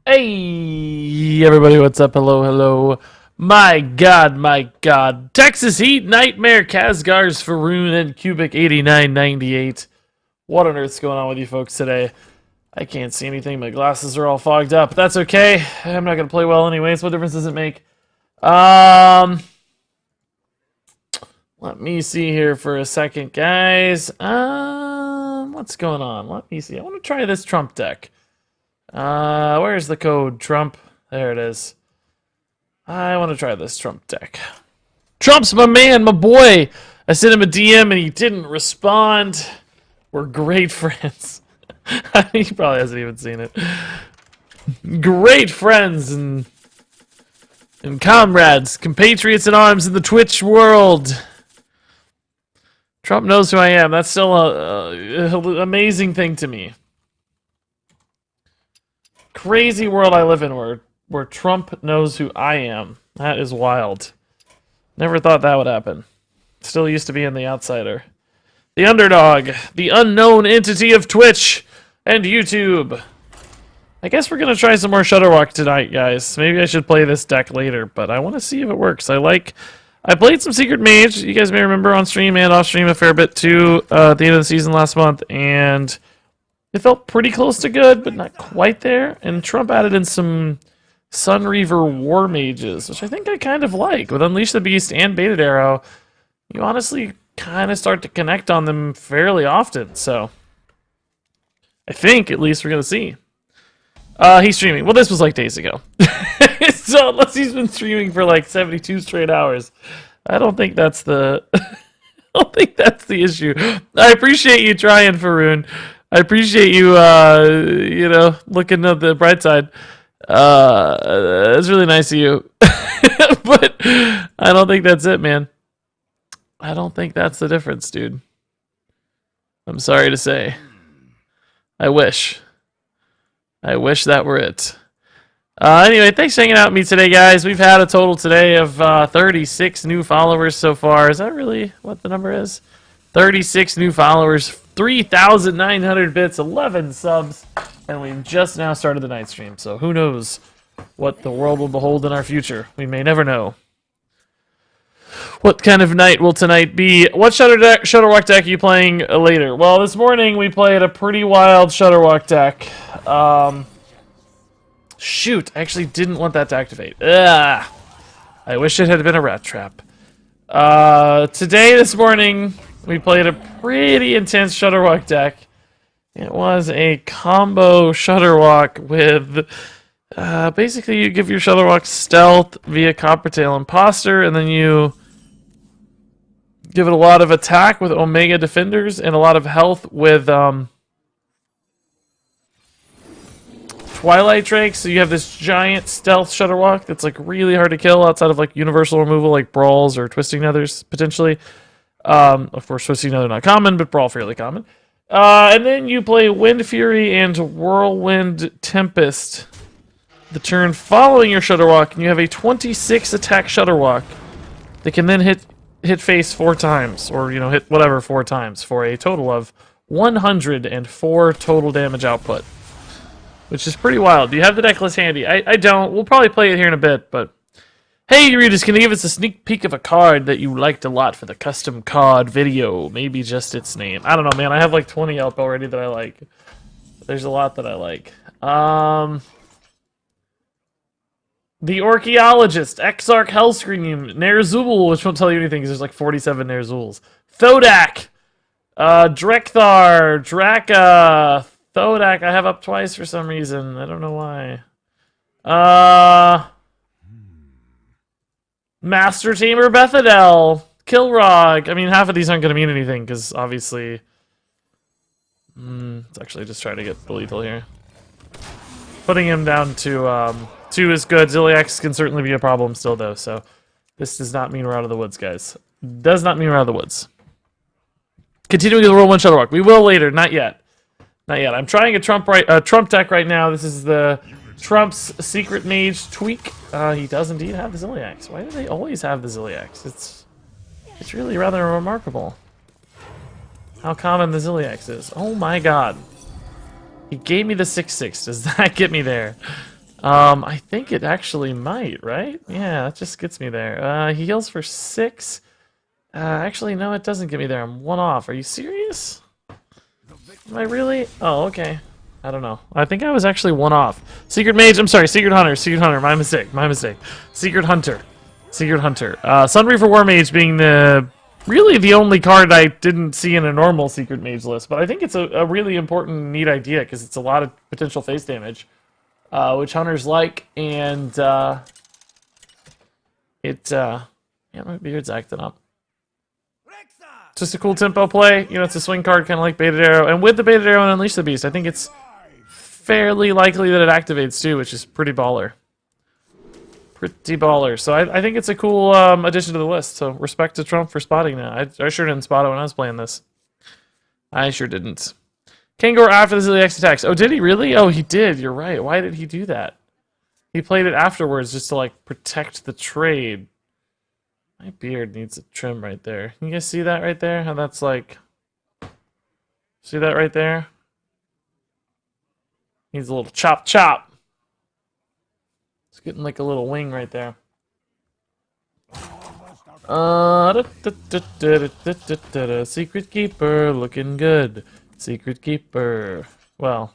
Hey, everybody, what's up? Hello, hello. My God. Texas Heat, Nightmare, Kazgar's Faroon, and Cubic 8998. What on earth's going on with you folks today? I can't see anything. My glasses are all fogged up. That's okay. I'm not going to play well anyways. What difference does it make? Let me see here for a second, guys. What's going on? Let me see. I want to try this Trump deck. Where's the code, Trump? There it is. I want to try this Trump deck. Trump's my man, my boy. I sent him a DM and he didn't respond. We're great friends. He probably hasn't even seen it. Great friends and comrades, compatriots in arms in the Twitch world. Trump knows who I am. That's still an amazing thing to me. Crazy world I live in where Trump knows who I am. That is wild. Never thought that would happen. Still used to be in the outsider. The underdog. The unknown entity of Twitch and YouTube. I guess we're going to try some more Shutterwalk tonight, guys. Maybe I should play this deck later, but I want to see if it works. I played some Secret Mage. You guys may remember on stream and off stream a fair bit too at the end of the season last month, and it felt pretty close to good, but not quite there. And Trump added in some Sunreaver War Mages, which I think I kind of like. With Unleash the Beast and Baited Arrow, you honestly kind of start to connect on them fairly often. So I think at least we're going to see. He's streaming. Well, this was like days ago. So unless he's been streaming for like 72 straight hours, I don't think that's the issue. I appreciate you trying, Faroon. I appreciate you, looking at the bright side. It's really nice of you. But I don't think that's it, man. I don't think that's the difference, dude. I'm sorry to say. I wish that were it. Anyway, thanks for hanging out with me today, guys. We've had a total today of 36 new followers so far. Is that really what the number is? 36 new followers, 3,900 bits, 11 subs, and we've just now started the night stream. So who knows what the world will behold in our future. We may never know. What kind of night will tonight be? What Shutterwalk deck are you playing later? Well, this morning we played a pretty wild Shutterwalk deck. Shoot, I actually didn't want that to activate. Ugh. I wish it had been a rat trap. This morning, we played a pretty intense Shutterwalk deck. It was a combo Shutterwalk with... basically, you give your Shutterwalk stealth via Coppertail Imposter, and then you give it a lot of attack with Omega Defenders, and a lot of health with... Twilight Drake, so you have this giant stealth Shutterwalk that's like really hard to kill outside of like universal removal like Brawls or Twisting Nethers, potentially. Of course, Twisting Nether not common, but Brawl fairly common. And then you play Wind Fury and Whirlwind Tempest the turn following your Shutterwalk, and you have a 26 attack Shutterwalk that can then hit face 4 times, or hit whatever 4 times, for a total of 104 total damage output. Which is pretty wild. Do you have the deck list handy? I don't. We'll probably play it here in a bit, but... Hey, Regis, can you give us a sneak peek of a card that you liked a lot for the custom card video? Maybe just its name. I don't know, man. I have like 20 up already that I like. There's a lot that I like. The Archaeologist, Exarch Hellscream, Ner'zhul, which won't tell you anything because there's like 47 Ner'zhuls. Thodak, Drekthar, Draka... Thodak, I have up twice for some reason. I don't know why. Master Tamer Bethadel. Kilrog. I mean, half of these aren't going to mean anything, because obviously... let's actually just try to get the lethal here. Putting him down to 2 is good. Ziliax can certainly be a problem still, though, so... This does not mean we're out of the woods, guys. Does not mean we're out of the woods. Continuing to roll 1 Shutterwalk. We will later, not yet. Not yet. I'm trying a Trump deck right now. This is the Trump's Secret Mage tweak. He does indeed have the Ziliax. Why do they always have the Ziliax? It's really rather remarkable how common the Ziliax is. Oh my god. He gave me the 6/6. Does that get me there? I think it actually might, right? Yeah, that just gets me there. He heals for 6. Actually, no, it doesn't get me there. I'm 1 off. Are you serious? Am I really? Oh, okay. I don't know. I think I was actually 1 off. Secret Mage, I'm sorry, Secret Hunter, Secret Hunter, my mistake. Secret Hunter. Sunreaver War Mage being really the only card I didn't see in a normal Secret Mage list, but I think it's a really important, neat idea, because it's a lot of potential face damage. Which hunters like, and yeah, my beard's acting up. Just a cool tempo play. You know, it's a swing card, kind of like Baited Arrow, and with the Baited Arrow and Unleash the Beast, I think it's fairly likely that it activates too, which is pretty baller. Pretty baller. So I think it's a cool addition to the list. So respect to Trump for spotting that. I sure didn't spot it when I was playing this. I sure didn't. Kangor after the Ziliax attacks. Oh, did he really? Oh, he did. You're right. Why did he do that? He played it afterwards just to, like, protect the trade. My beard needs a trim right there. Can you guys see that right there? How that's like... See that right there? Needs a little chop chop. It's getting like a little wing right there. Secret Keeper, looking good. Secret Keeper. Well,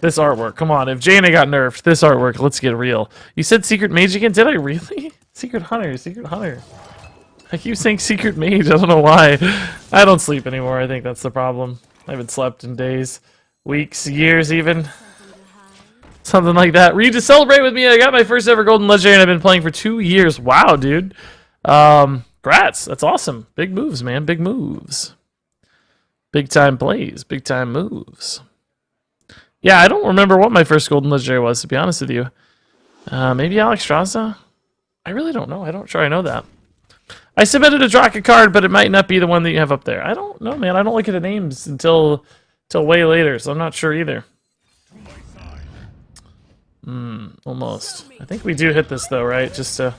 this artwork. Come on, if Jaina got nerfed, this artwork, let's get real. You said Secret Mage again? Did I really? Secret Hunter, Secret Hunter. I keep saying Secret Mage, I don't know why. I don't sleep anymore, I think that's the problem. I haven't slept in days, weeks, years even. Something like that. Regis, celebrate with me. I got my first ever Golden Legendary and I've been playing for 2 years. Wow, dude. Congrats. That's awesome. Big moves, man. Big moves. Big time plays. Big time moves. Yeah, I don't remember what my first Golden Legendary was, to be honest with you. Maybe Alex Straza? I really don't know. I'm not sure I know that. I submitted a Draka card, but it might not be the one that you have up there. I don't know, man. I don't look at the names until way later, so I'm not sure either. Almost. I think we do hit this, though, right? Just to...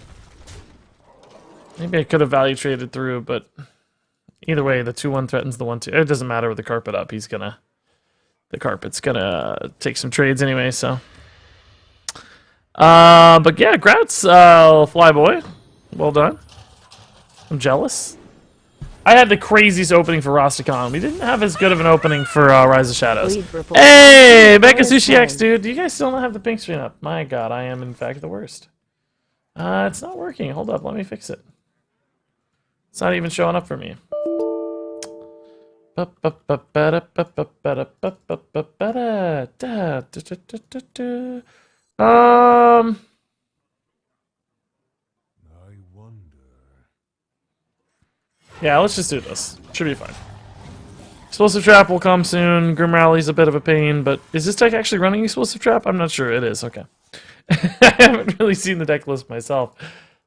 Maybe I could have value traded through, but... Either way, the 2-1 threatens the 1-2. It doesn't matter with the carpet up. He's gonna... The carpet's gonna take some trades anyway, so... But yeah, congrats, Flyboy. Well done. I'm jealous. I had the craziest opening for Rastakhan. We didn't have as good of an opening for Rise of Shadows. Hey, Becca Sushi X, dude. Do you guys still not have the pink screen up? My god, I am in fact the worst. It's not working. Hold up, let me fix it. It's not even showing up for me. Yeah, let's just do this. Should be fine. Explosive Trap will come soon. Grim Rally's a bit of a pain, but is this deck actually running Explosive Trap? I'm not sure. It is. Okay. I haven't really seen the deck list myself.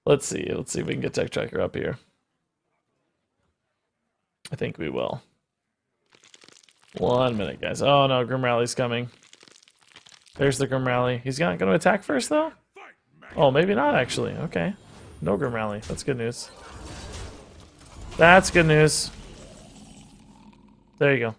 Let's see. Let's see if we can get Deck Tracker up here. I think we will. 1 minute, guys. Oh no, Grim Rally's coming. There's the Grim Rally. He's not going to attack first, though? Oh, maybe not, actually. Okay. No Grim Rally. That's good news. That's good news. There you go.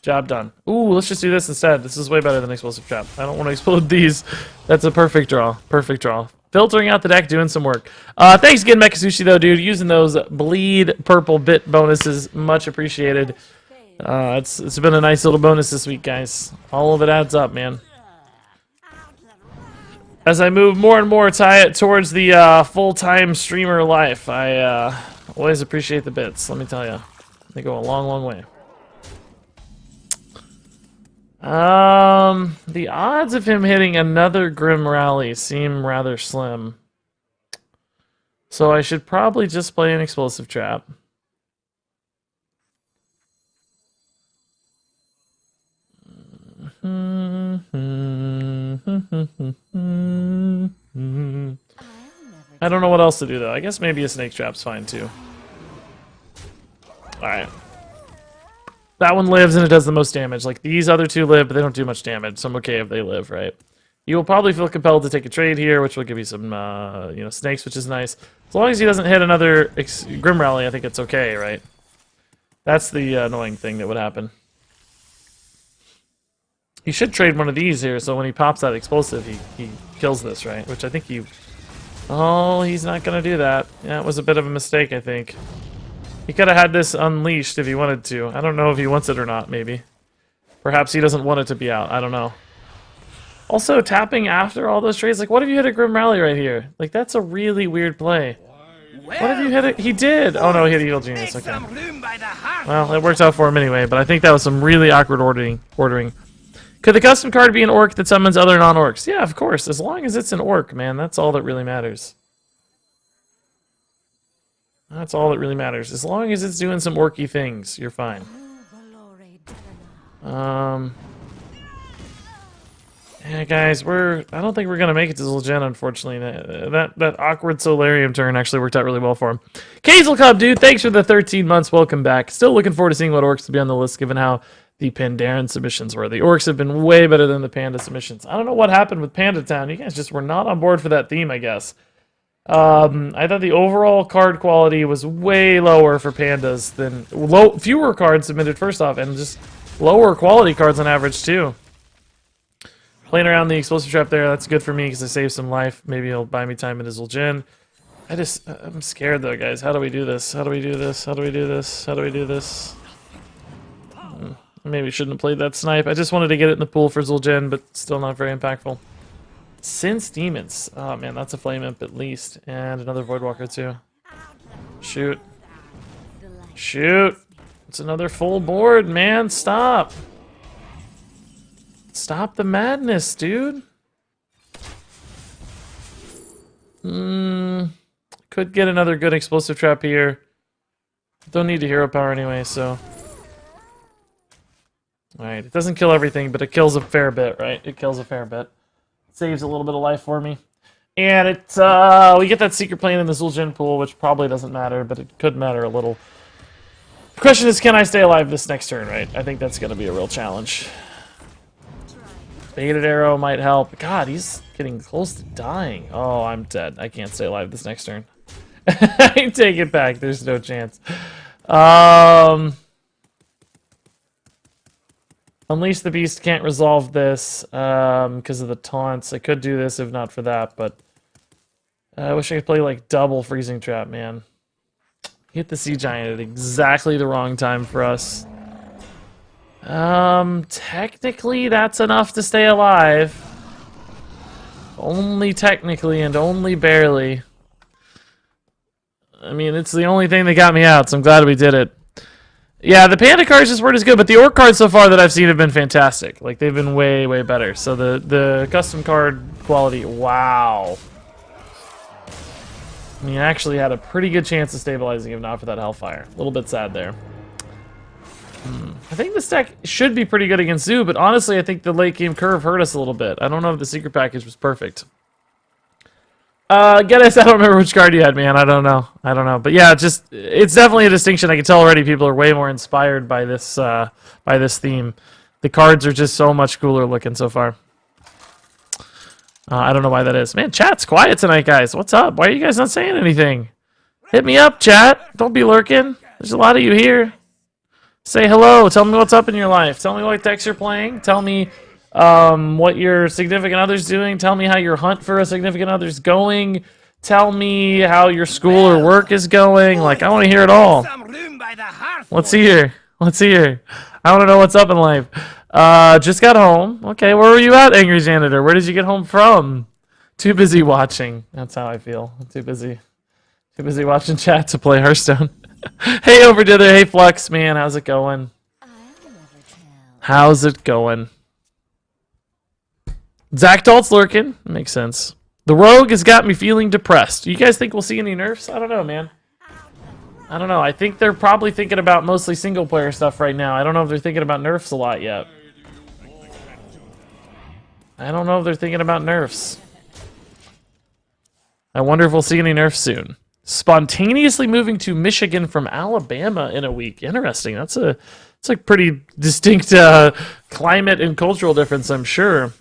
Job done. Ooh, let's just do this instead. This is way better than Explosive Trap. I don't want to explode these. That's a perfect draw. Perfect draw. Filtering out the deck, doing some work. Thanks again, Mekasushi, though, dude. Using those bleed purple bit bonuses. Much appreciated. It's been a nice little bonus this week, guys. All of it adds up, man. As I move more and more towards the full-time streamer life, I always appreciate the bits, let me tell you. They go a long, long way. The odds of him hitting another Grim Rally seem rather slim. So I should probably just play an explosive trap. I don't know what else to do though. I guess maybe a snake trap's fine too. Alright. That one lives and it does the most damage. Like these other two live, but they don't do much damage, so I'm okay if they live, right? You will probably feel compelled to take a trade here, which will give you some, snakes, which is nice. As long as he doesn't hit another Grim Rally, I think it's okay, right? That's the annoying thing that would happen. He should trade one of these here, so when he pops that explosive, he kills this, right? Which I think he... Oh, he's not going to do that. Yeah, it was a bit of a mistake, I think. He could have had this unleashed if he wanted to. I don't know if he wants it or not, maybe. Perhaps he doesn't want it to be out. I don't know. Also, tapping after all those trades, like, what if you hit a Grim Rally right here? Like, that's a really weird play. What if you hit it? He did! Oh no, he hit Evil Genius, okay. Well, it worked out for him anyway, but I think that was some really awkward ordering. Could the custom card be an orc that summons other non-orcs? Yeah, of course, as long as it's an orc, man, that's all that really matters. That's all that really matters. As long as it's doing some orky things, you're fine. Yeah, guys, I don't think we're gonna make it to Zul'jin, unfortunately. That awkward Solarium turn actually worked out really well for him. Kazel Cub, dude, thanks for the 13 months. Welcome back. Still looking forward to seeing what orcs to be on the list, given how the Pandaren submissions were. The orcs have been way better than the Panda submissions. I don't know what happened with Panda Town. You guys just were not on board for that theme, I guess. I thought the overall card quality was way lower for Pandas than fewer cards submitted first off, and just lower quality cards on average too. Playing around the explosive trap there, that's good for me because I saved some life. Maybe he'll buy me time in Zul'jin. I'm scared though, guys. How do we do this? How do we do this? How do we do this? How do we do this? Maybe shouldn't have played that snipe. I just wanted to get it in the pool for Zul'jin, but still not very impactful. Since Demons. Oh man, that's a Flame Imp at least. And another Voidwalker too. Shoot. Shoot! It's another full board, man. Stop! Stop the madness, dude. Could get another good explosive trap here. Don't need a hero power anyway, so... Alright, it doesn't kill everything, but it kills a fair bit, right? It kills a fair bit. It saves a little bit of life for me. And we get that secret plane in the Zul'jin pool, which probably doesn't matter, but it could matter a little. The question is, can I stay alive this next turn, right? I think that's going to be a real challenge. Baited arrow might help. God, he's getting close to dying. Oh, I'm dead. I can't stay alive this next turn. I take it back. There's no chance. Unleash the Beast can't resolve this because of the taunts. I could do this if not for that, but I wish I could play like double Freezing Trap, man. Hit the Sea Giant at exactly the wrong time for us. Technically that's enough to stay alive. Only technically and only barely. I mean, it's the only thing that got me out, so I'm glad we did it. Yeah, the Panda cards just weren't as good, but the Orc cards so far that I've seen have been fantastic. Like, they've been way, way better. So the custom card quality, wow. I mean, I actually had a pretty good chance of stabilizing if not for that Hellfire. A little bit sad there. I think this deck should be pretty good against Zoo, but honestly, I think the late game curve hurt us a little bit. I don't know if the secret package was perfect. Geddes, I don't remember which card you had, man. I don't know. But yeah, it's definitely a distinction. I can tell already people are way more inspired by this theme. The cards are just so much cooler looking so far. I don't know why that is. Man, chat's quiet tonight, guys. What's up? Why are you guys not saying anything? Hit me up, chat. Don't be lurking. There's a lot of you here. Say hello. Tell me what's up in your life. Tell me what decks you're playing. Tell me what your significant other's doing. Tell me how your hunt for a significant other's going. Tell me how your school or work is going. Like, I want to hear it all. Let's hear. I want to know what's up in life. Just got home. Okay, where were you at, Angry Janitor? Where did you get home from? Too busy watching. That's how I feel. I'm too busy watching chat to play Hearthstone. Hey, Overdither. Hey, Flux. Man, how's it going? How's it going? Zach Dalt's lurking. Makes sense. The rogue has got me feeling depressed. Do you guys think we'll see any nerfs? I don't know, man. I don't know. I think they're probably thinking about mostly single-player stuff right now. I don't know if they're thinking about nerfs a lot yet. I don't know if they're thinking about nerfs. I wonder if we'll see any nerfs soon. Spontaneously moving to Michigan from Alabama in a week. Interesting. That's a pretty distinct climate and cultural difference, I'm sure.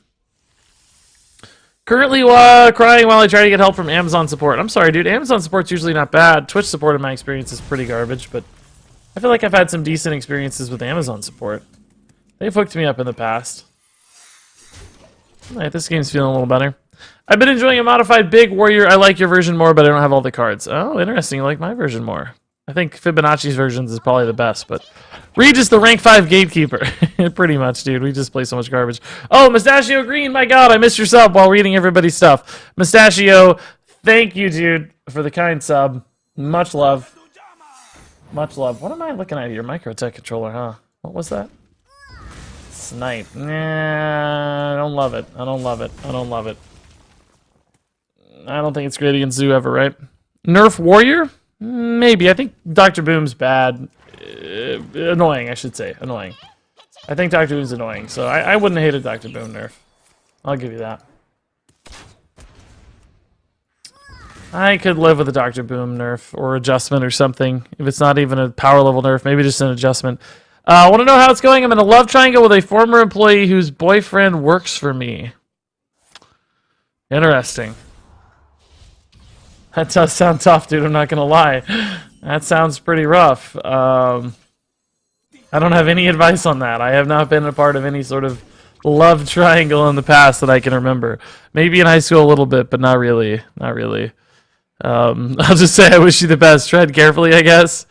Currently crying while I try to get help from Amazon support. I'm sorry, dude. Amazon support's usually not bad. Twitch support, in my experience, is pretty garbage, but I feel like I've had some decent experiences with Amazon support. They've hooked me up in the past. Alright, this game's feeling a little better. I've been enjoying a modified Big Warrior. I like your version more, but I don't have all the cards. Oh, interesting. You like my version more. I think Fibonacci's versions is probably the best, but Regis, the rank 5 gatekeeper. Pretty much, dude. We just play so much garbage. Oh, Mustachio Green, my god, I missed your sub while reading everybody's stuff. Mustachio, thank you, dude, for the kind sub. Much love. Much love. What am I looking at here? Microtech controller, huh? What was that? Snipe. Nah, I don't love it. I don't love it. I don't love it. I don't think it's great against Zoo ever, right? Nerf Warrior? Maybe. I think Dr. Boom's bad. Annoying, I should say. Annoying. I think Dr. Boom's annoying, so I wouldn't hate a Dr. Boom nerf. I'll give you that. I could live with a Dr. Boom nerf or adjustment or something. If it's not even a power level nerf, maybe just an adjustment. I want to know how it's going. I'm in a love triangle with a former employee whose boyfriend works for me. Interesting. That does sound tough, dude. I'm not going to lie. That sounds pretty rough. I don't have any advice on that. I have not been a part of any sort of love triangle in the past that I can remember. Maybe in high school a little bit, but not really. Not really. I'll just say I wish you the best. Tread carefully, I guess.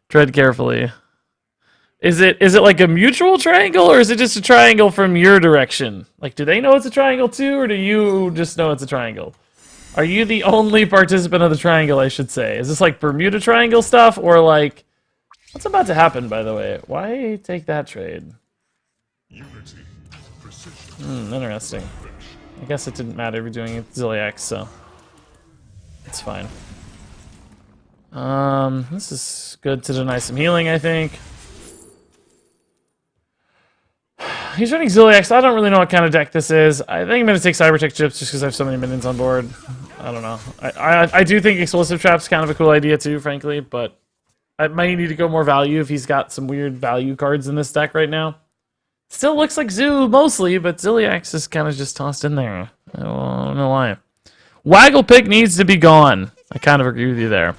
Tread carefully. Is it like a mutual triangle, or is it just a triangle from your direction? Like, do they know it's a triangle too, or do you just know it's a triangle? Are you the only participant of the triangle, I should say? Is this like Bermuda Triangle stuff, or like... What's about to happen, by the way? Why take that trade? Interesting. I guess it didn't matter if you're doing it Ziliax, so... It's fine. This is good to deny some healing, I think. He's running Ziliax. I don't really know what kind of deck this is. I think I'm going to take Cybertech Chips just because I have so many minions on board. I don't know. I do think Explosive Trap's kind of a cool idea too, frankly, but I might need to go more value if he's got some weird value cards in this deck right now. Still looks like Zoo mostly, but Ziliax is kind of just tossed in there. I don't know why. Waggle Pick needs to be gone. I kind of agree with you there.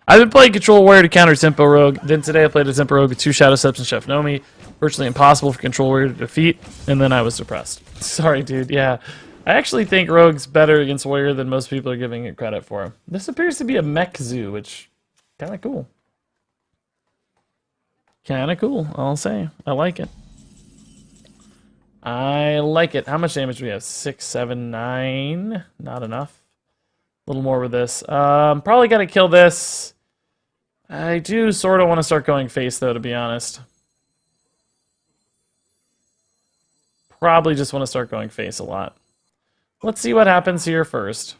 I've been playing Control Warrior to counter Tempo Rogue. Then today I played a Tempo Rogue with 2 Shadow Steps and Chef Nomi. Virtually impossible for Control Warrior to defeat, and then I was depressed. Sorry, dude, yeah. I actually think Rogue's better against Warrior than most people are giving it credit for. This appears to be a mech zoo, which, kinda cool. Kinda cool, I'll say. I like it. I like it. How much damage do we have? 6, 7, 9. Not enough. A little more with this. Probably gotta kill this. I do sort of want to start going face, though, to be honest. Probably just want to start going face a lot. Let's see what happens here first.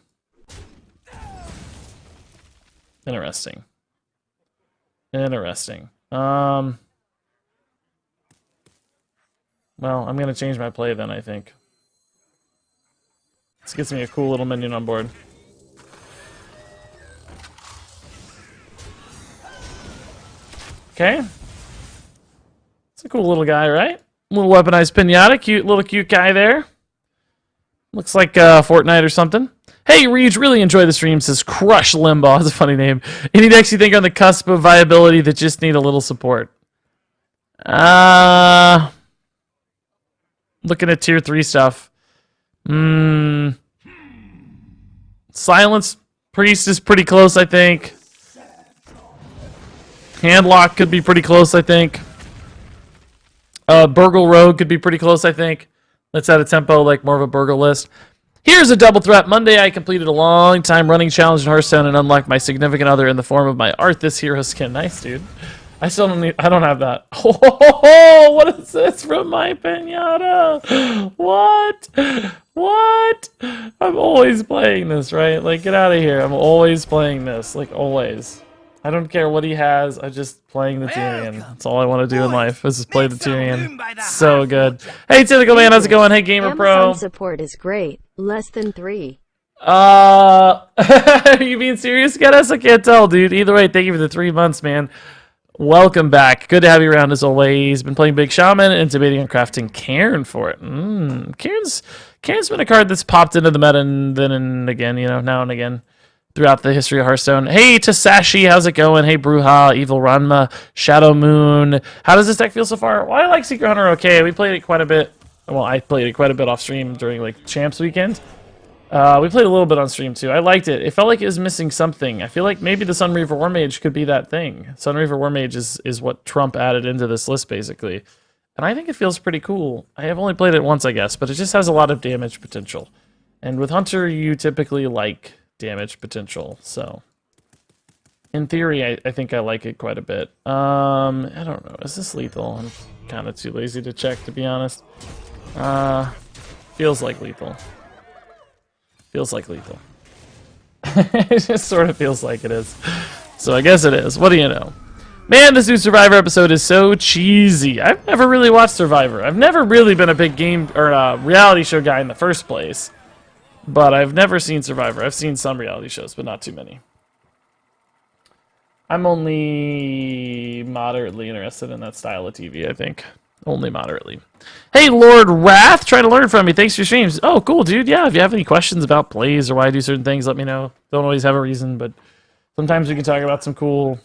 Interesting. Interesting. Well, I'm going to change my play then, I think. This gets me a cool little minion on board. Okay. It's a cool little guy, right? Little weaponized pinata, cute guy there. Looks like Fortnite or something. Hey, Reg, really enjoy the stream, says Crush Limbaugh. That's a funny name. Any decks you think are on the cusp of viability that just need a little support? Looking at tier 3 stuff. Silence Priest is pretty close, I think. Handlock could be pretty close, I think. Burgle Rogue could be pretty close, I think. Let's add a tempo, like more of a Burgle list. Here's a double threat. Monday, I completed a long time running challenge in Hearthstone and unlocked my significant other in the form of my Arthas hero skin. Nice, dude. I still don't need. I don't have that. Oh, what is this from my pinata? What? What? I'm always playing this, right? Like, get out of here. I'm always playing this, like always. I don't care what he has. I'm just playing the Tyrion. That's all I want to do in life. Is just play the Tyrion. So good. Hey, Typical Man, how's it going? Hey, Gamer Pro. Amazon support is great. Less than 3. Are you being serious, Geddes? I can't tell, dude. Either way, thank you for the 3 months, man. Welcome back. Good to have you around as always. Been playing Big Shaman and debating on crafting Cairn for it. Cairn's been a card that's popped into the meta and then and again, you know, now and again throughout the history of Hearthstone. Hey, Tasashi, how's it going? Hey, Bruja, Evil Ranma, Shadow Moon. How does this deck feel so far? Well, I like Secret Hunter okay. We played it quite a bit. Well, I played it quite a bit off stream during like Champs weekend. We played a little bit on stream too. I liked it. It felt like it was missing something. I feel like maybe the Sunreaver Warmage could be that thing. Sunreaver Warmage is what Trump added into this list basically. And I think it feels pretty cool. I have only played it once, I guess, but it just has a lot of damage potential. And with Hunter, you typically like damage potential, so in theory, I think I like it quite a bit. I don't know. Is this lethal? I'm kind of too lazy to check, to be honest. Feels like lethal. Feels like lethal. It just sort of feels like it is. So I guess it is. What do you know? Man, this new Survivor episode is so cheesy. I've never really watched Survivor. I've never really been a big game or reality show guy in the first place. But I've never seen Survivor. I've seen some reality shows, but not too many. I'm only moderately interested in that style of TV, I think. Only moderately. Hey, Lord Wrath, trying to learn from me. Thanks for your streams. Oh, cool, dude. Yeah, if you have any questions about plays or why I do certain things, let me know. Don't always have a reason, but sometimes we can talk about some cool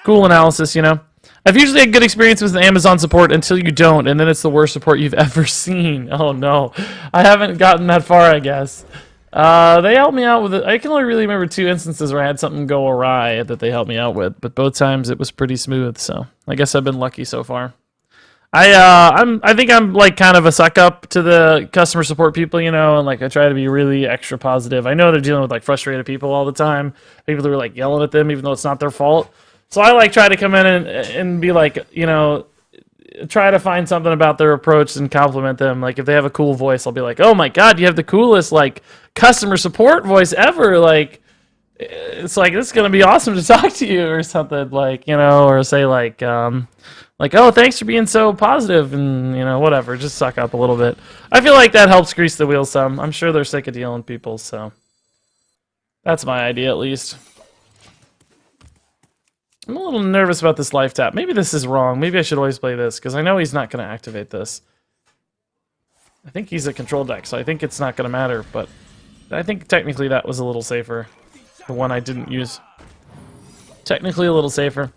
analysis, you know? I've usually had good experiences with Amazon support until you don't, and then it's the worst support you've ever seen. Oh, no. I haven't gotten that far, I guess. They helped me out with it. I can only really remember 2 instances where I had something go awry that they helped me out with, but both times it was pretty smooth, so I guess I've been lucky so far. I think I'm like kind of a suck up to the customer support people, you know, and like I try to be really extra positive. I know they're dealing with like frustrated people all the time, people who are like yelling at them even though it's not their fault. So I like try to come in and be like, you know, try to find something about their approach and compliment them. Like if they have a cool voice, I'll be like, "Oh my god, you have the coolest like customer support voice ever!" Like it's like this is gonna be awesome to talk to you or something, like, you know, or say like, "Oh, thanks for being so positive," and you know, whatever, just suck up a little bit. I feel like that helps grease the wheels some. I'm sure they're sick of dealing with people, so that's my idea at least. I'm a little nervous about this life tap. Maybe this is wrong. Maybe I should always play this, because I know he's not going to activate this. I think he's a control deck, so I think it's not going to matter, but I think technically that was a little safer. The one I didn't use. Technically a little safer.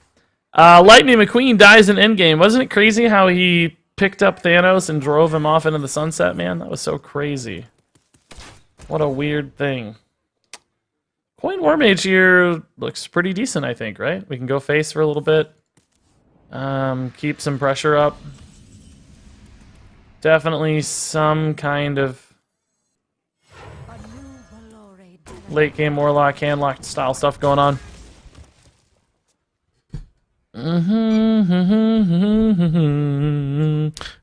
Lightning McQueen dies in endgame. Wasn't it crazy how he picked up Thanos and drove him off into the sunset, man? That was so crazy. What a weird thing. Coin Warmage here looks pretty decent, I think, right? We can go face for a little bit. Keep some pressure up. Definitely some kind of late game Warlock, handlock style stuff going on. Who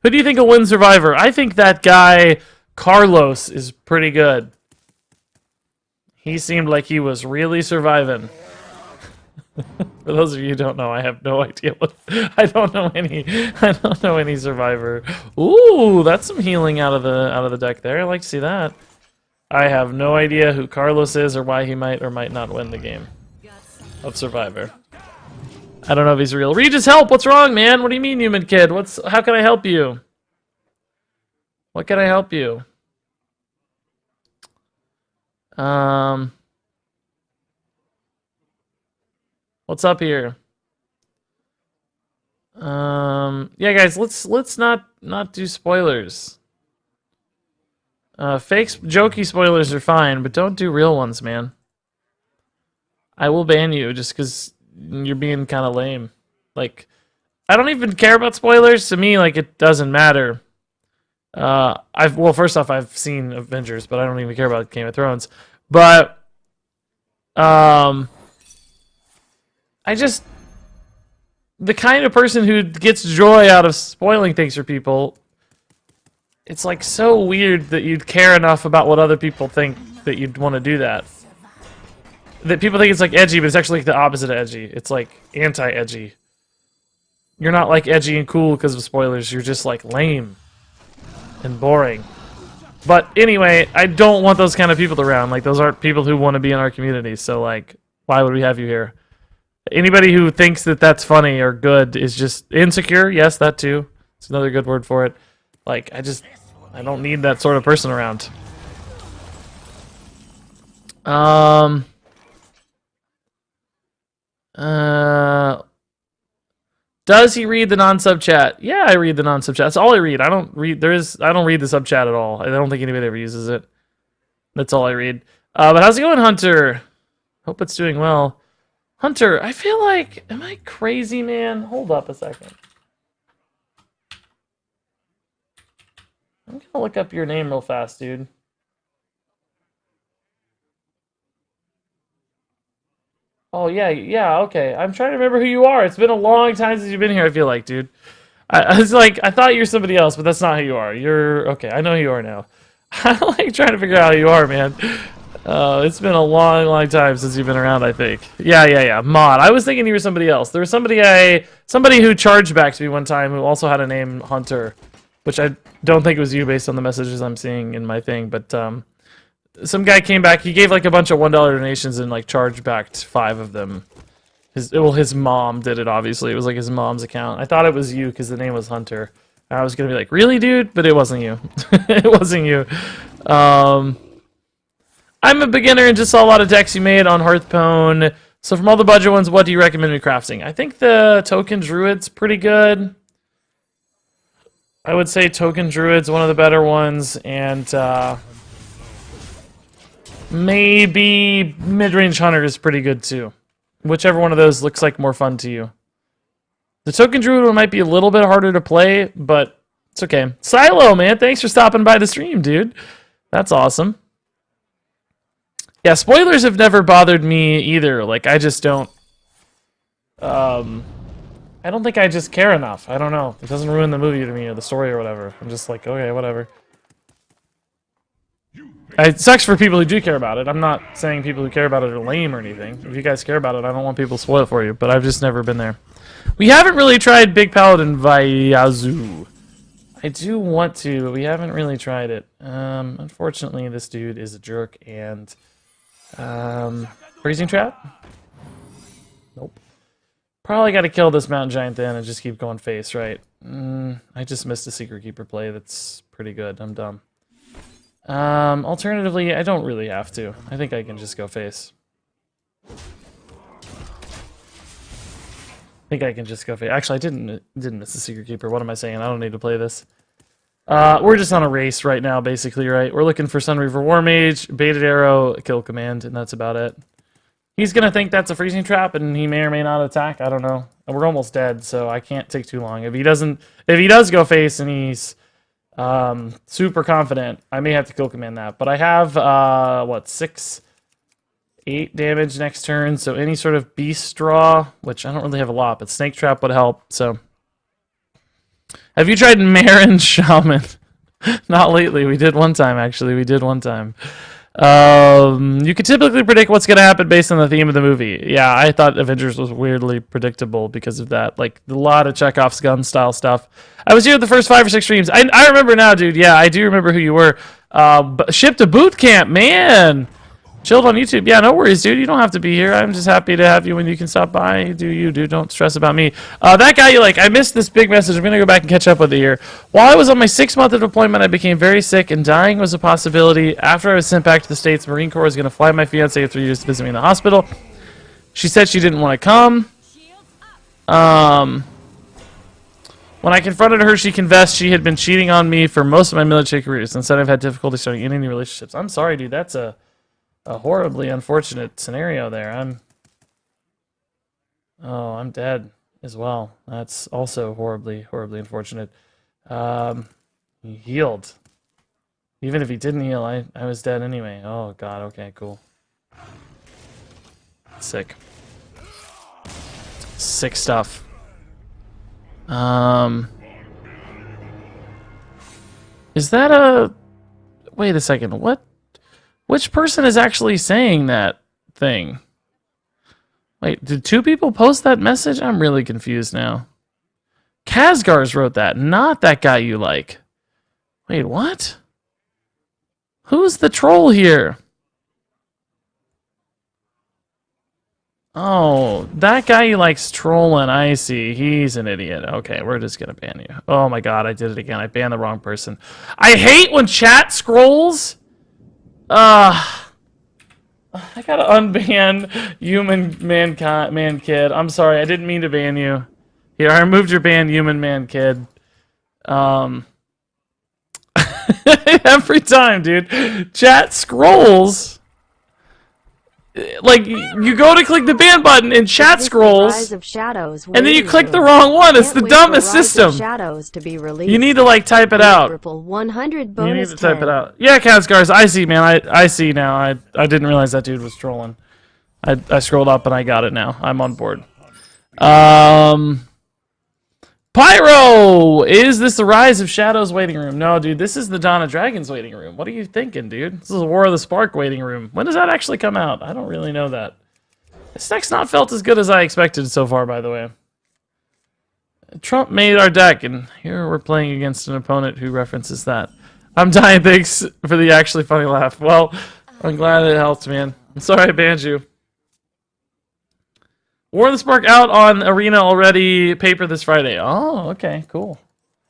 do you think will win Survivor? I think that guy, Carlos, is pretty good. He seemed like he was really surviving. For those of you who don't know, I have no idea what I don't know any Survivor. Ooh, that's some healing out of the deck there. I like to see that. I have no idea who Carlos is or why he might or might not win the game of Survivor. I don't know if he's real. Regis, help! What's wrong, man? What do you mean, human kid? How can I help you? What can I help you? What's up here? Yeah, guys, let's not do spoilers. Fake jokey spoilers are fine, but don't do real ones, man. I will ban you just because you're being kind of lame. Like, I don't even care about spoilers. To me, like, it doesn't matter. Well, first off, I've seen Avengers, but I don't even care about Game of Thrones. But I just the kind of person who gets joy out of spoiling things for people, it's like so weird that you'd care enough about what other people think that you'd want to do that. That people think it's like edgy, but it's actually like the opposite of edgy. It's like anti-edgy. You're not like edgy and cool because of spoilers. You're just like lame and boring. But anyway, I don't want those kind of people around. Like, those aren't people who want to be in our community. So like, why would we have you here? Anybody who thinks that that's funny or good is just insecure. Yes, that too. It's another good word for it. Like, I don't need that sort of person around. Does he read the non-sub chat? Yeah, I read the non-sub chat. That's all I read. I don't read the sub chat at all. I don't think anybody ever uses it. That's all I read. But how's it going, Hunter? Hope it's doing well. Hunter, I feel like, am I crazy, man? Hold up a second. I'm gonna look up your name real fast, dude. Oh, yeah, okay. I'm trying to remember who you are. It's been a long time since you've been here, I feel like, dude. I was like, I thought you were somebody else, but that's not who you are. Okay, I know who you are now. I'm like trying to figure out who you are, man. It's been a long, long time since you've been around, I think. Yeah. Mod. I was thinking you were somebody else. There was somebody who charged back to me one time who also had a name Hunter, which I don't think it was you based on the messages I'm seeing in my thing, but some guy came back. He gave like a bunch of $1 donations and like charged back 5 of them. His mom did it. Obviously, it was like his mom's account. I thought it was you because the name was Hunter. I was gonna be like, really, dude? But it wasn't you. It wasn't you. I'm a beginner and just saw a lot of decks you made on Hearthstone. So from all the budget ones, what do you recommend me crafting? I think the Token Druid's pretty good. I would say Token Druid's one of the better ones, and maybe Mid-Range Hunter is pretty good too. Whichever one of those looks like more fun to you. The Token Druid one might be a little bit harder to play, but it's okay. Silo, man, thanks for stopping by the stream, dude. That's awesome. Yeah, spoilers have never bothered me either. Like, I just don't... I don't think I just care enough. I don't know. It doesn't ruin the movie to me or the story or whatever. I'm just like, okay, whatever. It sucks for people who do care about it. I'm not saying people who care about it are lame or anything. If you guys care about it, I don't want people to spoil it for you, but I've just never been there. We haven't really tried Big Paladin Vayazu. I do want to, but we haven't really tried it. Unfortunately, this dude is a jerk, and... freezing trap? Nope. Probably got to kill this mountain giant then and just keep going face, right? I just missed a Secret Keeper play that's pretty good. I'm dumb. Alternatively, I don't really have to. I think I can just go face. Actually, I didn't miss the Secret Keeper. What am I saying? I don't need to play this. We're just on a race right now, basically, right? We're looking for Sunreaver War Mage, Baited Arrow, Kill Command, and that's about it. He's gonna think that's a freezing trap, and he may or may not attack. I don't know. And we're almost dead, so I can't take too long. If he does go face and he's super confident, I may have to Kill Command that. But I have 8 damage next turn, so any sort of beast draw, which I don't really have a lot, but Snake Trap would help. So. Have you tried Marin Shaman? Not lately. We did one time, actually. You can typically predict what's going to happen based on the theme of the movie. Yeah, I thought Avengers was weirdly predictable because of that. Like, a lot of Chekhov's gun style stuff. I was here the first 5 or 6 streams. I remember now, dude. Yeah, I do remember who you were. Shipped to boot camp, man. Chilled on YouTube. Yeah, no worries, dude. You don't have to be here. I'm just happy to have you when you can stop by. Do you, dude. Don't stress about me. That guy, I missed this big message. I'm going to go back and catch up with it here. While I was on my 6th month of deployment, I became very sick, and dying was a possibility. After I was sent back to the States, Marine Corps was going to fly my fiancée of 3 years to visit me in the hospital. She said she didn't want to come. When I confronted her, she confessed she had been cheating on me for most of my military careers and said I've had difficulty starting any new relationships. I'm sorry, dude. That's a horribly unfortunate scenario there. I'm dead as well. That's also horribly unfortunate. He healed. Even if he didn't heal, I was dead anyway. Oh god, okay, cool. Sick. Sick stuff. Is that a... Wait a second, what? Which person is actually saying that thing? Wait, did 2 people post that message? I'm really confused now. Kazgars wrote that, not that guy you like. Wait, what? Who's the troll here? Oh, that guy you like's trolling, I see. He's an idiot. Okay, we're just gonna ban you. Oh my god, I did it again. I banned the wrong person. I hate when chat scrolls. I gotta unban human man kid. I'm sorry, I didn't mean to ban you. Here, I removed your ban, human man kid. Every time, dude. Chat scrolls. Like, you go to click the ban button and chat scrolls, and then you click the wrong one. It's the dumbest system. You need to, like, type it out. You need to type it out. Yeah, Kazgars, I see, man. I see now. I didn't realize that dude was trolling. I scrolled up and I got it now. I'm on board. Pyro! Is this the Rise of Shadows waiting room? No, dude, this is the Dawn of Dragons waiting room. What are you thinking, dude? This is the War of the Spark waiting room. When does that actually come out? I don't really know that. This deck's not felt as good as I expected so far, by the way. Trump made our deck, and here we're playing against an opponent who references that. I'm dying, thanks for the actually funny laugh. Well, I'm glad it helped, man. I'm sorry I banned you. War of the Spark out on Arena already. Paper this Friday. Oh, okay, cool.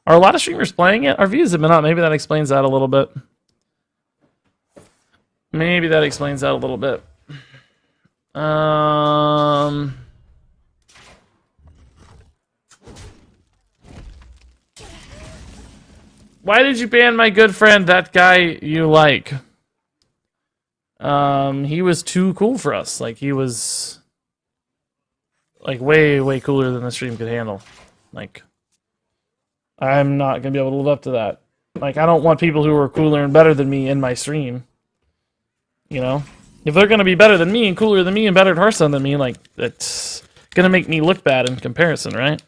Are a lot of streamers playing it? Our views have been up. Maybe that explains that a little bit. Maybe that explains that a little bit. Why did you ban my good friend, that guy you like? He was too cool for us. Like, he was... like, way cooler than the stream could handle. Like, I'm not gonna be able to live up to that. Like, I don't want people who are cooler and better than me in my stream. You know? If they're gonna be better than me and cooler than me and better at Hearthstone than me, like, it's gonna make me look bad in comparison, right?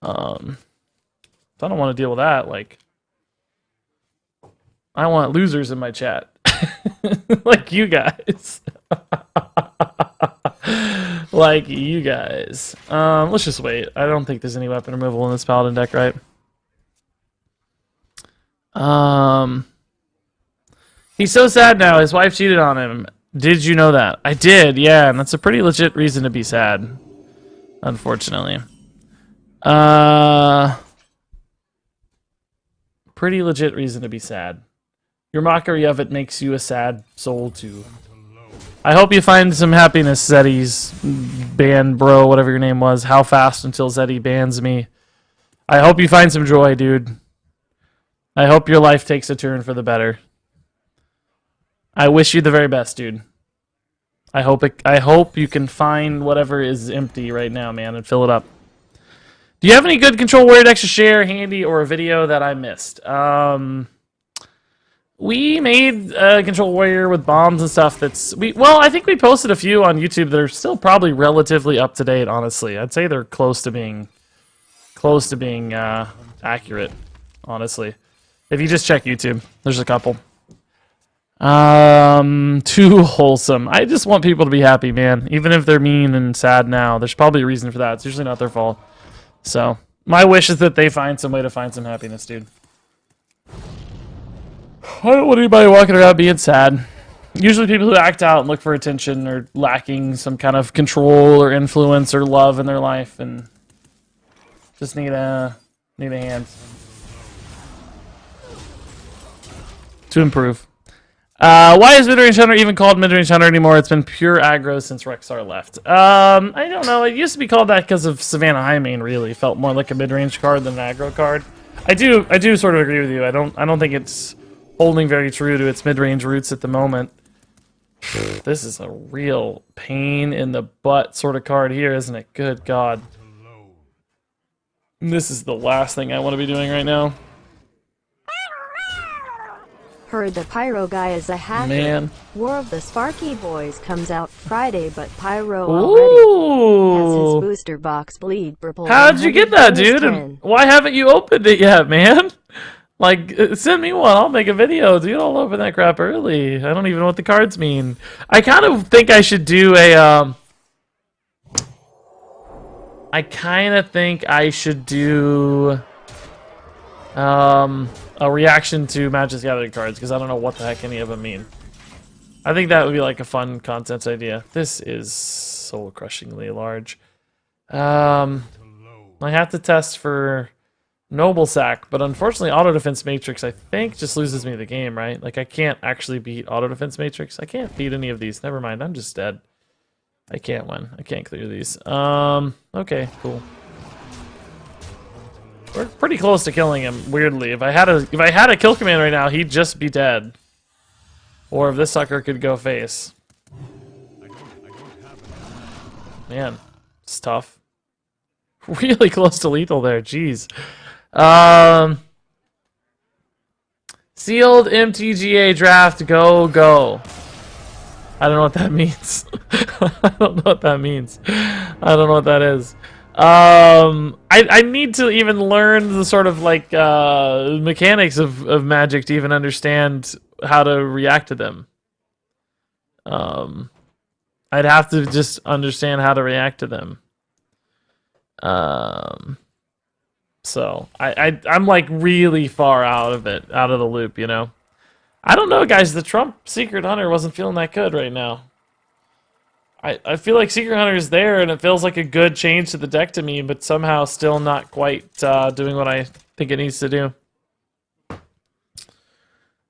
So I don't want to deal with that. Like, I want losers in my chat. Like you guys. Like you guys. Let's just wait. I don't think there's any weapon removal in this Paladin deck, right? He's so sad now. His wife cheated on him. Did you know that? I did, yeah, and that's a pretty legit reason to be sad. Unfortunately. Pretty legit reason to be sad. Your mockery of it makes you a sad soul too. I hope you find some happiness, Zeddy's ban bro, whatever your name was. How fast until Zeddy bans me? I hope you find some joy, dude. I hope your life takes a turn for the better. I wish you the very best, dude. I hope you can find whatever is empty right now, man, and fill it up. Do you have any good Control Warrior decks to share, handy, or a video that I missed? We made a Control Warrior with bombs and stuff well, I think we posted a few on YouTube that are still probably relatively up to date, honestly. I'd say they're close to being accurate, honestly. If you just check YouTube, there's a couple. Too wholesome. I just want people to be happy, man. Even if they're mean and sad now, there's probably a reason for that. It's usually not their fault. So, my wish is that they find some way to find some happiness, dude. I don't want anybody walking around being sad. Usually people who act out and look for attention are lacking some kind of control or influence or love in their life and just need a hand to improve. Why is Midrange Hunter even called Midrange Hunter anymore? It's been pure aggro since Rexar left. I don't know. It used to be called that because of Savannah Highmane, really. It felt more like a mid-range card than an aggro card. I do sort of agree with you. I don't think it's holding very true to its mid-range roots at the moment. This is a real pain in the butt sort of card here, isn't it? Good God. This is the last thing I want to be doing right now. Heard the Pyro guy is a hacker. Man. War of the Sparky Boys comes out Friday, but Pyro already has his booster box bleed purple. How'd you get that, dude? 10. And why haven't you opened it yet, man? Like, send me one. I'll make a video, dude. I'll open that crap early. I don't even know what the cards mean. I kind of think I should do a, I kind of think I should do, a reaction to Magic the Gathering cards, because I don't know what the heck any of them mean. I think that would be like a fun content idea. This is soul-crushingly large. I have to test for Noble Sack, but unfortunately Auto Defense Matrix I think just loses me the game, right? Like I can't actually beat Auto Defense Matrix. I can't beat any of these. Never mind, I'm just dead. I can't win. I can't clear these. Okay, cool. We're pretty close to killing him, weirdly. If I had a kill command right now, he'd just be dead. Or if this sucker could go face. Man, it's tough. Really close to lethal there, jeez. Sealed MTGA draft, go. I don't know what that means. I don't know what that means. I don't know what that is. I need to even learn the sort of like mechanics of Magic to even understand how to react to them. I'd have to just understand how to react to them. So I'm like really far out of the loop, you know. I don't know, guys. The Trump Secret Hunter wasn't feeling that good right now. I feel like Secret Hunter is there, and it feels like a good change to the deck to me, but somehow still not quite doing what I think it needs to do.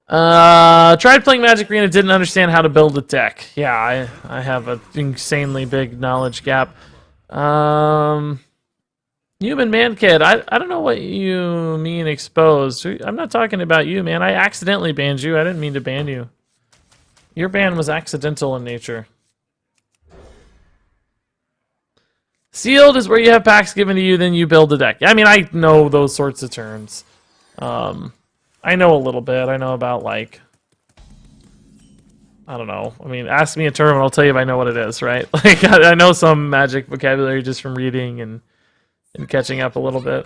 Tried playing Magic Arena, didn't understand how to build a deck. Yeah, I have an insanely big knowledge gap. Human Man Kid, I don't know what you mean exposed. I'm not talking about you, man. I accidentally banned you. I didn't mean to ban you. Your ban was accidental in nature. Sealed is where you have packs given to you, then you build a deck. I mean, I know those sorts of terms. I know a little bit. I know about, like, I don't know. I mean, ask me a term and I'll tell you if I know what it is, right? Like, I know some Magic vocabulary just from reading and catching up a little bit.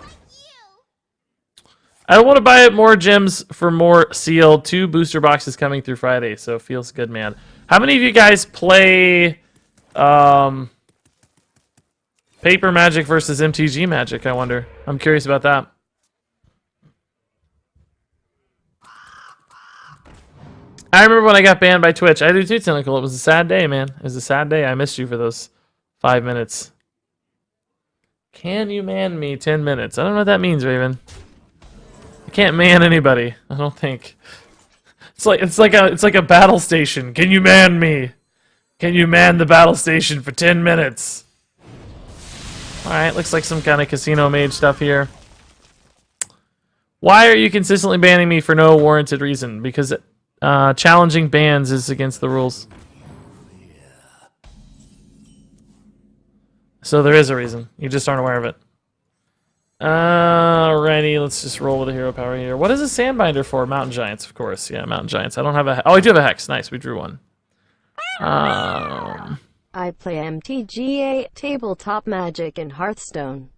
I want to buy more gems for more sealed. 2 booster boxes coming through Friday, so feels good, man. How many of you guys play Paper Magic versus MTG Magic, I wonder? I'm curious about that. I remember when I got banned by Twitch. I do too, Tentacle. It was a sad day, man. It was a sad day. I missed you for those 5 minutes. Can you man me 10 minutes? I don't know what that means, Raven. I can't man anybody. I don't think. It's like a battle station. Can you man me? Can you man the battle station for 10 minutes? All right, looks like some kind of casino mage stuff here. Why are you consistently banning me for no warranted reason? Because challenging bans is against the rules. So there is a reason. You just aren't aware of it. Alrighty, let's just roll with the hero power here. What is a Sandbinder for? Mountain Giants, of course. Yeah, Mountain Giants. I don't have a... Oh, I do have a Hex. Nice, we drew one. I play MTGA, Tabletop Magic, and Hearthstone.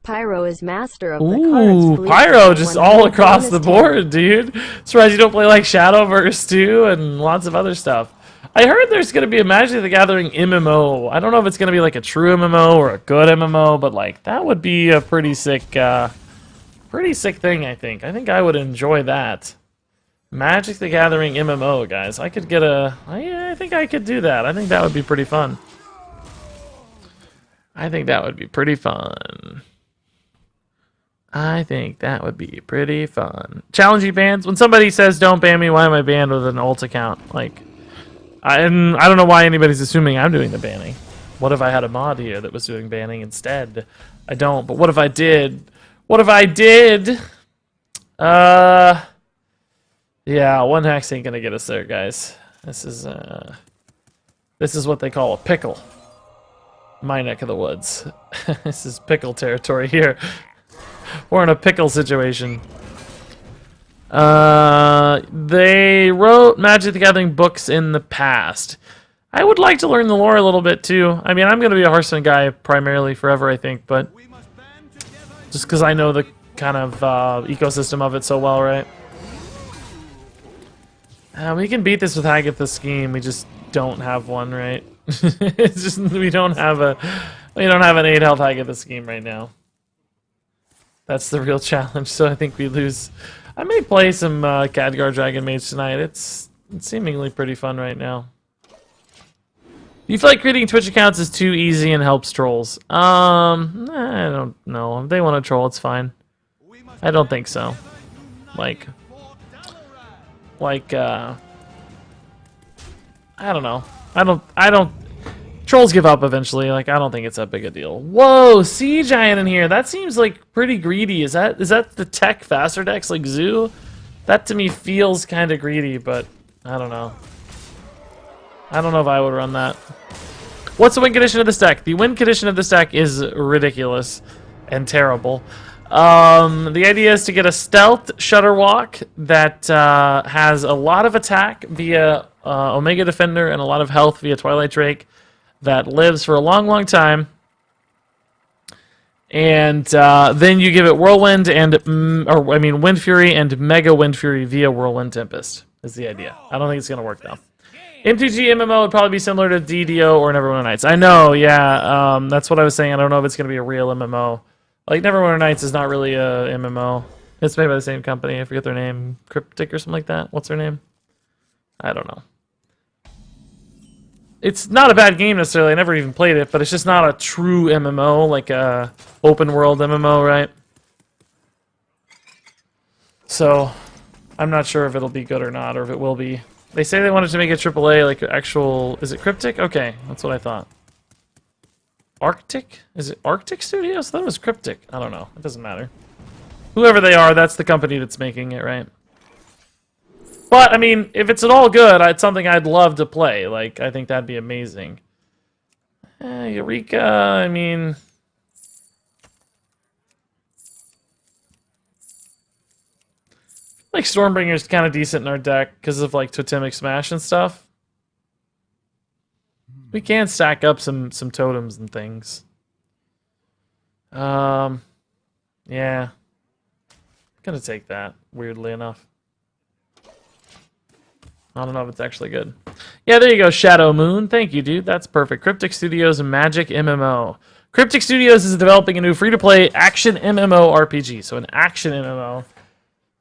Pyro is master of the cards. Ooh, Pyro just all across the board, dude. Surprised you don't play like Shadowverse too and lots of other stuff. I heard there's going to be a Magic the Gathering MMO. I don't know if it's going to be like a true MMO or a good MMO, but like that would be a pretty sick thing, I think. I think I would enjoy that. Magic the Gathering MMO, guys. I could get I think I could do that. I think that would be pretty fun. I think that would be pretty fun. Challenging bans. When somebody says don't ban me, why am I banned with an alt account? Like, I don't know why anybody's assuming I'm doing the banning. What if I had a mod here that was doing banning instead? I don't, but what if I did? What if I did? Yeah, one hex ain't gonna get us there, guys. This is what they call a pickle. My neck of the woods. This is pickle territory here. We're in a pickle situation. They wrote Magic the Gathering books in the past. I would like to learn the lore a little bit too. I mean, I'm going to be a Hearthstone guy primarily forever, I think, but just because I know the kind of ecosystem of it so well, right? We can beat this with Hagatha's scheme. We just don't have one, right? It's just we don't have an 8 health Hagatha scheme right now. That's the real challenge. So I think we lose. I may play some Khadgar Dragon Mage tonight. It's seemingly pretty fun right now. Do you feel like creating Twitch accounts is too easy and helps trolls? I don't know. If they want to troll, it's fine. I don't think so. Like, I don't know. I don't. Trolls give up eventually. Like, I don't think it's that big a deal. Whoa, Sea Giant in here. That seems like pretty greedy. Is that the tech faster decks like Zoo? That to me feels kind of greedy, but I don't know. I don't know if I would run that. What's the win condition of this deck? The win condition of this deck is ridiculous and terrible. The idea is to get a stealth Shutterwalk that has a lot of attack via Omega Defender and a lot of health via Twilight Drake that lives for a long, long time. And then you give it Whirlwind and, Wind Fury and Mega Wind Fury via Whirlwind Tempest is the idea. I don't think it's going to work though. MTG MMO would probably be similar to DDO or Neverwinter Nights. I know, yeah. That's what I was saying. I don't know if it's going to be a real MMO. Like, Neverwinter Nights is not really a MMO. It's made by the same company. I forget their name. Cryptic or something like that. What's their name? I don't know. It's not a bad game necessarily. I never even played it, but it's just not a true MMO, like a open world MMO, right? So, I'm not sure if it'll be good or not, or if it will be. They say they wanted to make it AAA, like actual... Is it Cryptic? Okay, that's what I thought. Arctic? Is it Arctic Studios? I thought it was Cryptic. I don't know. It doesn't matter. Whoever they are, that's the company that's making it, right? But, I mean, if it's at all good, it's something I'd love to play. Like, I think that'd be amazing. Eureka, I mean... Like, Stormbringer's kind of decent in our deck because of, like, Totemic Smash and stuff. We can stack up some totems and things. Yeah. Gonna take that, weirdly enough. I don't know if it's actually good. Yeah, there you go, Shadow Moon. Thank you, dude. That's perfect. Cryptic Studios and Magic MMO. Cryptic Studios is developing a new free-to-play action MMO RPG. So an action MMO.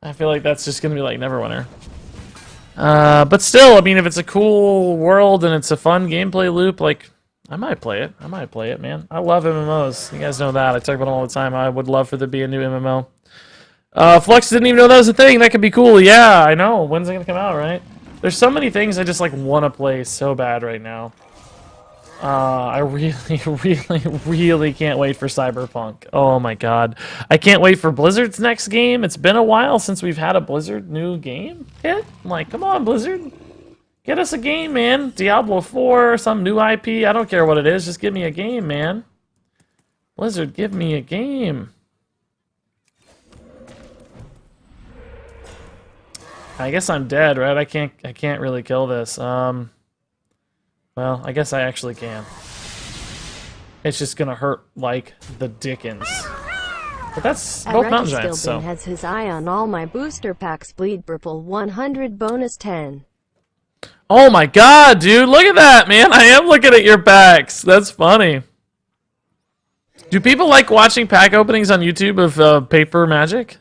I feel like that's just going to be like Neverwinter. But still, I mean, if it's a cool world and it's a fun gameplay loop, like, I might play it. I might play it, man. I love MMOs. You guys know that. I talk about them all the time. I would love for there to be a new MMO. Flux didn't even know that was a thing. That could be cool. Yeah, I know. When's it going to come out, right? There's so many things I just, like, want to play so bad right now. I really, really, really can't wait for Cyberpunk. Oh my god. I can't wait for Blizzard's next game. It's been a while since we've had a Blizzard new game hit. I'm like, come on, Blizzard. Get us a game, man. Diablo 4, some new IP. I don't care what it is. Just give me a game, man. Blizzard, give me a game. I guess I'm dead, right? I can't really kill this. Well, I guess I actually can. It's just gonna hurt like the dickens. But that's both Mountain Giants, so. Has his eye on all my booster packs. Bleed purple 100 bonus 10. Oh my god, dude! Look at that, man! I am looking at your packs. That's funny. Do people like watching pack openings on YouTube of paper Magic?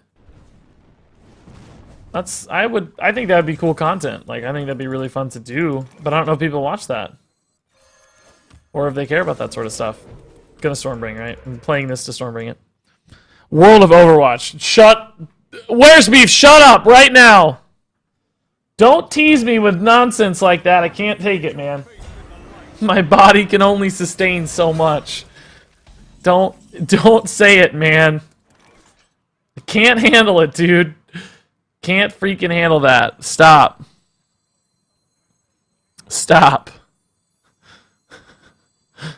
I think that'd be cool content. Like, I think that'd be really fun to do. But I don't know if people watch that. Or if they care about that sort of stuff. Gonna Stormbring, right? I'm playing this to Stormbring it. World of Overwatch. Where's Beef? Shut up right now! Don't tease me with nonsense like that. I can't take it, man. My body can only sustain so much. Don't say it, man. I can't handle it, dude. Can't freaking handle that. Stop. Stop.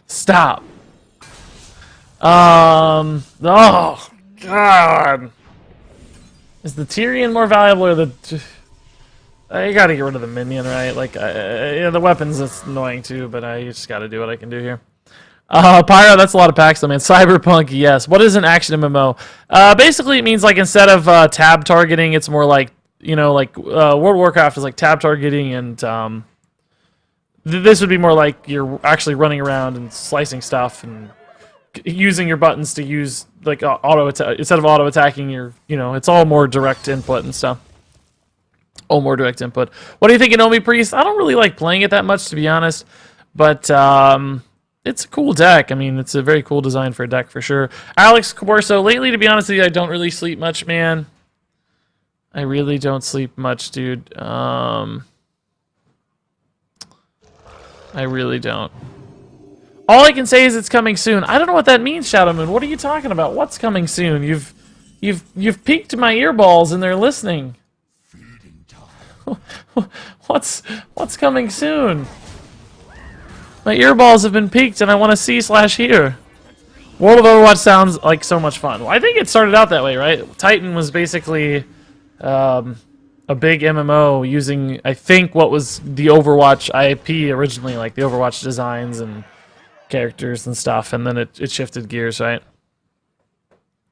Stop. Oh, God. Is the Tyrion more valuable or the... I gotta get rid of the minion, right? Like, yeah, the weapons, it's annoying too, but I just gotta do what I can do here. Pyro, that's a lot of packs, though, man. Cyberpunk, yes. What is an action MMO? Basically, it means, like, instead of tab targeting, it's more like, like World of Warcraft is like tab targeting, and this would be more like you're actually running around and slicing stuff and using your buttons to use, like, auto attack. Instead of auto attacking, it's all more direct input and stuff. Oh, more direct input. What do you think of Nomi Priest? I don't really like playing it that much, to be honest, but it's a cool deck. I mean, it's a very cool design for a deck, for sure. Alex Corso, lately, to be honest with you, I don't really sleep much, man. I really don't sleep much, dude. I really don't. All I can say is it's coming soon. I don't know what that means, Shadowmoon. What are you talking about? What's coming soon? You've piqued my earballs and they're listening. What's coming soon? My earballs have been peaked and I want to see/hear. World of Overwatch sounds like so much fun. Well, I think it started out that way, right? Titan was basically a big MMO using, I think, what was the Overwatch IP originally, like the Overwatch designs and characters and stuff, and then it shifted gears, right?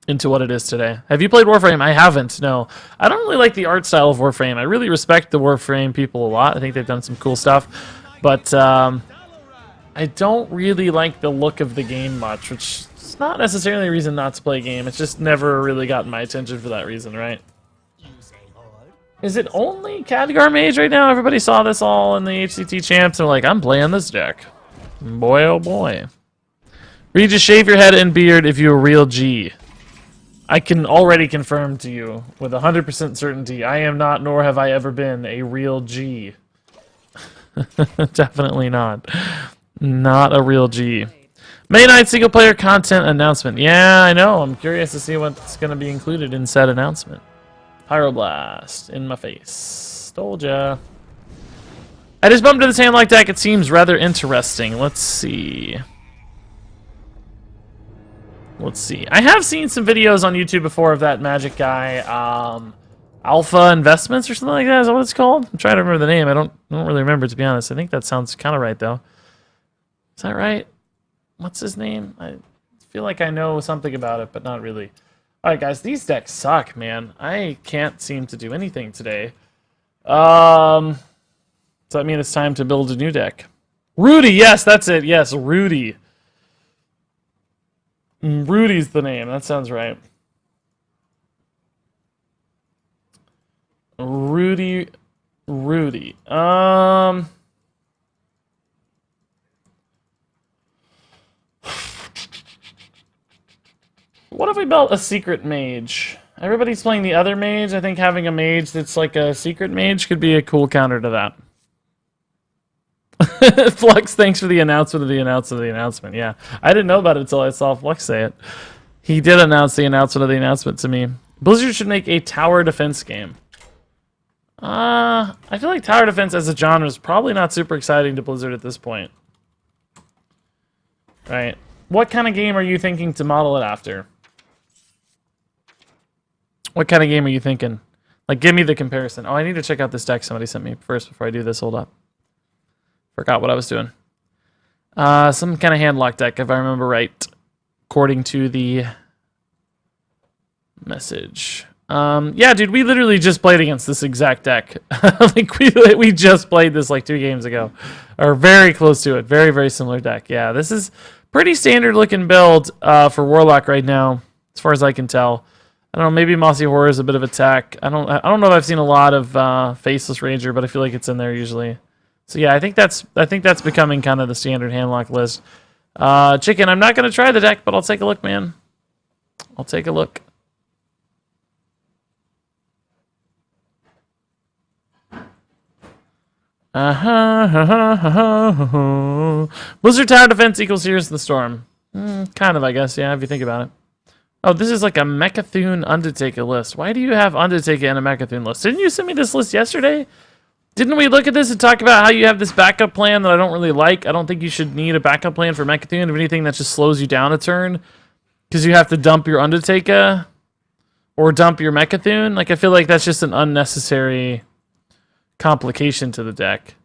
Into what it is today. Have you played Warframe? I haven't, no. I don't really like the art style of Warframe. I really respect the Warframe people a lot. I think they've done some cool stuff. But I don't really like the look of the game much, which is not necessarily a reason not to play a game. It's just never really gotten my attention for that reason, right? Is it only Khadgar Mage right now? Everybody saw this all in the HCT champs. They're like, I'm playing this deck. Boy, oh boy. Regis, shave your head and beard if you're a real G. I can already confirm to you with 100% certainty, I am not, nor have I ever been, a real G. Definitely not. Not a real G. May 9th single player content announcement. Yeah, I know. I'm curious to see what's going to be included in said announcement. Pyroblast in my face. Told ya. I just bumped into this handlock deck. It seems rather interesting. Let's see. Let's see. I have seen some videos on YouTube before of that magic guy, Alpha Investments or something like that. Is that what it's called? I'm trying to remember the name. I don't really remember, to be honest. I think that sounds kind of right, though. Is that right? What's his name? I feel like I know something about it, but not really. All right, guys. These decks suck, man. I can't seem to do anything today. Does that mean it's time to build a new deck? Rudy, yes, that's it. Yes, Rudy. Rudy's the name. That sounds right. Rudy. What if we built a secret mage? Everybody's playing the other mage. I think having a mage that's like a secret mage could be a cool counter to that. Flux, thanks for the announcement of the announcement. Yeah, I didn't know about it until I saw Flux say it. He did announce the announcement of the announcement to me. Blizzard should make a tower defense game. I feel like tower defense as a genre is probably not super exciting to Blizzard at this point. Right. What kind of game are you thinking to model it after? What kind of game are you thinking? Like, give me the comparison. Oh, I need to check out this deck somebody sent me first before I do this. Hold up. Forgot what I was doing. Some kind of handlock deck, if I remember right, according to the message. Yeah, dude, we literally just played against this exact deck. Like we just played this like 2 games ago, or very close to it. Very, very similar deck. Yeah, this is pretty standard looking build for Warlock right now, as far as I can tell. I don't know, maybe Mossy Horror is a bit of a tech. I don't know if I've seen a lot of Faceless Ranger, but I feel like it's in there usually. So yeah, I think that's becoming kind of the standard handlock list. Chicken, I'm not gonna try the deck, but I'll take a look, man. I'll take a look. Blizzard Tower Defense equals Heroes of the Storm. Kind of, I guess, yeah, if you think about it. Oh, this is like a Mechathune Undertaker list. Why do you have Undertaker and a Mechathune list? Didn't you send me this list yesterday? Didn't we look at this and talk about how you have this backup plan that I don't really like? I don't think you should need a backup plan for Mechathune. If anything, that just slows you down a turn. Because you have to dump your Undertaker or dump your Mechathune. Like, I feel like that's just an unnecessary complication to the deck,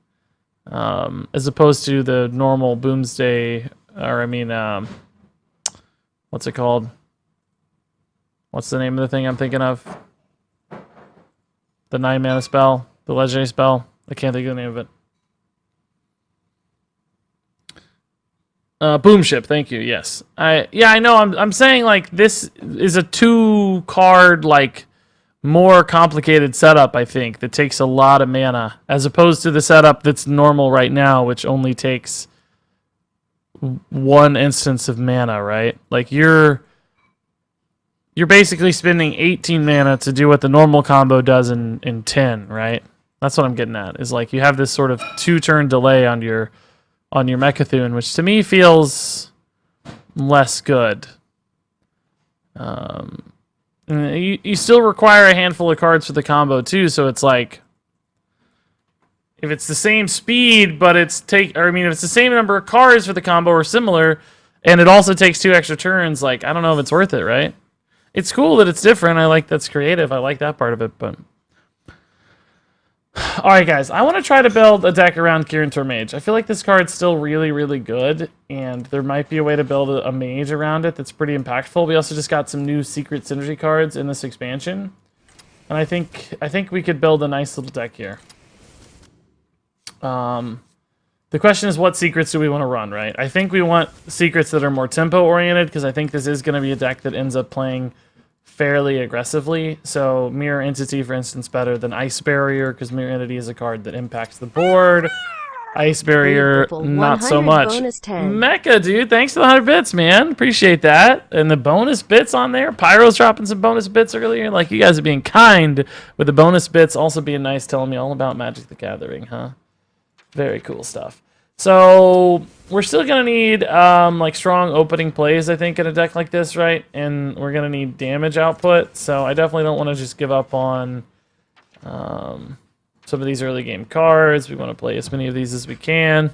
as opposed to the normal Boomsday, or I mean, what's it called? What's the name of the thing I'm thinking of? The 9-mana spell, the legendary spell. I can't think of the name of it. Boomship, thank you. Yes, I know. I'm saying like this is a 2-card like more complicated setup. I think that takes a lot of mana as opposed to the setup that's normal right now, which only takes 1 instance of mana. Right? Like you're basically spending 18 mana to do what the normal combo does in 10. Right? That's what I'm getting at. Is like you have this sort of 2-turn delay on your Mecha'thun, which to me feels less good. You still require a handful of cards for the combo too, so it's like if it's the same speed, but if it's the same number of cards for the combo or similar, and it also takes 2 extra turns, like I don't know if it's worth it, right? It's cool that it's different. I like that's creative. I like that part of it, but all right, guys, I want to try to build a deck around Kirin Tormage. I feel like this card's still really, really good, and there might be a way to build a mage around it that's pretty impactful. We also just got some new secret synergy cards in this expansion, and I think we could build a nice little deck here. The question is, what secrets do we want to run, right? I think we want secrets that are more tempo-oriented, because I think this is going to be a deck that ends up playing fairly aggressively. So Mirror Entity, for instance, better than Ice Barrier, because Mirror Entity is a card that impacts the board. Ice Barrier, not so much. Mecha, dude, thanks for the 100 bits, man. Appreciate that. And the bonus bits on there. Pyro's dropping some bonus bits earlier. Like, you guys are being kind with the bonus bits. Also being nice, telling me all about Magic the Gathering, huh? Very cool stuff. So we're still gonna need like strong opening plays, I think, in a deck like this, right? And we're gonna need damage output. So I definitely don't want to just give up on some of these early game cards. We want to play as many of these as we can.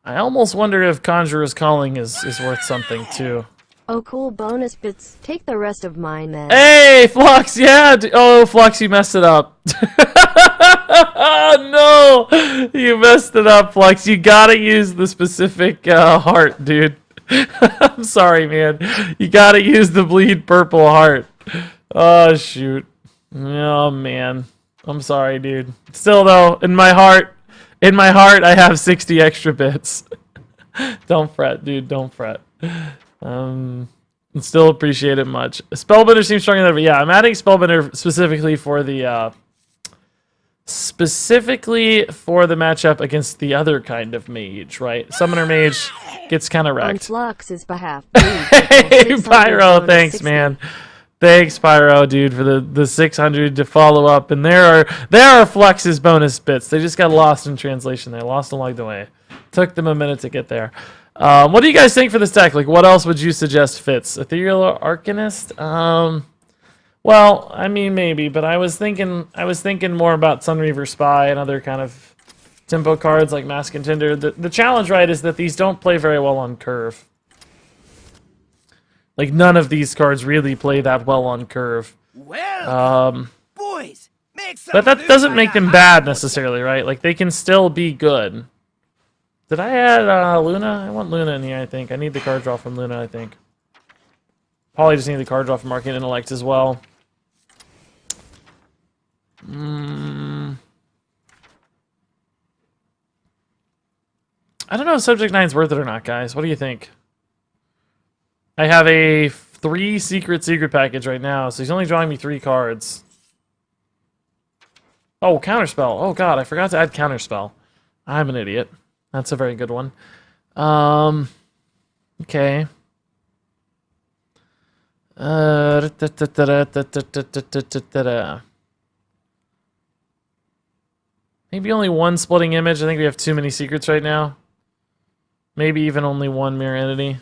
I almost wonder if Conjurer's Calling is worth something too. Oh, cool bonus bits. Take the rest of mine then. Hey, Flux, yeah. Oh, Flux, you messed it up. Oh, no, you messed it up, Flux. You gotta use the specific heart, dude. I'm sorry, man. You gotta use the bleed purple heart. Oh, shoot. Oh, man. I'm sorry, dude. Still, though, in my heart, I have 60 extra bits. Don't fret, dude. Don't fret. Still appreciate it much. Spellbinder seems stronger than ever. Yeah, I'm adding Spellbinder specifically for the matchup against the other kind of mage, right? Summoner mage gets kind of wrecked. On Flux's behalf. Hey, Pyro, thanks, man. Thanks, Pyro, dude, for the 600 to follow up. And there are Flux's bonus bits. They just got lost in translation. They lost along the way. Took them a minute to get there. What do you guys think for this deck? Like, what else would you suggest fits? Ethereal Arcanist? Well, I mean, maybe, but I was thinking more about Sunreaver Spy and other kind of tempo cards like Mass Contender. The challenge, right, is that these don't play very well on curve. Like, none of these cards really play that well on curve. Well, boys, but that doesn't make them bad necessarily, right? Like, they can still be good. Did I add Luna? I want Luna in here, I think. I need the card draw from Luna, I think. Probably just need the card draw from Arcane Intellect as well. I don't know if Subject 9's worth it or not, guys. What do you think? I have a 3 secret package right now, so he's only drawing me 3 cards. Oh, Counterspell. Oh, God, I forgot to add Counterspell. I'm an idiot. That's a very good one. Okay. Maybe only 1 splitting image. I think we have too many secrets right now. Maybe even only 1 mirror entity.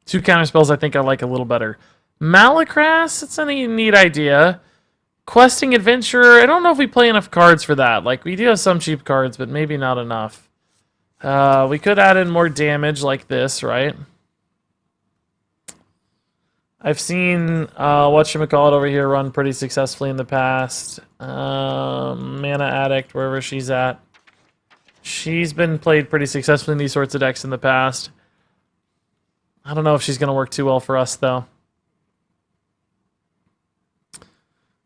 2 counterspells I think I like a little better. Malacrass, it's a neat idea. Questing Adventurer, I don't know if we play enough cards for that. Like, we do have some cheap cards, but maybe not enough. We could add in more damage like this, right? I've seen whatchamacallit over here run pretty successfully in the past. Mana Addict, wherever she's at. She's been played pretty successfully in these sorts of decks in the past. I don't know if she's going to work too well for us, though.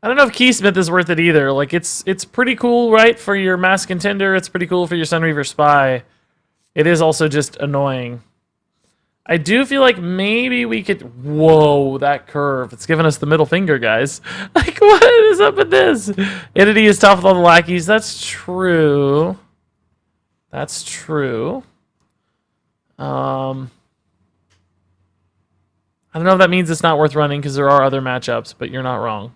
I don't know if Keysmith is worth it either. Like, it's pretty cool, right, for your Mass Contender. It's pretty cool for your Sunreaver Spy. It is also just annoying. I do feel like maybe we could... Whoa, that curve. It's giving us the middle finger, guys. Like, what is up with this? Entity is tough with all the lackeys. That's true. That's true. I don't know if that means it's not worth running because there are other matchups, but you're not wrong.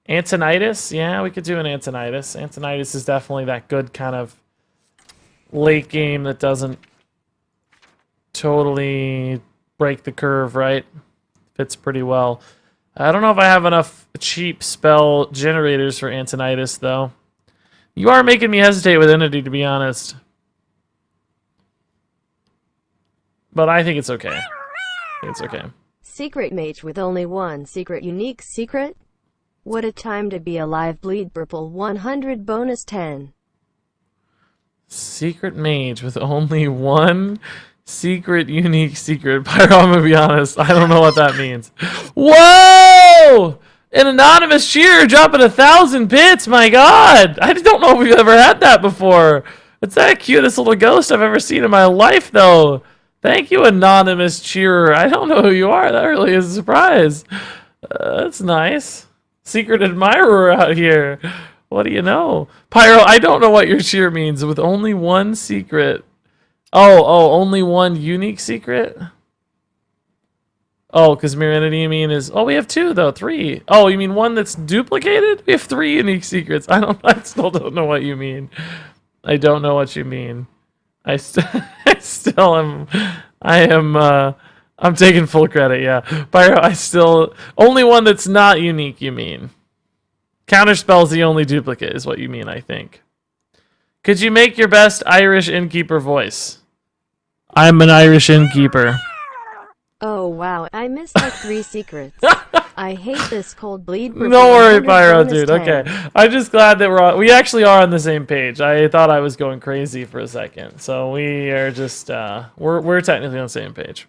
Antonitis? Yeah, we could do an Antonitis. Antonitis is definitely that good kind of late game that doesn't totally break the curve, right? Fits pretty well. I don't know if I have enough cheap spell generators for Antonitis, though. You are making me hesitate with Entity, to be honest. But I think it's okay. I think it's okay. Secret mage with only one secret unique secret? What a time to be alive. Bleed purple 100 bonus 10. Secret mage with only one secret unique secret. Pyro, I'm gonna be honest. I don't know what that means. Whoa! An anonymous cheer dropping 1,000 bits. My God, I don't know if we've ever had that before. It's that cutest little ghost I've ever seen in my life, though. Thank you, anonymous cheerer. I don't know who you are. That really is a surprise. That's nice. Secret admirer out here. What do you know? Pyro, I don't know what your cheer means. With only one secret. Oh, only one unique secret? Oh, because Miranity, you mean, is... Oh, we have two, though. 3. Oh, you mean one that's duplicated? We have 3 unique secrets. I still don't know what you mean. I don't know what you mean. I still am... I'm taking full credit, yeah. Pyro, only one that's not unique, you mean. Counterspell's the only duplicate, is what you mean, I think. Could you make your best Irish innkeeper voice? I'm an Irish innkeeper. Oh wow, I missed like 3 secrets. I hate this cold bleed. Don't worry, Pyro, dude. Okay, I'm just glad that we actually are on the same page. I thought I was going crazy for a second, so we are just we're technically on the same page.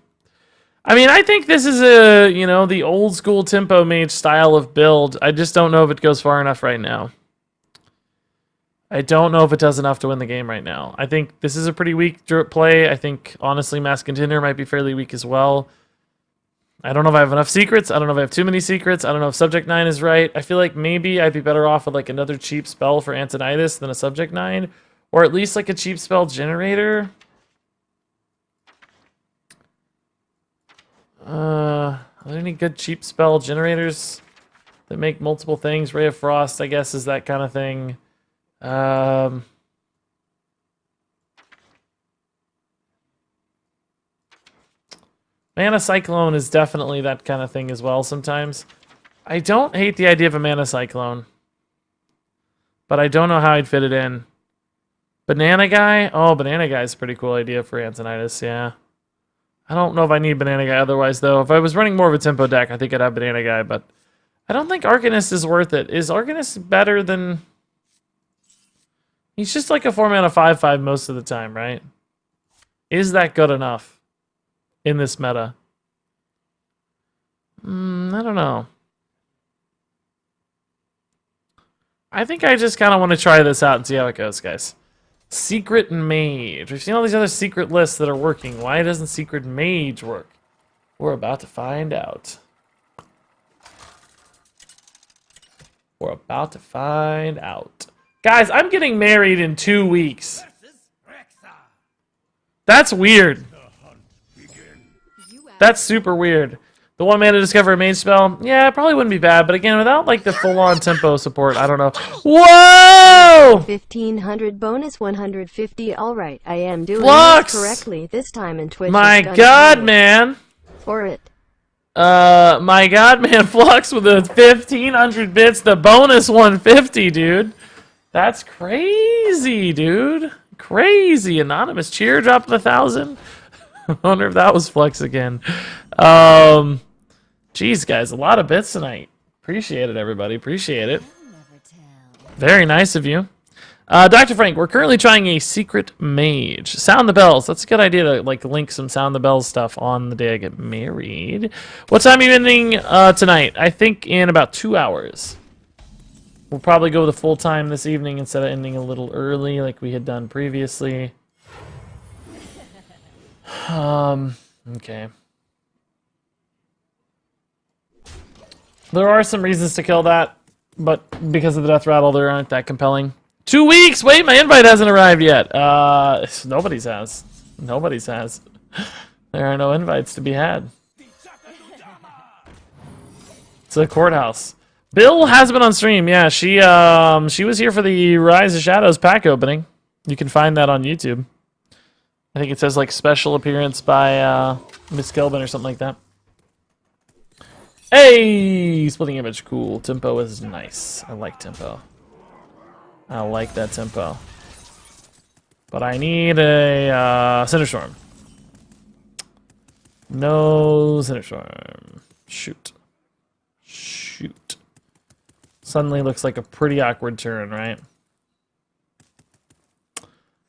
I mean, I think this is the old school tempo mage style of build. I just don't know if it goes far enough right now. I don't know if it does enough to win the game right now. I think this is a pretty weak play. I think, honestly, Mass Contender might be fairly weak as well. I don't know if I have enough secrets. I don't know if I have too many secrets. I don't know if Subject 9 is right. I feel like maybe I'd be better off with like another cheap spell for Antonitis than a Subject 9. Or at least like a cheap spell generator. Are there any good cheap spell generators that make multiple things? Ray of Frost, I guess, is that kind of thing. Mana Cyclone is definitely that kind of thing as well sometimes. I don't hate the idea of a Mana Cyclone. But I don't know how I'd fit it in. Banana Guy? Oh, Banana Guy is a pretty cool idea for Antonitis, yeah. I don't know if I need Banana Guy otherwise, though. If I was running more of a tempo deck, I think I'd have Banana Guy, but I don't think Arcanist is worth it. Is Arcanist better than... He's just like a 4-mana 5/5 most of the time, right? Is that good enough in this meta? I don't know. I think I just kind of want to try this out and see how it goes, guys. Secret Mage. We've seen all these other secret lists that are working. Why doesn't Secret Mage work? We're about to find out. We're about to find out. Guys, I'm getting married in 2 weeks. That's weird. That's super weird. The 1 mana to discover a mage spell? Yeah, it probably wouldn't be bad, but again, without like the full-on tempo support, I don't know. Whoa! 1,500 bonus 150. Alright, I am doing Flux! this correctly this time in Twitch. My God, man! For it. My God, man, Flux with the 1,500 bits, the bonus 150, dude. That's crazy, dude. Crazy. Anonymous cheer dropped 1,000. I wonder if that was Flex again. Jeez, guys, a lot of bits tonight. Appreciate it, everybody. Appreciate it. Very nice of you. Dr. Frank, we're currently trying a secret mage. Sound the bells. That's a good idea to like link some sound the bells stuff on the day I get married. What time are you ending tonight? I think in about 2 hours. We'll probably go the full time this evening instead of ending a little early like we had done previously. Okay. There are some reasons to kill that, but because of the death rattle, they aren't that compelling. 2 weeks! Wait, my invite hasn't arrived yet. Nobody's has. Nobody's has. There are no invites to be had. It's a courthouse. Bill has been on stream. Yeah, she was here for the Rise of Shadows pack opening. You can find that on YouTube. I think it says like special appearance by Miss Kelvin or something like that. Hey, splitting image, cool. Tempo is nice. I like tempo. I like that tempo. But I need a Cinderstorm. No Cinderstorm. Shoot. Shoot. Suddenly looks like a pretty awkward turn, right?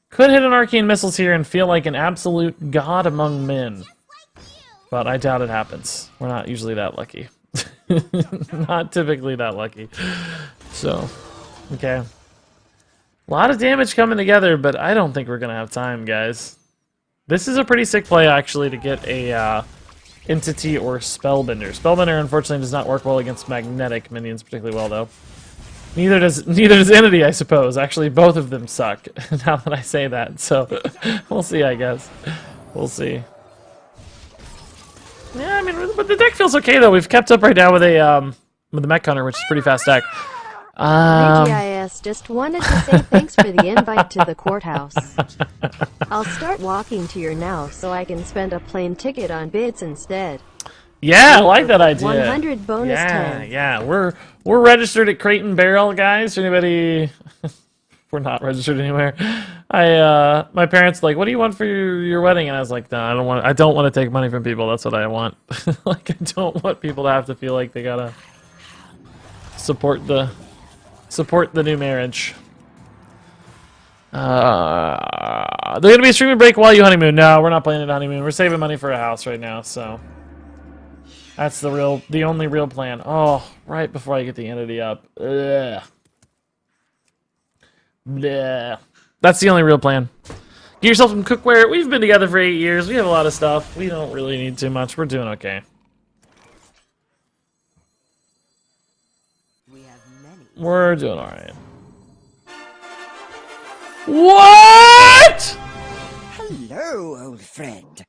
Could hit an Arcane Missiles here and feel like an absolute god among men. But I doubt it happens. We're not usually that lucky. Not typically that lucky. So, okay. A lot of damage coming together, but I don't think we're going to have time, guys. This is a pretty sick play, actually, to get a Entity or Spellbinder. Spellbinder, unfortunately, does not work well against magnetic minions particularly well, though. Neither does Entity, I suppose. Actually, both of them suck, now that I say that. So, we'll see, I guess. We'll see. Yeah, I mean, but the deck feels okay, though. We've kept up right now with the Mech Hunter, which is pretty fast deck. GIS just wanted to say thanks for the invite to the courthouse. I'll start walking to your now so I can spend a plane ticket on bids instead. Yeah, I like that idea. 100 bonus yeah, 10. Yeah, we're registered at Crate and Barrel, guys. For anybody, we're not registered anywhere. My parents were like, "What do you want for your wedding?" And I was like, "No, I don't want to take money from people. That's what I want. Like, I don't want people to have to feel like they gotta support the new marriage." They're gonna be a streaming break while you honeymoon. No, we're not planning a honeymoon. We're saving money for a house right now, so that's the only real plan. Oh, right before I get the entity up. Ugh. Bleh. That's the only real plan. Get yourself some cookware. We've been together for 8 years. We have a lot of stuff. We don't really need too much. We're doing okay. We're doing alright. What? Hello, old friend.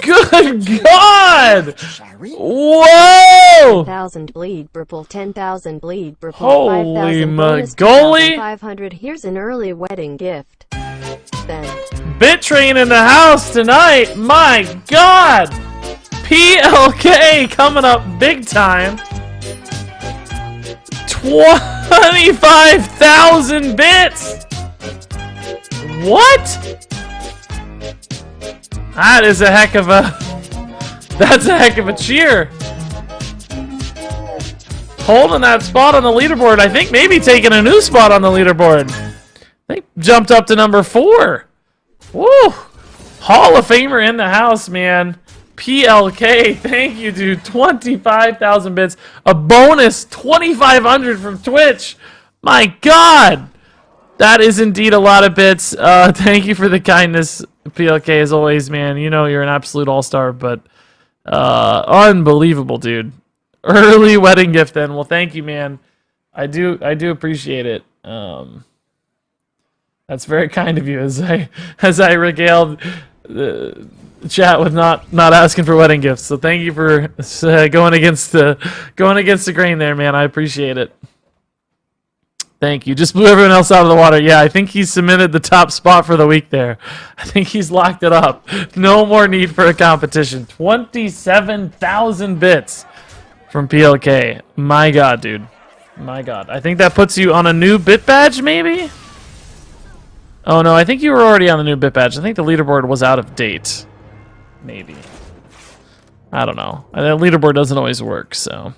Good God! Shall we? Whoa! 10,000 bleed purple, 10,000 bleed purple, Holy 5,000 bonus, Magoli! 2,500. Here's an early wedding gift. Then Bit train in the house tonight. My God! PLK coming up big time. 25,000 bits. What? That's a heck of a cheer. Holding that spot on the leaderboard. I think maybe taking a new spot on the leaderboard. They jumped up to number 4. Woo! Hall of Famer in the house, man. PLK, thank you, dude. 25,000 bits. A bonus 2,500 from Twitch. My God. That is indeed a lot of bits. Thank you for the kindness, PLK, as always, man. You know you're an absolute all-star, but unbelievable, dude. Early wedding gift, then. Well, thank you, man. I do appreciate it. That's very kind of you, as I regaled the chat with not asking for wedding gifts. So thank you for going against the grain there, man. I appreciate it. Thank you. Just blew everyone else out of the water. Yeah, I think he's cemented the top spot for the week there. I think he's locked it up. No more need for a competition. 27,000 bits from PLK. My God, dude. My God. I think that puts you on a new bit badge, maybe? Oh, no, I think you were already on the new bit badge. I think the leaderboard was out of date. Maybe. I don't know. And the leaderboard doesn't always work, so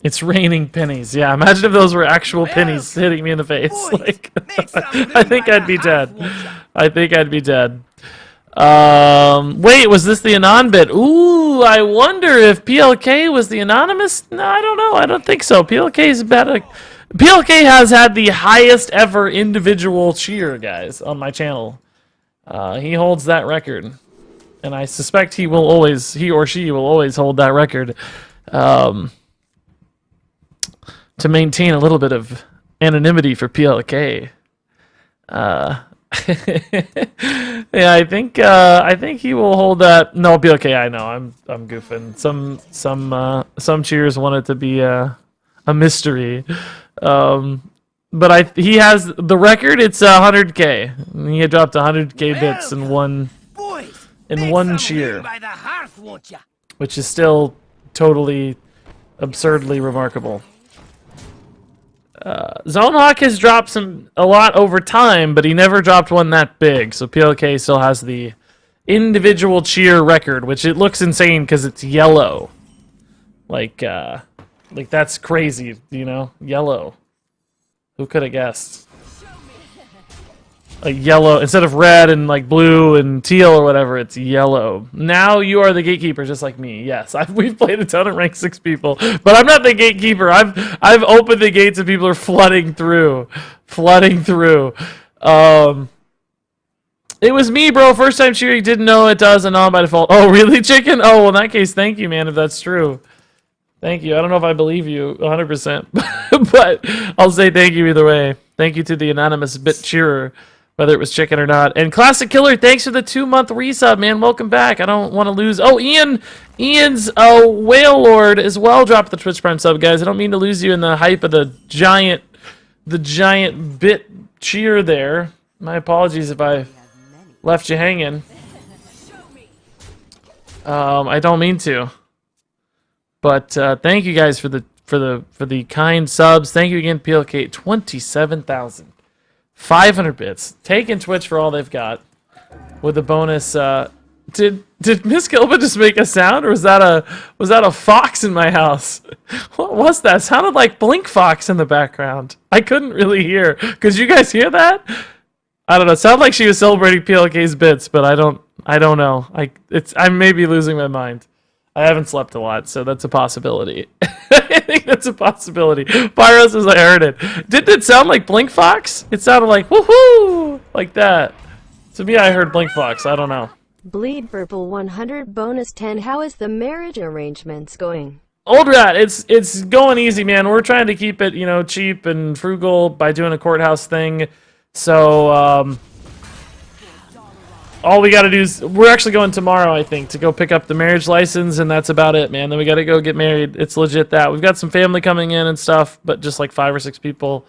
it's raining pennies. Yeah, imagine if those were actual pennies hitting me in the face. Like, I think I'd be dead. I think I'd be dead. Wait, was this the Anon bit? Ooh, I wonder if PLK was the anonymous. No, I don't know. I don't think so. PLK's better. PLK has had the highest ever individual cheer, guys, on my channel. He holds that record, and I suspect he or she will always hold that record, to maintain a little bit of anonymity for PLK. Yeah, I think he will hold that. No, PLK, I know. I'm goofing. Some cheers want it to be a mystery. But he has the record. It's 100K. He had dropped 100K bits in one cheer, which is still totally absurdly remarkable. Zonehawk has dropped a lot over time, but he never dropped one that big. So PLK still has the individual cheer record, which it looks insane because it's yellow. Like that's crazy, you know? Yellow. Who could have guessed? A yellow instead of red and like blue and teal or whatever. It's yellow. Now you are the gatekeeper, just like me. Yes, we've played a ton of rank 6 people, but I'm not the gatekeeper. I've opened the gates and people are flooding through. It was me, bro. First time cheering, didn't know it does and on by default. Oh, really, chicken? Oh, well, in that case, thank you, man. If that's true. Thank you. I don't know if I believe you 100%, but I'll say thank you either way. Thank you to the anonymous bit cheerer, whether it was chicken or not. And Classic Killer, thanks for the 2-month resub, man. Welcome back. I don't want to lose. Oh, Ian's Whale Lord as well dropped the Twitch Prime sub, guys. I don't mean to lose you in the hype of the giant bit cheer there. My apologies if I left you hanging. I don't mean to. But thank you guys for the kind subs. Thank you again, PLK. 27,500 bits. Taking Twitch for all they've got. With a bonus. Did Miss Gilbert just make a sound, or was that a fox in my house? What was that? It sounded like Blink Fox in the background. I couldn't really hear. Could you guys hear that? I don't know. It sounded like she was celebrating PLK's bits, but I don't know. I may be losing my mind. I haven't slept a lot, so that's a possibility. I think that's a possibility. Pyro says I heard it. Didn't it sound like Blink Fox? It sounded like woohoo, like that. To me, I heard Blink Fox. I don't know. Bleed Purple 100 bonus 10. How is the marriage arrangements going? Old Rat, it's going easy, man. We're trying to keep it, cheap and frugal by doing a courthouse thing. So, all we gotta do is, we're actually going tomorrow, I think, to go pick up the marriage license, and that's about it, man. Then we gotta go get married. It's legit that. We've got some family coming in and stuff, but just like 5 or 6 people.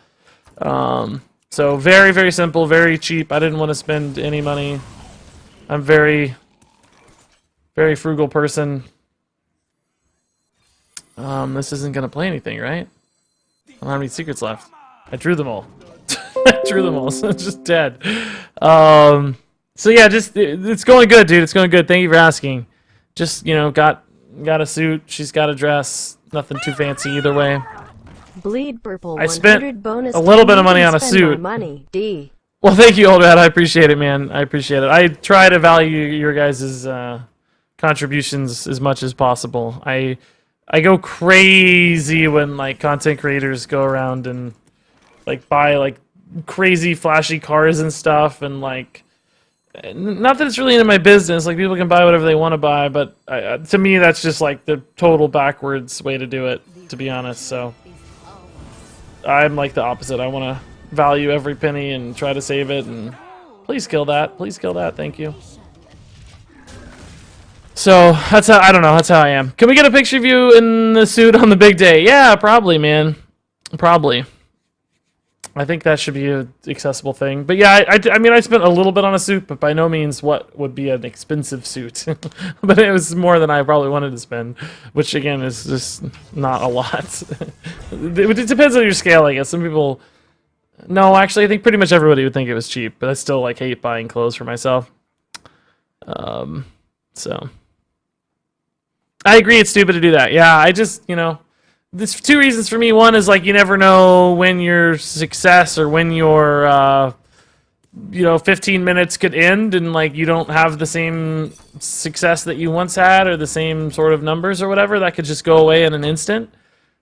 So very, very simple, very cheap. I didn't want to spend any money. I'm very, very frugal person. This isn't gonna play anything, right? I don't have any secrets left. I drew them all. I drew them all, so it's just dead. So yeah, it's going good, dude. It's going good. Thank you for asking. Just, got a suit. She's got a dress. Nothing too fancy either way. Bleed Purple. I spent bonus a little bit of money on a suit. Money. D. Well, thank you, Old Rat. I appreciate it, man. I appreciate it. I try to value your guys' contributions as much as possible. I go crazy when like content creators go around and like buy like crazy flashy cars and stuff, and like. Not that it's really into my business, like people can buy whatever they want to buy, but to me that's just like the total backwards way to do it, to be honest. So I'm like the opposite. I want to value every penny and try to save it, and please kill that, thank you. So that's how, I don't know, that's how I am. Can we get a picture of you in the suit on the big day? Yeah, probably, man, probably. I think that should be an accessible thing. But yeah, I mean, I spent a little bit on a suit, but by no means what would be an expensive suit. But it was more than I probably wanted to spend, which again is just not a lot. It depends on your scale, I guess. Some people... No, actually, I think pretty much everybody would think it was cheap, but I still like hate buying clothes for myself. So... I agree. It's stupid to do that. Yeah, I just, there's two reasons for me. One is like you never know when your success or when your 15 minutes could end and like you don't have the same success that you once had or the same sort of numbers or whatever. That could just go away in an instant.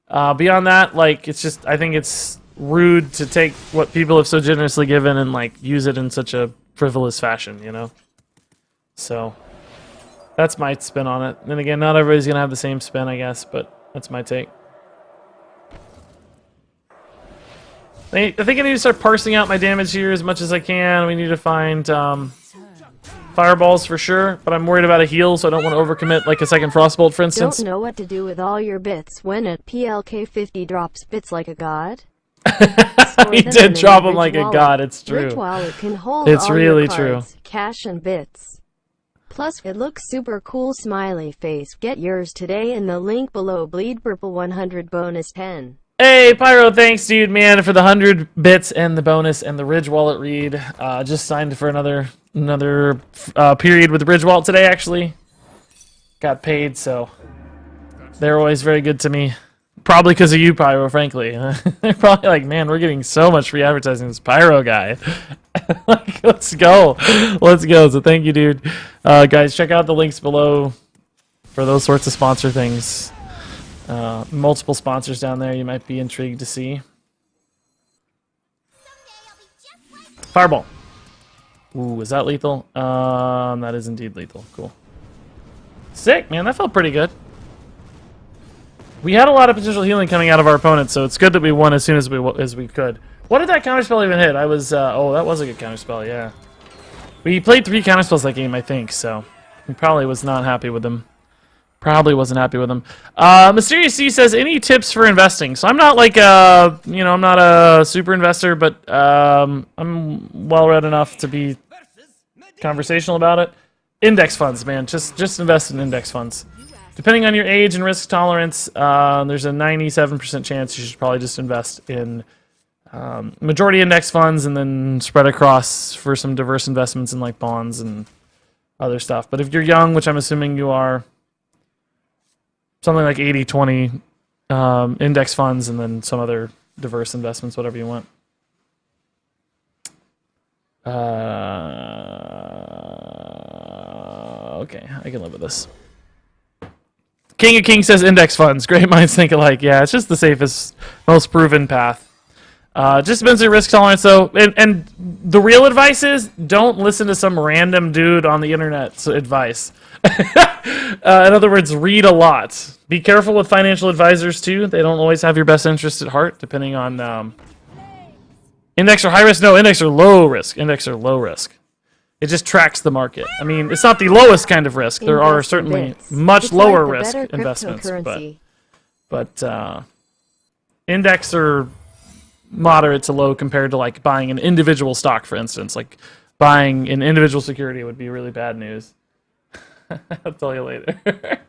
Beyond that, like I think it's rude to take what people have so generously given and like use it in such a frivolous fashion, So that's my spin on it. And again, not everybody's gonna have the same spin, I guess, but that's my take. I think I need to start parsing out my damage here as much as I can. We need to find fireballs for sure, but I'm worried about a heal, so I don't want to overcommit like a second frostbolt, for instance. Don't know what to do with all your bits when a PLK50 drops bits like a god. He did drop them like a god, it's true. Rich Wallet can hold it's all really your cards, true. cash and bits. Plus, it looks super cool, smiley face. Get yours today in the link below. Bleed Purple 100 bonus 10. Hey, Pyro, thanks, dude, man, for the 100 bits and the bonus and the Ridge Wallet read. Just signed for another period with the Ridge Wallet today, actually. Got paid, so they're always very good to me. Probably because of you, Pyro, frankly. They're probably like, man, we're getting so much free advertising this Pyro guy. Like, let's go. Let's go. So thank you, dude. Guys, check out the links below for those sorts of sponsor things. Multiple sponsors down there you might be intrigued to see. Fireball. Ooh, is that lethal? That is indeed lethal. Cool. Sick, man. That felt pretty good. We had a lot of potential healing coming out of our opponent, so it's good that we won as soon as we could. What did that counterspell even hit? I was, oh, that was a good counterspell, yeah. We played 3 counterspells that game, I think, so he probably was not happy with them. Probably wasn't happy with them. Mysterious C says, any tips for investing? So I'm not like I'm not a super investor, but I'm well-read enough to be conversational about it. Index funds, man. Just invest in index funds. Depending on your age and risk tolerance, there's a 97% chance you should probably just invest in majority index funds and then spread across for some diverse investments in like bonds and other stuff. But if you're young, which I'm assuming you are, something like 80-20 index funds and then some other diverse investments, whatever you want. Okay, I can live with this. King of Kings says index funds. Great minds think alike. Yeah, it's just the safest, most proven path. Just depends on your risk tolerance, though. And the real advice is don't listen to some random dude on the internet's advice. In other words, read a lot. Be careful with financial advisors, too. They don't always have your best interest at heart, depending on index or high risk. No, index or low risk. Index or low risk. It just tracks the market. I mean, it's not the lowest kind of risk. There are certainly much lower risk investments, but index are moderate to low compared to like buying an individual stock, for instance. Like buying an individual security would be really bad news. I'll tell you later.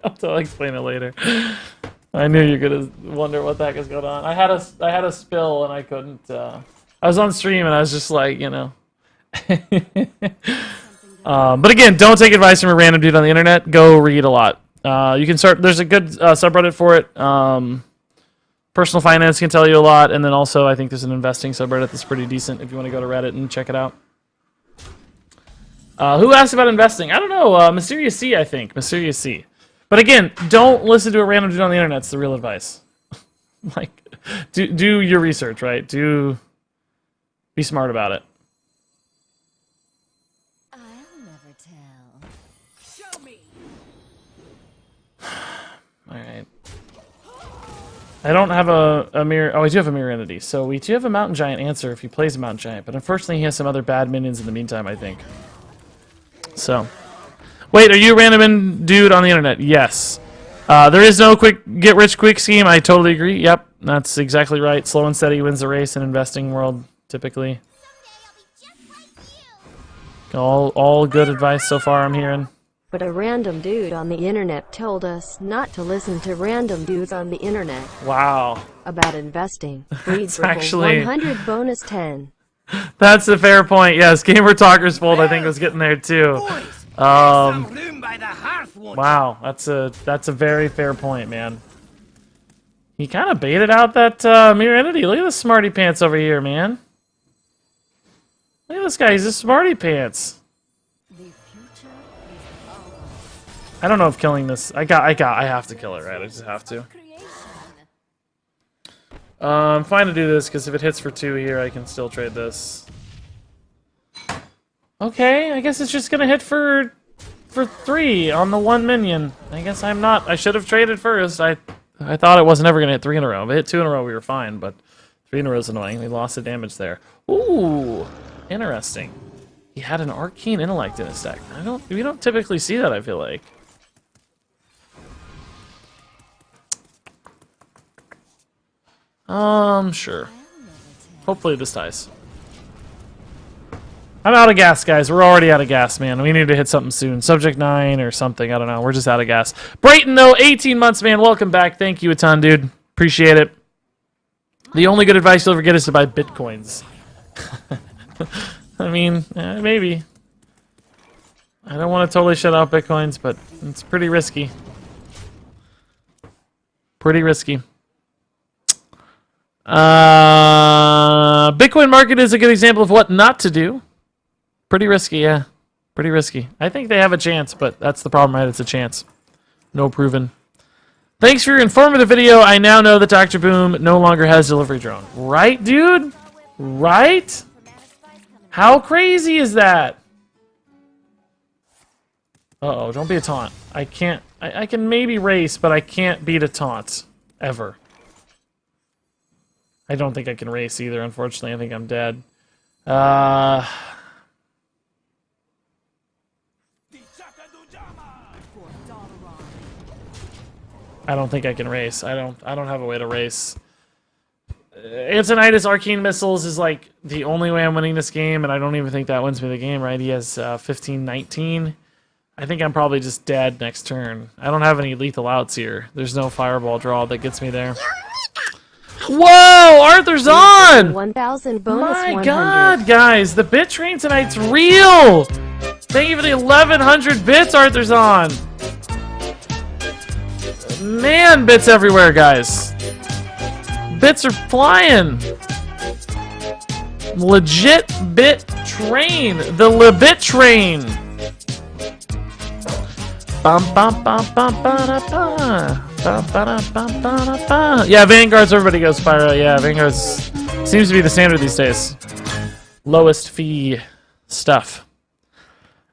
I'll explain it later. I knew you were gonna wonder what the heck is going on. I had a spill and I couldn't. I was on stream and I was just like, but again, don't take advice from a random dude on the internet. Go read a lot. You can start. There's a good subreddit for it. Personal finance can tell you a lot, and then also I think there's an investing subreddit that's pretty decent if you want to go to Reddit and check it out. Who asked about investing? I don't know. Mysterious C, I think. Mysterious C. But again, don't listen to a random dude on the internet. It's the real advice. Like, do your research, right? Be smart about it. I'll never tell. Show me. All right. I don't have a mirror. Oh, I do have a mirror entity. So we do have a mountain giant answer if he plays a mountain giant, but unfortunately he has some other bad minions in the meantime, I think. So, wait, are you a random dude on the internet? Yes. There is no quick get-rich-quick scheme. I totally agree. Yep, that's exactly right. Slow and steady wins the race in investing world, typically. All good advice so far, I'm hearing. But a random dude on the internet told us not to listen to random dudes on the internet. Wow. About investing. That's actually 100 bonus 10. That's a fair point. Yes, Gamer Talker's Fold I think was getting there too. Room by the hearth, won't Wow, that's a very fair point, man. He kind of baited out that mirror entity. Look at this smarty pants over here, man. Look at this guy. He's a smarty pants. I don't know if killing this. I have to kill it, right? I just have to. I'm fine to do this because if it hits for 2 here, I can still trade this. Okay, I guess it's just gonna hit for 3 on the 1 minion. I guess I'm not. I should have traded first. I thought it wasn't ever gonna hit 3 in a row. If it hit 2 in a row, we were fine. But 3 in a row is annoying. We lost the damage there. Ooh, interesting. He had an arcane intellect in his deck. We don't typically see that. I feel like. Sure. Hopefully this dies. I'm out of gas, guys. We're already out of gas, man. We need to hit something soon. Subject 9 or something. I don't know. We're just out of gas. Brayton, though, 18 months, man. Welcome back. Thank you a ton, dude. Appreciate it. The only good advice you'll ever get is to buy bitcoins. I mean, maybe. I don't want to totally shut out bitcoins, but it's pretty risky. Pretty risky. Bitcoin market is a good example of what not to do. Pretty risky, yeah. Pretty risky. I think they have a chance, but that's the problem, right? It's a chance. No proven. Thanks for your informative video. I now know that Dr. Boom no longer has delivery drone. Right, dude? Right? How crazy is that? Uh-oh, don't be a taunt. I can't... I can maybe race, but I can't beat a taunt. Ever. I don't think I can race either, unfortunately. I think I'm dead. I don't think I can race. I don't have a way to race. Antonitis Arcane Missiles is like the only way I'm winning this game, and I don't even think that wins me the game, right? He has 15-19. I think I'm probably just dead next turn. I don't have any lethal outs here. There's no fireball draw that gets me there. Whoa! Arthur's on! 1,000 bonus. My 100. God, guys, the bit train tonight's real! Thank you for the 1,100 bits, Arthur's on! Man, bits everywhere, guys. Bits are flying. Legit bit train. The lebit train. Yeah, Vanguard's everybody goes Spyro. Yeah, Vanguard's seems to be the standard these days. Lowest fee stuff.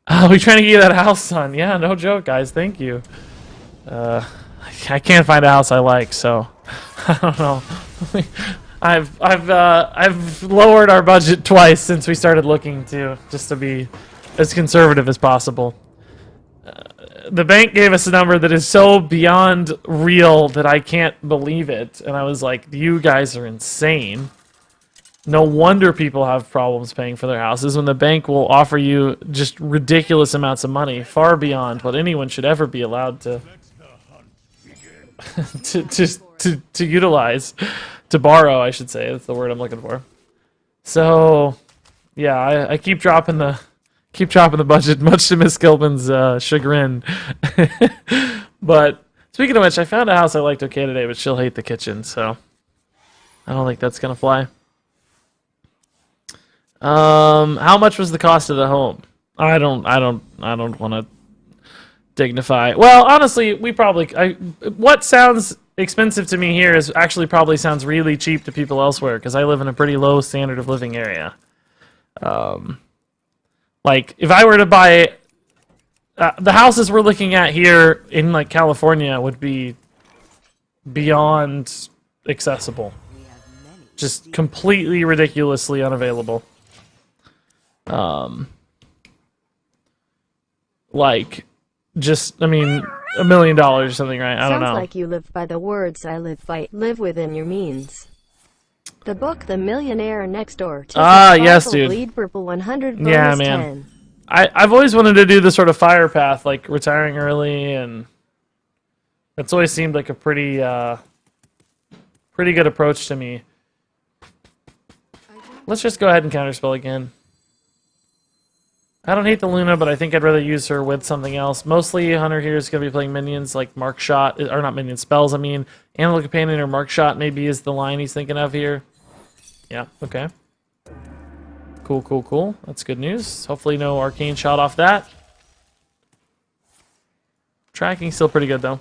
Oh, we trying to get you that house, son. Yeah, no joke, guys. Thank you. I can't find a house I like, so I don't know. I've lowered our budget twice since we started looking to just to be as conservative as possible. The bank gave us a number that is so beyond real that I can't believe it, and I was like, "You guys are insane." No wonder people have problems paying for their houses when the bank will offer you just ridiculous amounts of money, far beyond what anyone should ever be allowed to to utilize, to borrow, I should say. That's the word I'm looking for. So, yeah, I keep dropping the budget, much to Miss Gilpin's chagrin. But speaking of which, I found a house I liked okay today, but she'll hate the kitchen, so I don't think that's gonna fly. How much was the cost of the home? I don't want to dignify. Well, honestly, what sounds expensive to me here is actually probably sounds really cheap to people elsewhere because I live in a pretty low standard of living area. Like if I were to buy the houses we're looking at here in like California would be beyond accessible. Just completely ridiculously unavailable. Like just, I mean, $1 million or something, right? I don't know. Sounds like you live by the words I live by. Live within your means. The book, The Millionaire Next Door. Yes, dude. Bleed purple 100 bonus Yeah, man. 10. I've always wanted to do the sort of fire path, like retiring early, and that's always seemed like a pretty good approach to me. Let's just go ahead and counterspell again. I don't hate the Luna, but I think I'd rather use her with something else. Mostly, Hunter here is going to be playing minions like Mark Shot, or not minion spells. I mean, Animal Companion or Mark Shot maybe is the line he's thinking of here. Yeah. Okay. Cool. Cool. Cool. That's good news. Hopefully, no arcane shot off that. Tracking's still pretty good though.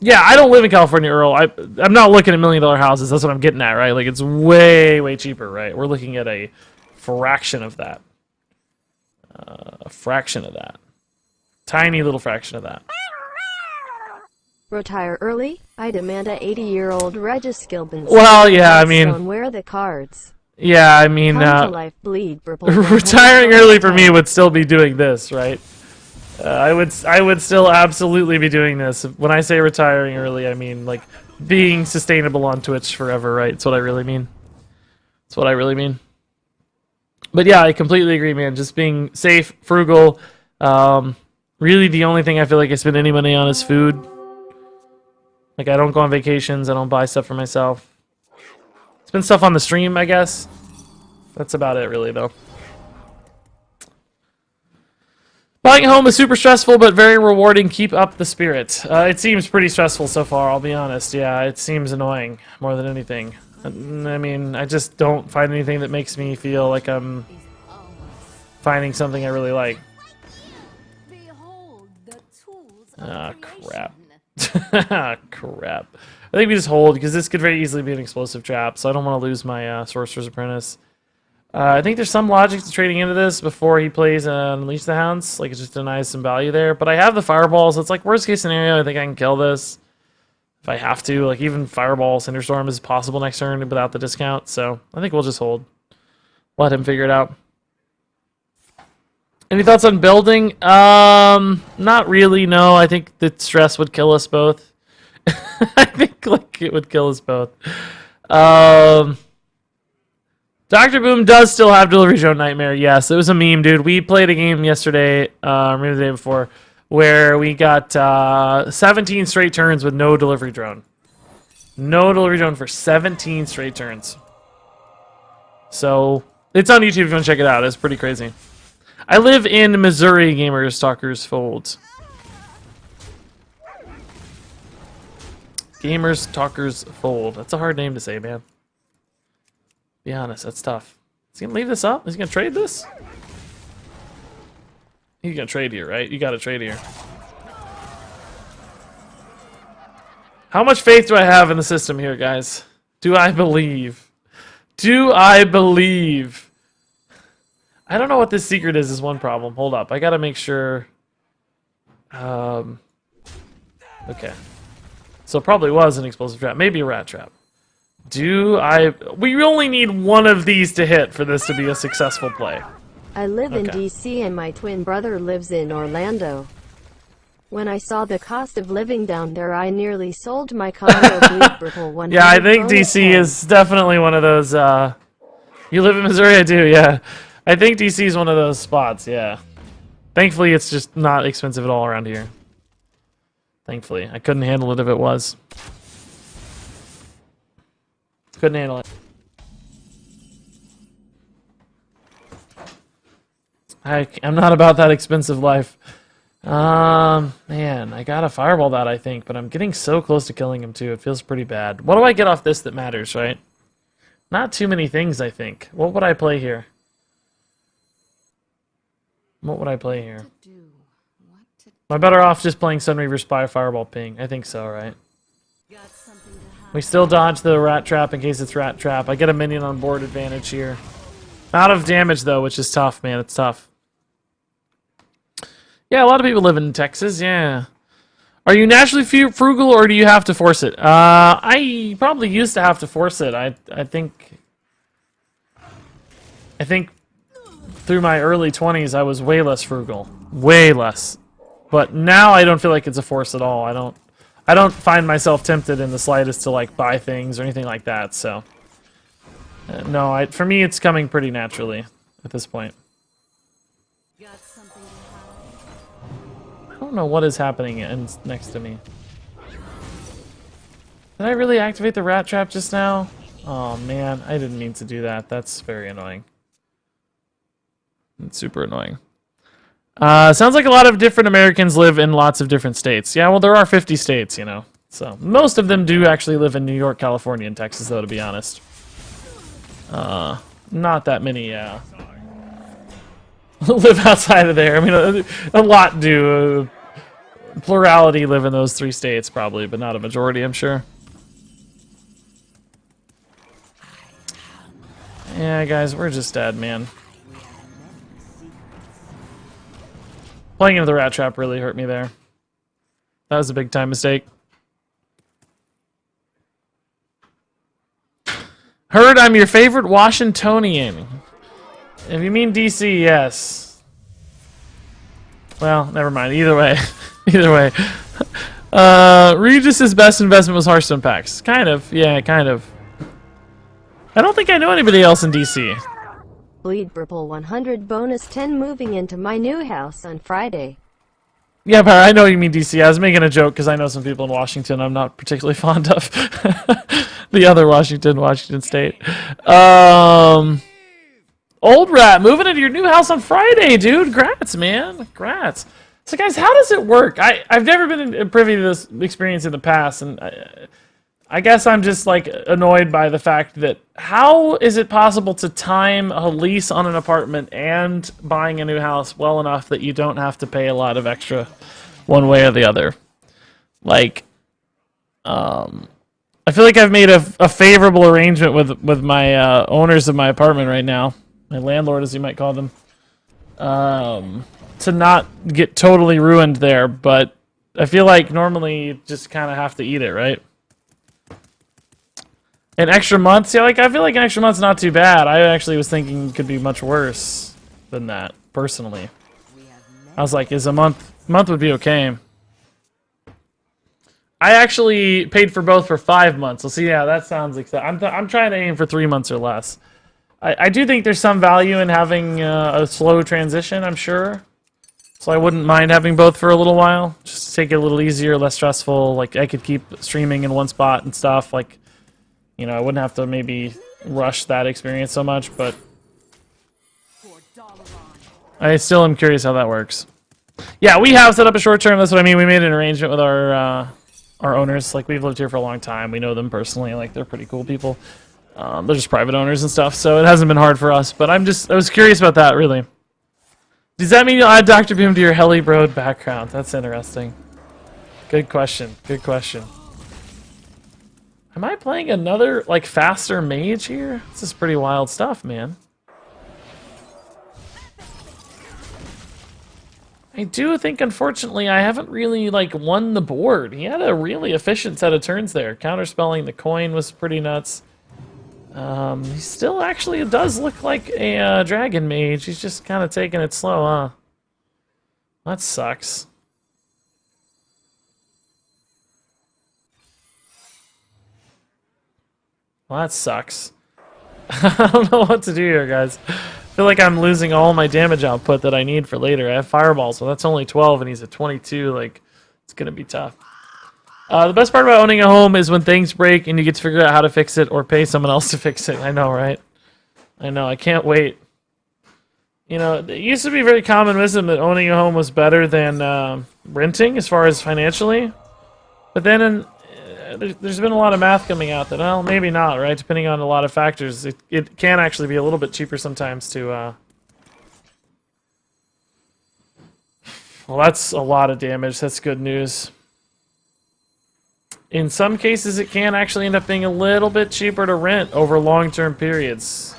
Yeah, I don't live in California, Earl. I'm not looking at $1 million houses. That's what I'm getting at, right? Like, it's way, way cheaper, right? We're looking at a fraction of that. A fraction of that. Tiny little fraction of that. Retire early? I demand a 80-year-old Regis Gilbin. Well, yeah, I mean... Where are the cards? Yeah, I mean... Come to life, bleed, purple. Retiring early for me would still be doing this, right? I would still absolutely be doing this. When I say retiring early, I mean, like, being sustainable on Twitch forever, right? That's what I really mean. That's what I really mean. But yeah, I completely agree, man. Just being safe, frugal. Really, the only thing I feel like I spend any money on is food. Like, I don't go on vacations. I don't buy stuff for myself. Spend stuff on the stream, I guess. That's about it, really, though. Buying a home is super stressful, but very rewarding. Keep up the spirit. It seems pretty stressful so far, I'll be honest. Yeah, it seems annoying more than anything. I mean, I just don't find anything that makes me feel like I'm finding something I really like. Ah, crap. Crap. I think we just hold, because this could very easily be an explosive trap, so I don't want to lose my Sorcerer's Apprentice. I think there's some logic to trading into this before he plays Unleash the Hounds. Like, it just denies some value there. But I have the Fireball, so it's like, worst case scenario, I think I can kill this. If I have to. Like, even Fireball, Cinderstorm is possible next turn without the discount. So, I think we'll just hold. Let him figure it out. Any thoughts on building? Not really, no. I think the stress would kill us both. I think, like, it would kill us both. Dr. Boom does still have Delivery Drone Nightmare. Yes, it was a meme, dude. We played a game yesterday, maybe the day before, where we got 17 straight turns with no Delivery Drone. No Delivery Drone for 17 straight turns. So, it's on YouTube if you want to check it out. It's pretty crazy. I live in Missouri, Gamers Talkers Fold. Gamers Talkers Fold. That's a hard name to say, man. Be honest, that's tough. Is he gonna leave this up? Is he gonna trade this? He's gonna trade here, right? You gotta trade here. How much faith do I have in the system here, guys? Do I believe? Do I believe? I don't know what this secret is one problem. Hold up. I gotta make sure. Okay. So it probably was an explosive trap. Maybe a rat trap. We only need one of these to hit for this to be a successful play. I live in DC and my twin brother lives in Orlando. When I saw the cost of living down there, I nearly sold my condo. Yeah, I think DC is definitely one of those. You live in Missouri? I do, yeah. I think DC is one of those spots, yeah. Thankfully, it's just not expensive at all around here. Thankfully. I couldn't handle it if it was. Couldn't handle it. I'm not about that expensive life. Man, I gotta fireball that, I think, but I'm getting so close to killing him too. It feels pretty bad. What do I get off this that matters, right? Not too many things, I think. What would I play here? What would I play here? Am I better off just playing Sunreaver Spy Fireball Ping? I think so, right? We still dodge the rat trap in case it's rat trap. I get a minion on board advantage here. Out of damage, though, which is tough, man. It's tough. Yeah, a lot of people live in Texas, yeah. Are you naturally frugal, or do you have to force it? I probably used to have to force it. I think through my early 20s, I was way less frugal. Way less. But now I don't feel like it's a force at all. I don't find myself tempted in the slightest to like buy things or anything like that. So no, for me it's coming pretty naturally at this point. I don't know what is happening next to me. Did I really activate the rat trap just now? Oh man, I didn't mean to do that. That's very annoying. It's super annoying. Sounds like a lot of different Americans live in lots of different states. Yeah, well, there are 50 states, you know. So most of them do actually live in New York, California, and Texas, though, to be honest. Not that many live outside of there. I mean, a lot do. Plurality live in those 3 states, probably, but not a majority, I'm sure. Yeah, guys, we're just dead, man. Playing into the rat trap really hurt me there. That was a big time mistake. Heard I'm your favorite Washingtonian. If you mean DC, yes. Well, never mind. Either way. Either way. Regis' best investment was Hearthstone packs. Kind of. Yeah, kind of. I don't think I know anybody else in DC. Bleed purple 100 bonus 10 moving into my new house on Friday. Yeah, but I know you mean DC. I was making a joke because I know some people in Washington I'm not particularly fond of. The other Washington State. Old Rat, moving into your new house on Friday, dude. Grats, man. Grats. So, guys, how does it work? I've never been privy to this experience in the past, and I guess I'm just, like, annoyed by the fact that how is it possible to time a lease on an apartment and buying a new house well enough that you don't have to pay a lot of extra one way or the other? Like, I feel like I've made a favorable arrangement with my owners of my apartment right now, my landlord, as you might call them, to not get totally ruined there. But I feel like normally you just kind of have to eat it, right? An extra month? Yeah, like I feel like an extra month's not too bad. I actually was thinking it could be much worse than that, personally. I was like, is a month would be okay. I actually paid for both for 5 months. So see, yeah, that sounds exciting. I'm trying to aim for 3 months or less. I do think there's some value in having a slow transition, I'm sure. So I wouldn't mind having both for a little while. Just to take it a little easier, less stressful. Like, I could keep streaming in one spot and stuff. Like, you know, I wouldn't have to maybe rush that experience so much, but I still am curious how that works. Yeah, we have set up a short term. That's what I mean. We made an arrangement with our owners. Like, we've lived here for a long time. We know them personally. Like, they're pretty cool people. They're just private owners and stuff, so it hasn't been hard for us. But I was curious about that, really. Does that mean you'll add Dr. Boom to your Heli Broad background? That's interesting. Good question. Good question. Am I playing another, like, faster mage here? This is pretty wild stuff, man. I do think, unfortunately, I haven't really, like, won the board. He had a really efficient set of turns there. Counterspelling the coin was pretty nuts. He still actually does look like a dragon mage. He's just kind of taking it slow, huh? That sucks. Well, that sucks. I don't know what to do here, guys. I feel like I'm losing all my damage output that I need for later. I have fireballs, so that's only 12, and he's at 22. Like, it's gonna be tough. The best part about owning a home is when things break and you get to figure out how to fix it or pay someone else to fix it. I know, right? I know. I can't wait. You know, it used to be very common wisdom that owning a home was better than renting as far as financially. But then there's been a lot of math coming out that, well, maybe not, right? Depending on a lot of factors. It can actually be a little bit cheaper sometimes to... Well, that's a lot of damage. That's good news. In some cases, it can actually end up being a little bit cheaper to rent over long-term periods.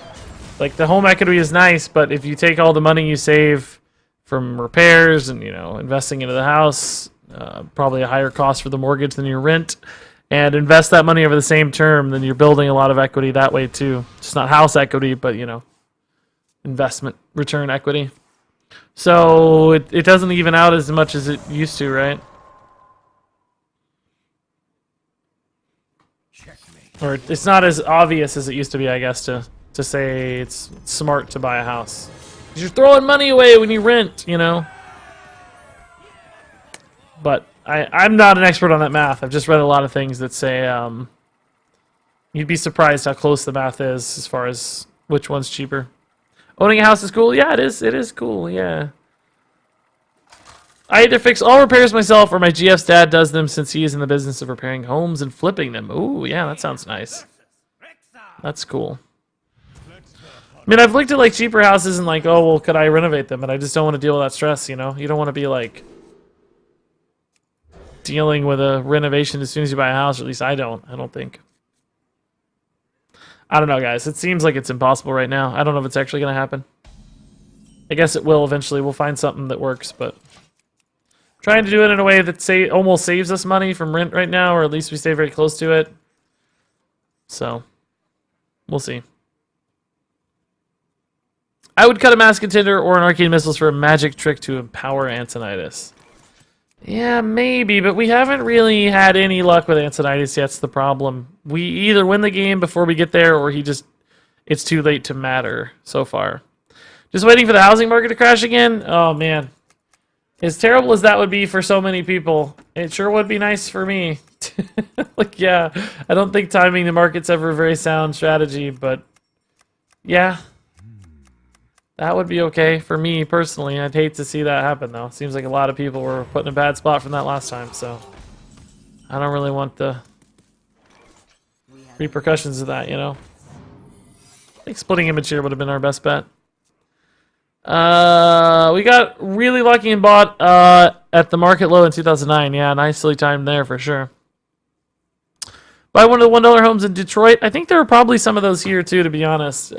Like, the home equity is nice, but if you take all the money you save from repairs and, you know, investing into the house, probably a higher cost for the mortgage than your rent, and invest that money over the same term, then you're building a lot of equity that way, too. Just not house equity, but, you know, investment return equity. So, it doesn't even out as much as it used to, right? Or it's not as obvious as it used to be, I guess, to say it's smart to buy a house. 'Cause you're throwing money away when you rent, you know? But I'm not an expert on that math. I've just read a lot of things that say you'd be surprised how close the math is as far as which one's cheaper. Owning a house is cool. Yeah, it is. It is cool. Yeah. I either fix all repairs myself or my GF's dad does them since he is in the business of repairing homes and flipping them. Ooh, yeah, that sounds nice. That's cool. I mean, I've looked at like cheaper houses and like, oh, well, could I renovate them? And I just don't want to deal with that stress, you know? You don't want to be like dealing with a renovation as soon as you buy a house, or at least I don't think. I don't know, guys. It seems like it's impossible right now. I don't know if it's actually going to happen. I guess it will eventually. We'll find something that works, but trying to do it in a way that almost saves us money from rent right now, or at least we stay very close to it. So, we'll see. I would cut a mass contender or an arcane missiles for a magic trick to empower Antonitis. Yeah, maybe, but we haven't really had any luck with Antonitis yet. That's the problem. We either win the game before we get there, or it's too late to matter so far. Just waiting for the housing market to crash again? Oh, man. As terrible as that would be for so many people, it sure would be nice for me. Like, yeah, I don't think timing the market's ever a very sound strategy, but yeah. That would be okay for me personally. I'd hate to see that happen, though. Seems like a lot of people were put in a bad spot from that last time, so I don't really want the repercussions of that, you know? I think splitting image here would have been our best bet. We got really lucky and bought at the market low in 2009. Yeah, nicely timed there for sure. Buy one of the $1 homes in Detroit. I think there are probably some of those here too, to be honest.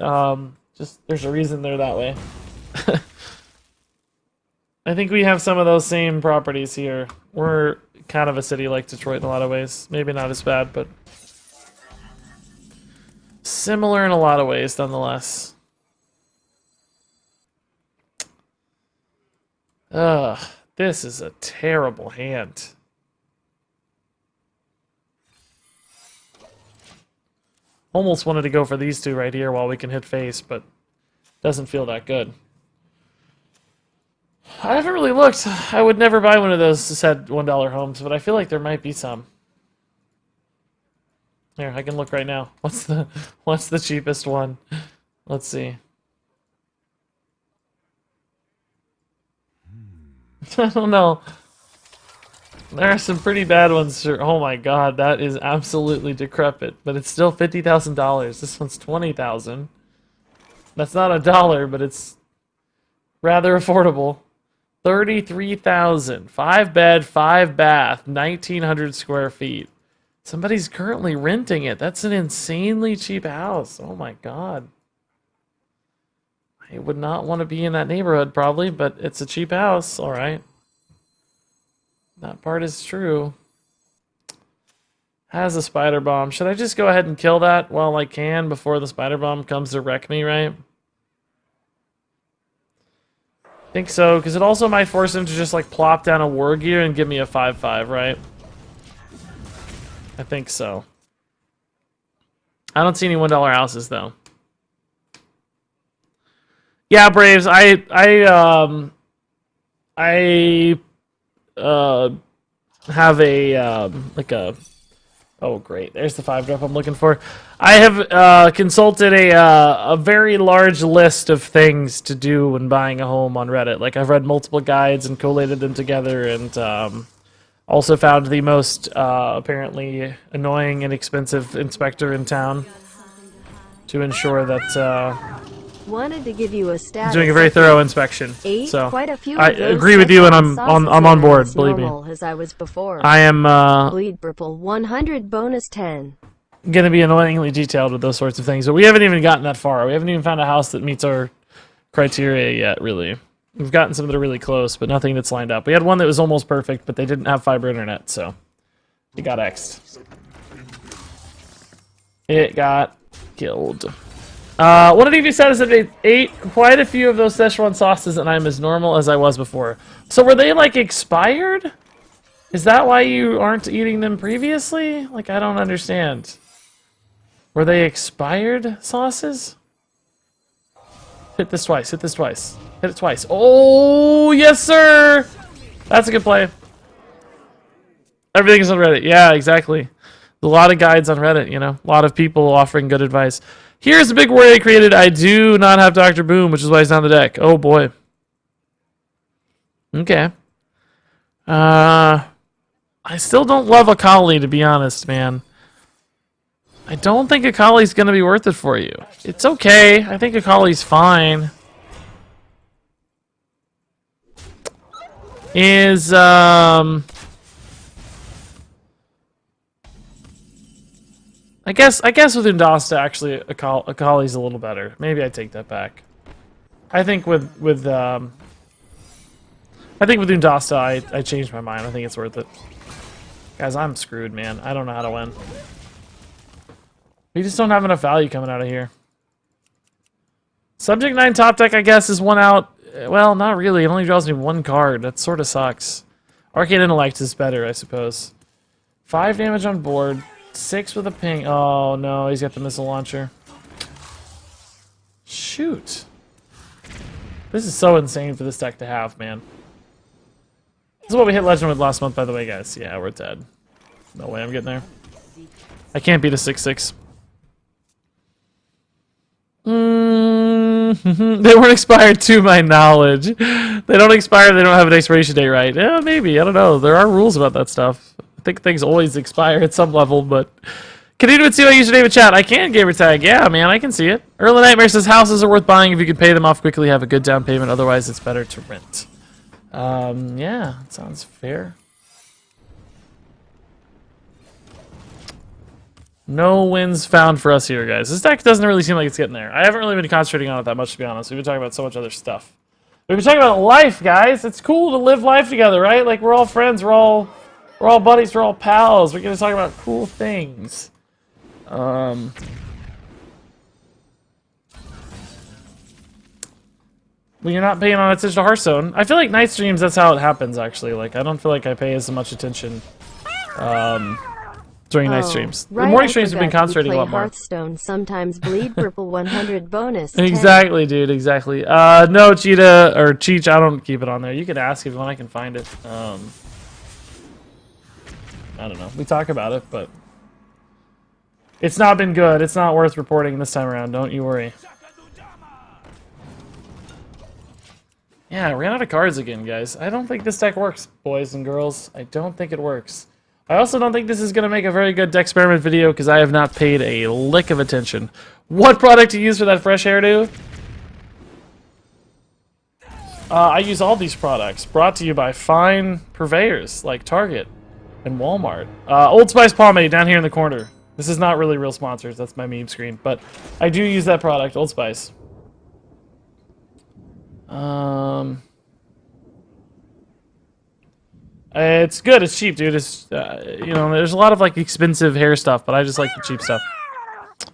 Just there's a reason they're that way. I think we have some of those same properties here. We're kind of a city like Detroit in a lot of ways. Maybe not as bad, but similar in a lot of ways nonetheless. Ugh, this is a terrible hand. Almost wanted to go for these two right here while we can hit face, but doesn't feel that good. I haven't really looked. I would never buy one of those that said $1 homes, but I feel like there might be some. Here, I can look right now. What's the cheapest one? Let's see. I don't know. There are some pretty bad ones. Sure. Oh my god, that is absolutely decrepit. But it's still $50,000. This one's $20,000. That's not a dollar, but it's rather affordable. $33,000. 5 bed, 5 bath, 1,900 square feet. Somebody's currently renting it. That's an insanely cheap house. Oh my god. I would not want to be in that neighborhood probably, but it's a cheap house. All right. That part is true. Has a spider bomb. Should I just go ahead and kill that while I can before the spider bomb comes to wreck me, right? I think so, because it also might force him to just like plop down a war gear and give me a 5/5, right? I think so. I don't see any $1 houses though. Yeah, Braves. I have a like a oh great, there's the 5 drop I'm looking for. I have consulted a very large list of things to do when buying a home on Reddit. Like I've read multiple guides and collated them together, and also found the most apparently annoying and expensive inspector in town to ensure that Wanted to give you a status. doing a very thorough inspection. So quite a few I of those agree with you, and I'm sauces on board. as Believe me, normal as I was before. I am Bleed purple 100 bonus 10. going to be annoyingly detailed with those sorts of things. But we haven't even gotten that far. We haven't even found a house that meets our criteria yet. Really, we've gotten some that are really close, but nothing that's lined up. We had one that was almost perfect, but they didn't have fiber internet, so it got X'd. It got killed. One of you said is that they ate quite a few of those Szechuan sauces, and I'm as normal as I was before. So were they like expired? Is that why you aren't eating them previously? Like, I don't understand. Were they expired sauces? Hit this twice. Hit this twice. Hit it twice. Oh, yes, sir. That's a good play. Everything's on Reddit. Yeah, exactly. A lot of guides on Reddit, you know. A lot of people offering good advice. Here's the big worry I created. I do not have Dr. Boom, which is why he's on the deck. Oh, boy. Okay. I still don't love Akali, to be honest, man. I don't think Akali's going to be worth it for you. It's okay. I think Akali's fine. I guess with Undasta, actually, Akali's a little better. Maybe I take that back. I think with Undasta, I changed my mind. I think it's worth it. Guys, I'm screwed, man. I don't know how to win. We just don't have enough value coming out of here. Subject 9 top deck, I guess, is one out. Well, not really. It only draws me one card. That sort of sucks. Arcane Intellect is better, I suppose. 5 damage on board. 6 with a ping. Oh, no. He's got the missile launcher. Shoot. This is so insane for this deck to have, man. This is what we hit Legend with last month, by the way, guys. Yeah, we're dead. No way I'm getting there. I can't beat a 6/6. They weren't expired to my knowledge. They don't expire, they don't have an expiration date, right? Yeah, maybe. I don't know. There are rules about that stuff. I think things always expire at some level, but... Continue to see my username in chat. I can gamer tag. Yeah, man, I can see it. Early Nightmare says houses are worth buying if you can pay them off quickly, have a good down payment. Otherwise, it's better to rent. Yeah, that sounds fair. No wins found for us here, guys. This deck doesn't really seem like it's getting there. I haven't really been concentrating on it that much, to be honest. We've been talking about so much other stuff. We've been talking about life, guys. It's cool to live life together, right? Like, we're all friends. We're all buddies. We're all pals. We're going to talk about cool things. When you're not paying on attention to Hearthstone, I feel like night streams, that's how it happens, actually. Like, I don't feel like I pay as much attention during night streams. Right, the morning streams have been concentrating a lot more. Hearthstone, sometimes bleed purple 100 bonus. 10. Exactly, dude, exactly. No, Cheetah, or Cheech, I don't keep it on there. You can ask if you want, I can find it. I don't know. We talk about it, but... It's not been good. It's not worth reporting this time around, don't you worry. Yeah, I ran out of cards again, guys. I don't think this deck works, boys and girls. I don't think it works. I also don't think this is going to make a very good Decksperiment video because I have not paid a lick of attention. What product to use for that fresh hairdo? I use all these products, brought to you by fine purveyors like Target and Walmart. Old Spice Pomade down here in the corner. This is not really real sponsors, that's my meme screen, but I do use that product, Old Spice. It's good, it's cheap, dude. It's, you know, there's a lot of, like, expensive hair stuff, but I just like the cheap stuff.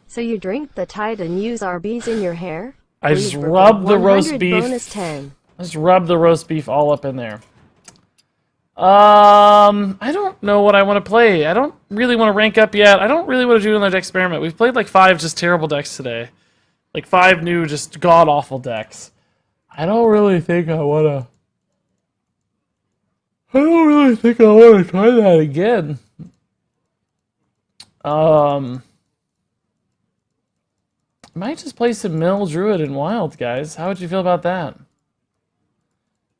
So you drink the Tide and use RBs in your hair? I just rub the roast beef. Bonus 10. I just rub the roast beef all up in there. I don't know what I want to play. I don't really want to rank up yet. I don't really want to do another Decksperiment. We've played like 5 just terrible decks today. Like 5 new, just god-awful decks. I don't really think I want to... I don't really think I want to try that again. I might just play some Mill, Druid, and Wild, guys. How would you feel about that?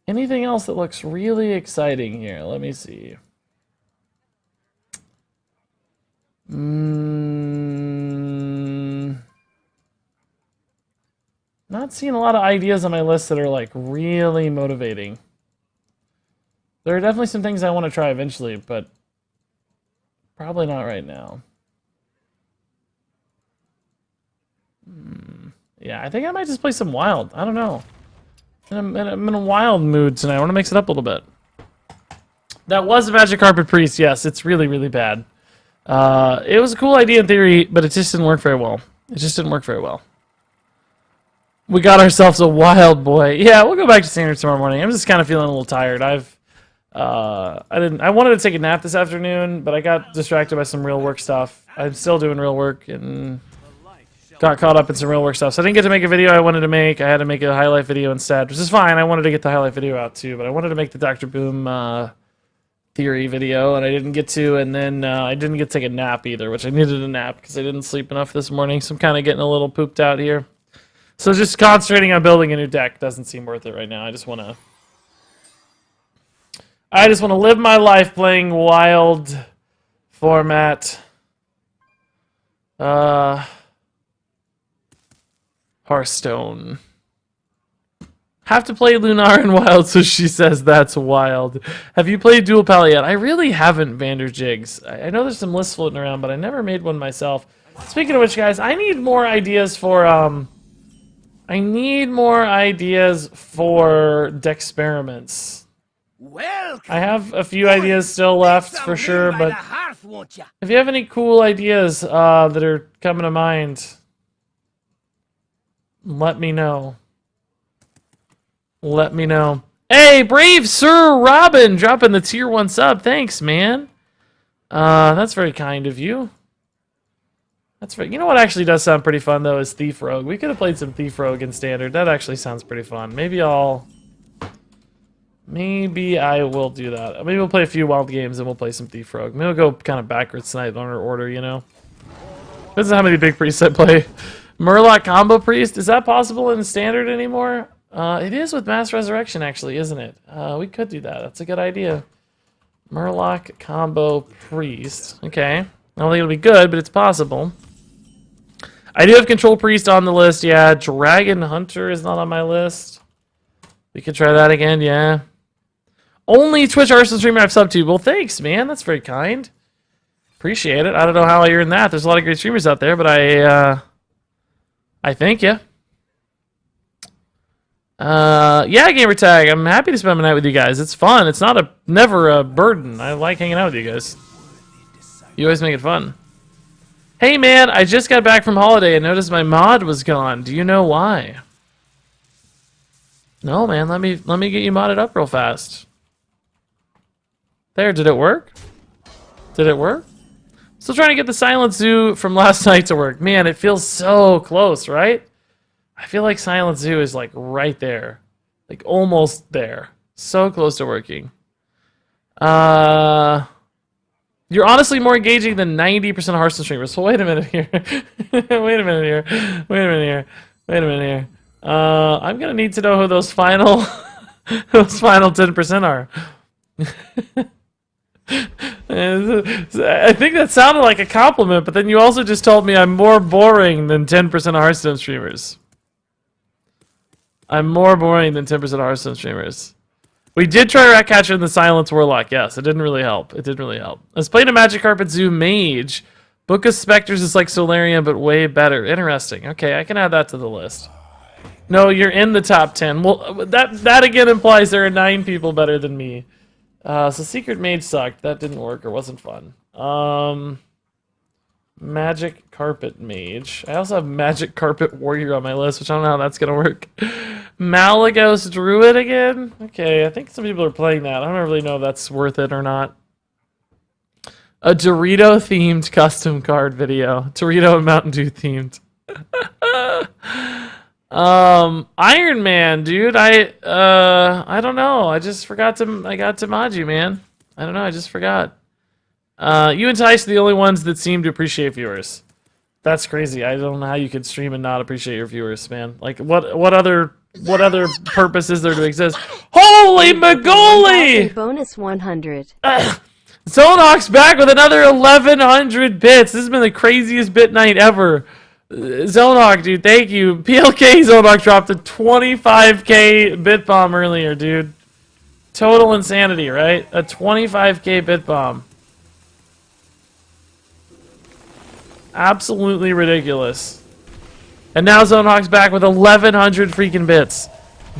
Anything else that looks really exciting here? Let me see. Not seeing a lot of ideas on my list that are like really motivating. There are definitely some things I want to try eventually, but probably not right now. Yeah, I think I might just play some Wild. I don't know. I'm in a wild mood tonight. I want to mix it up a little bit. That was a Magic Carpet Priest. Yes, it's really, really bad. It was a cool idea in theory, but it just didn't work very well. It just didn't work very well. We got ourselves a Wild Boy. Yeah, we'll go back to standard tomorrow morning. I'm just kind of feeling a little tired. I wanted to take a nap this afternoon, but I got distracted by some real work stuff. I'm still doing real work and got caught up in some real work stuff. So I didn't get to make a video I wanted to make. I had to make a highlight video instead, which is fine. I wanted to get the highlight video out too, but I wanted to make the Dr. Boom theory video, and I didn't get to, and then I didn't get to take a nap either, which I needed a nap because I didn't sleep enough this morning, so I'm kind of getting a little pooped out here. So just concentrating on building a new deck doesn't seem worth it right now. I just want to live my life playing wild format. Hearthstone. Have to play Lunar and Wild, so she says that's wild. Have you played Dual Pal yet? I really haven't, Vanderjigs. I know there's some lists floating around, but I never made one myself. Speaking of which, guys, I need more ideas for Decksperiments. I have a few ideas still left for sure, but if you have any cool ideas that are coming to mind, let me know. Let me know. Hey, Brave Sir Robin, dropping the tier 1 sub. Thanks, man. That's very kind of you. That's very. You know what actually does sound pretty fun though is Thief Rogue. We could have played some Thief Rogue in Standard. That actually sounds pretty fun. Maybe I will do that. Maybe we'll play a few wild games and we'll play some Thief Rogue. Maybe we'll go kind of backwards tonight on our order, you know. Depends on how many big priests I play. Murloc combo priest, is that possible in Standard anymore? It is with Mass Resurrection, actually, isn't it? We could do that. That's a good idea. Murloc combo priest. Okay. I don't think it'll be good, but it's possible. I do have Control Priest on the list, yeah. Dragon Hunter is not on my list. We could try that again, yeah. Only Twitch Hearthstone streamer I've subbed to. Well, thanks, man. That's very kind. Appreciate it. I don't know how I earned that. There's a lot of great streamers out there, but I thank you. Yeah, Gamertag. I'm happy to spend my night with you guys. It's fun. It's never a burden. I like hanging out with you guys. You always make it fun. Hey, man, I just got back from holiday and noticed my mod was gone. Do you know why? No, man. Let me get you modded up real fast. There. Did it work? Did it work? Still trying to get the Silent Zoo from last night to work. Man, it feels so close, right? I feel like Silent Zoo is like right there. Like almost there. So close to working. You're honestly more engaging than 90% of Hearthstone streamers. So wait a minute here. Wait a minute here. I'm gonna need to know who those final 10% are. I think that sounded like a compliment, but then you also just told me I'm more boring than 10% of Hearthstone streamers. I'm more boring than 10% of Hearthstone streamers. We did try Ratcatcher and the Silence Warlock. Yes, it didn't really help. I was playing a Magic Carpet Zoo Mage. Book of Specters is like Solarium, but way better. Interesting. Okay, I can add that to the list. No, you're in the top 10. Well, that again implies there are 9 people better than me. So Secret Mage sucked. That didn't work or wasn't fun. Magic Carpet Mage. I also have Magic Carpet Warrior on my list, which I don't know how that's going to work. Malagos Druid again? Okay, I think some people are playing that. I don't really know if that's worth it or not. A Dorito-themed custom card video. Dorito and Mountain Dew themed. Iron Man, dude. I don't know. I got to mod you, man. I don't know. I just forgot. You and Tice are the only ones that seem to appreciate viewers. That's crazy. I don't know how you could stream and not appreciate your viewers, man. Like, what other purpose is there to exist? Holy Magoli! Bonus 100. Zonox back with another 1,100 bits. This has been the craziest bit night ever. Zonok, dude, thank you. PLK Zonok dropped a 25k bit bomb earlier, dude. Total insanity, right? A 25k bit bomb. Absolutely ridiculous. And now Zonok's back with 1,100 freaking bits.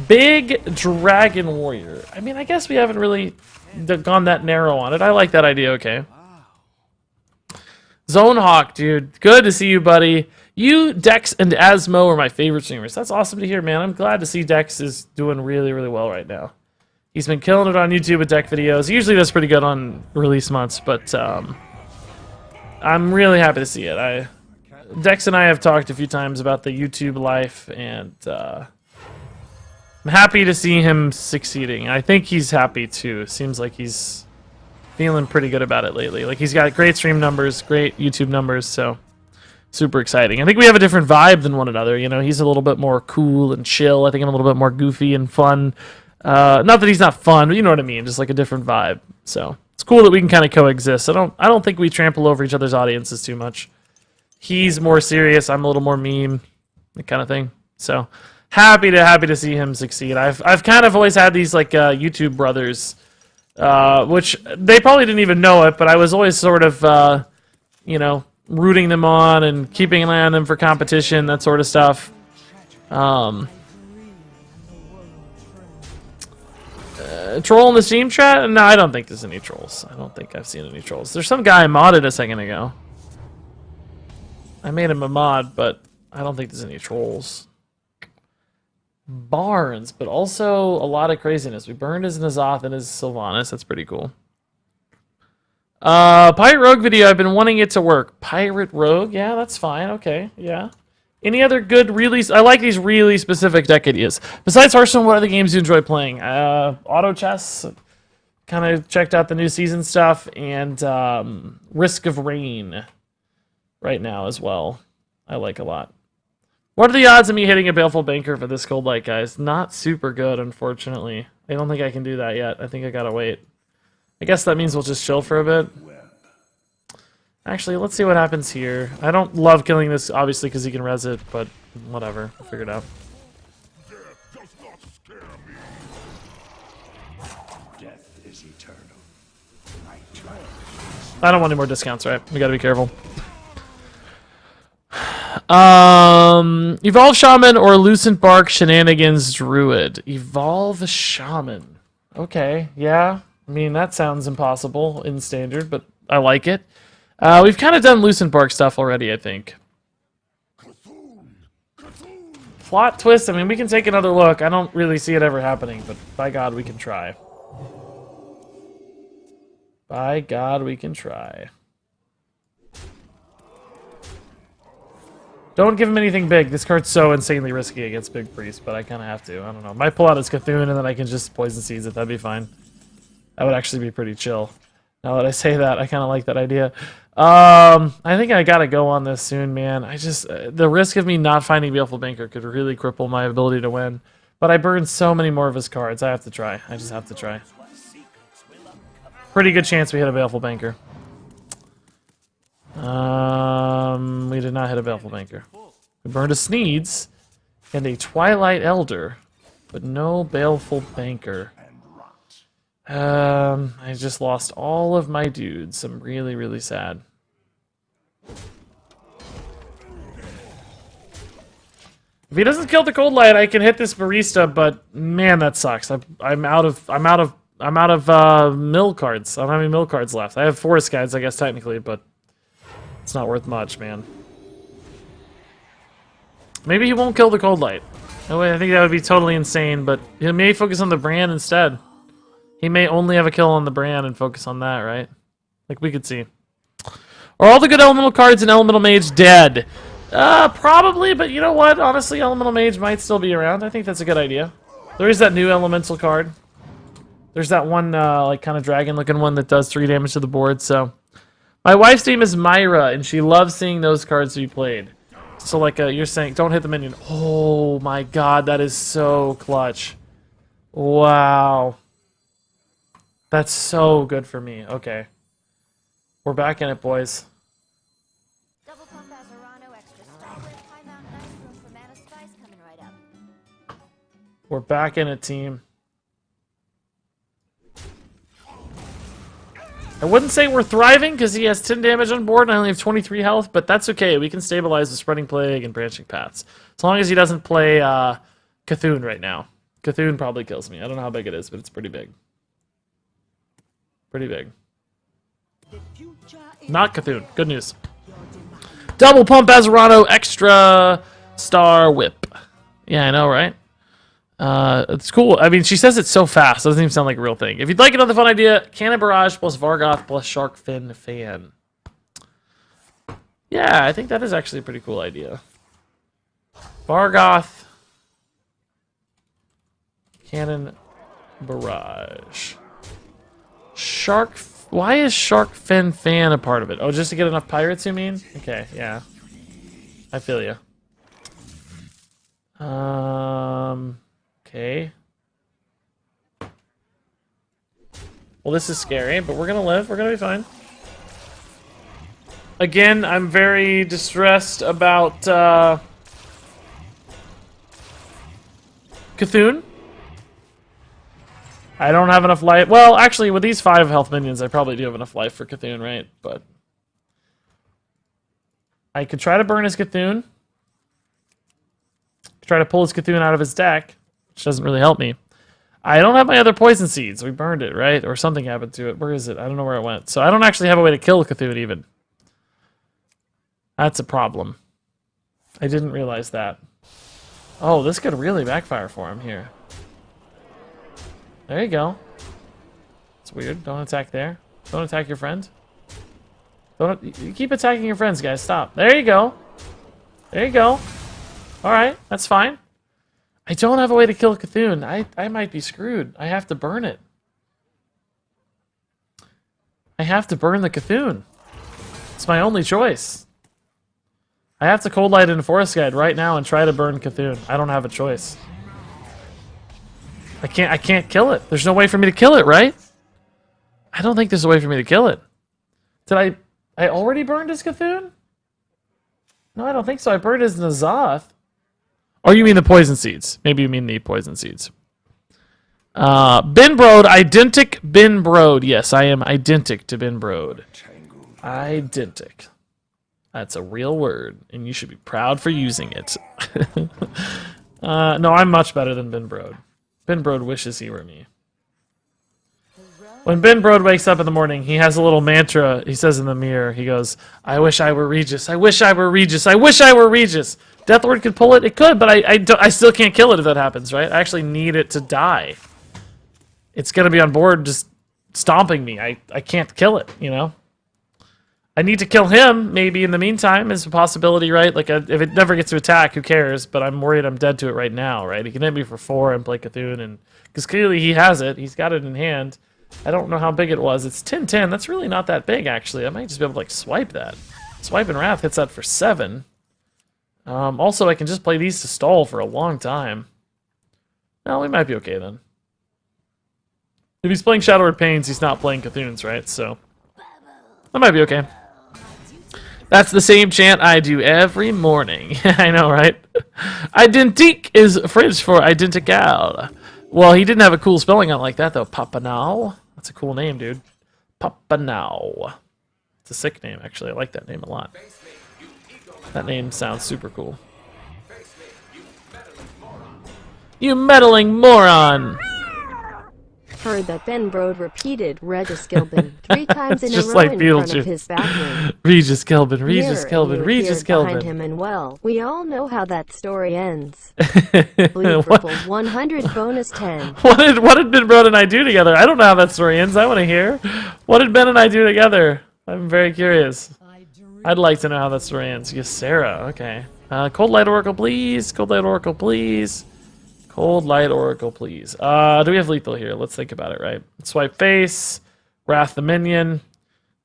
Big Dragon Warrior. I mean, I guess we haven't really gone that narrow on it. I like that idea, okay. Zonehawk, dude. Good to see you, buddy. You, Dex, and Asmo are my favorite streamers. That's awesome to hear, man. I'm glad to see Dex is doing really, really well right now. He's been killing it on YouTube with deck videos. He usually does pretty good on release months, but I'm really happy to see it. Dex and I have talked a few times about the YouTube life, and I'm happy to see him succeeding. I think he's happy too. Seems like he's feeling pretty good about it lately. Like, he's got great stream numbers, great YouTube numbers, so super exciting. I think we have a different vibe than one another. You know, he's a little bit more cool and chill. I think I'm a little bit more goofy and fun. Not that he's not fun, but you know what I mean. Just like a different vibe. So it's cool that we can kind of coexist. I don't think we trample over each other's audiences too much. He's more serious. I'm a little more meme, that kind of thing. So happy to see him succeed. I've kind of always had these like YouTube brothers, which they probably didn't even know it, but I was always sort of you know, rooting them on and keeping an eye on them for competition, that sort of stuff. Troll in the Steam chat? No, I don't think there's any trolls. I don't think I've seen any trolls. There's some guy I modded a second ago. I made him a mod, but I don't think there's any trolls. Barns, but also a lot of craziness. We burned his Nazoth and his Sylvanas. That's pretty cool. Pirate Rogue video. I've been wanting it to work. Pirate Rogue? Yeah, that's fine. Okay, yeah. Any other good, really... I like these really specific deck ideas. Besides Hearthstone, what other games do you enjoy playing? Auto Chess. Kind of checked out the new season stuff. And Risk of Rain right now as well. I like a lot. What are the odds of me hitting a Baleful Banker for this Cold Light, guys? Not super good, unfortunately. I don't think I can do that yet. I think I gotta wait. I guess that means we'll just chill for a bit. Actually, let's see what happens here. I don't love killing this, obviously, because he can res it, but whatever. We'll figure it out. Death is eternal. I don't want any more discounts, right? We gotta be careful. Evolve Shaman or Lucent Bark Shenanigans Druid? Evolve Shaman. Okay, yeah. I mean, that sounds impossible in Standard, but I like it. We've kind of done Lucent Bark stuff already, I think. Plot twist, I mean, we can take another look. I don't really see it ever happening, but by God, we can try. By God, we can try. Don't give him anything big. This card's so insanely risky against Big Priest, but I kind of have to. I don't know. Might pull out his Cthulhu, and then I can just Poison Seeds it. That'd be fine. That would actually be pretty chill. Now that I say that, I kind of like that idea. I think I gotta go on this soon, man. I just... the risk of me not finding Baleful Banker could really cripple my ability to win. But I burned so many more of his cards. I have to try. I just have to try. Pretty good chance we hit a Baleful Banker. We did not hit a Baleful Banker. We burned a Sneeds and a Twilight Elder, but no Baleful Banker. I just lost all of my dudes. I'm really, really sad. If he doesn't kill the Cold Light, I can hit this Barista, but man, that sucks. I'm out of mill cards. I don't have any mill cards left. I have Forest Guides, I guess, technically, but it's not worth much, man. Maybe he won't kill the Cold Light. I think that would be totally insane, but he may focus on the brand instead. He may only have a kill on the brand and focus on that, right? Like, we could see. Are all the good elemental cards in Elemental Mage dead? Probably, but you know what? Honestly, Elemental Mage might still be around. I think that's a good idea. There is that new elemental card. There's that one, like, kind of dragon-looking one that does 3 damage to the board, so... My wife's name is Myra, and she loves seeing those cards be played. So, like, you're saying, don't hit the minion. Oh, my God, that is so clutch. Wow. That's so good for me. Okay. We're back in it, boys. Double pump Azarano, extra style with high mountain ice room for mana spice coming right up. We're back in it, team. I wouldn't say we're thriving because he has 10 damage on board and I only have 23 health, but that's okay. We can stabilize with Spreading Plague and Branching Paths. As long as he doesn't play Cthulhu right now. Cthulhu probably kills me. I don't know how big it is, but it's pretty big. Pretty big. Not Cthulhu. Good news. Double Pump Azarano, extra star whip. Yeah, I know, right? It's cool. I mean, she says it so fast. It doesn't even sound like a real thing. If you'd like another fun idea, Cannon Barrage plus Vargoth plus Sharkfin Fan. Yeah, I think that is actually a pretty cool idea. Vargoth. Cannon Barrage. Shark Why is Shark Fin Fan a part of it? Oh, just to get enough pirates, you mean? Okay, yeah. I feel you. Okay. Well, this is scary, but we're gonna live. We're gonna be fine. Again, I'm very distressed about Cthulhu. I don't have enough life. Well, actually, with these 5 health minions, I probably do have enough life for Cthulhu, right? But I could try to burn his Cthulhu. Try to pull his Cthulhu out of his deck, which doesn't really help me. I don't have my other poison seeds. We burned it, right? Or something happened to it. Where is it? I don't know where it went. So I don't actually have a way to kill Cthulhu even. That's a problem. I didn't realize that. Oh, this could really backfire for him here. There you go. It's weird. Don't attack there. Don't attack your friend. Don't. You keep attacking your friends, guys. Stop. There you go. There you go. Alright, that's fine. I don't have a way to kill Cthulhu. I might be screwed. I have to burn it. I have to burn the Cthulhu. It's my only choice. I have to cold light into Forest Guide right now and try to burn Cthulhu. I don't have a choice. I can't kill it. There's no way for me to kill it, right? I don't think there's a way for me to kill it. Did I already burned his Cthulhu? No, I don't think so. I burned his Nazoth. Oh, you mean the poison seeds. Maybe you mean the poison seeds. Binbrode, identic Binbrode. Yes, I am identic to Binbrode. Identic. That's a real word, and you should be proud for using it. No, I'm much better than Binbrode. Binbrode wishes he were me. When Binbrode wakes up in the morning, he has a little mantra he says in the mirror. He goes, I wish I were Regis. I wish I were Regis. I wish I were Regis. Deathlord could pull it. It could, but I still can't kill it if that happens, right? I actually need it to die. It's going to be on board just stomping me. I can't kill it, you know? I need to kill him, maybe, in the meantime, is a possibility, right? Like, if it never gets to attack, who cares? But I'm worried I'm dead to it right now, right? He can hit me for 4 and play Cthulhu, and because clearly he has it. He's got it in hand. I don't know how big it was. It's 10-10. That's really not that big, actually. I might just be able to, like, swipe that. Swipe and Wrath hits that for 7. Also, I can just play these to stall for a long time. Well, we might be okay, then. If he's playing Shadowward Pains, he's not playing Cthulhu's, right? So, that might be okay. That's the same chant I do every morning. I know, right? Identique is French for identical. Well, he didn't have a cool spelling out like that, though. Papanao. That's a cool name, dude. Papanao. It's a sick name, actually. I like that name a lot. That name sounds super cool. You meddling moron! Heard that Binbrode repeated Regis Gilbin 3 times in a Just row like in front Beetlejuice. of his backroom. Regis Kelvin, Regis Mirror, Kelvin, you Regis appeared behind Kelvin. him, and well, we all know how that story ends. Blue purple 100 bonus 10. What did Ben Broad and I do together? I don't know how that story ends. I want to hear. What did Ben and I do together? I'm very curious. I'd like to know how that story ends. Yes, Sarah. Okay. Cold Light Oracle, please. Cold Light Oracle, please. Cold Light Oracle, please. Do we have lethal here? Let's think about it, right? Swipe face. Wrath the minion.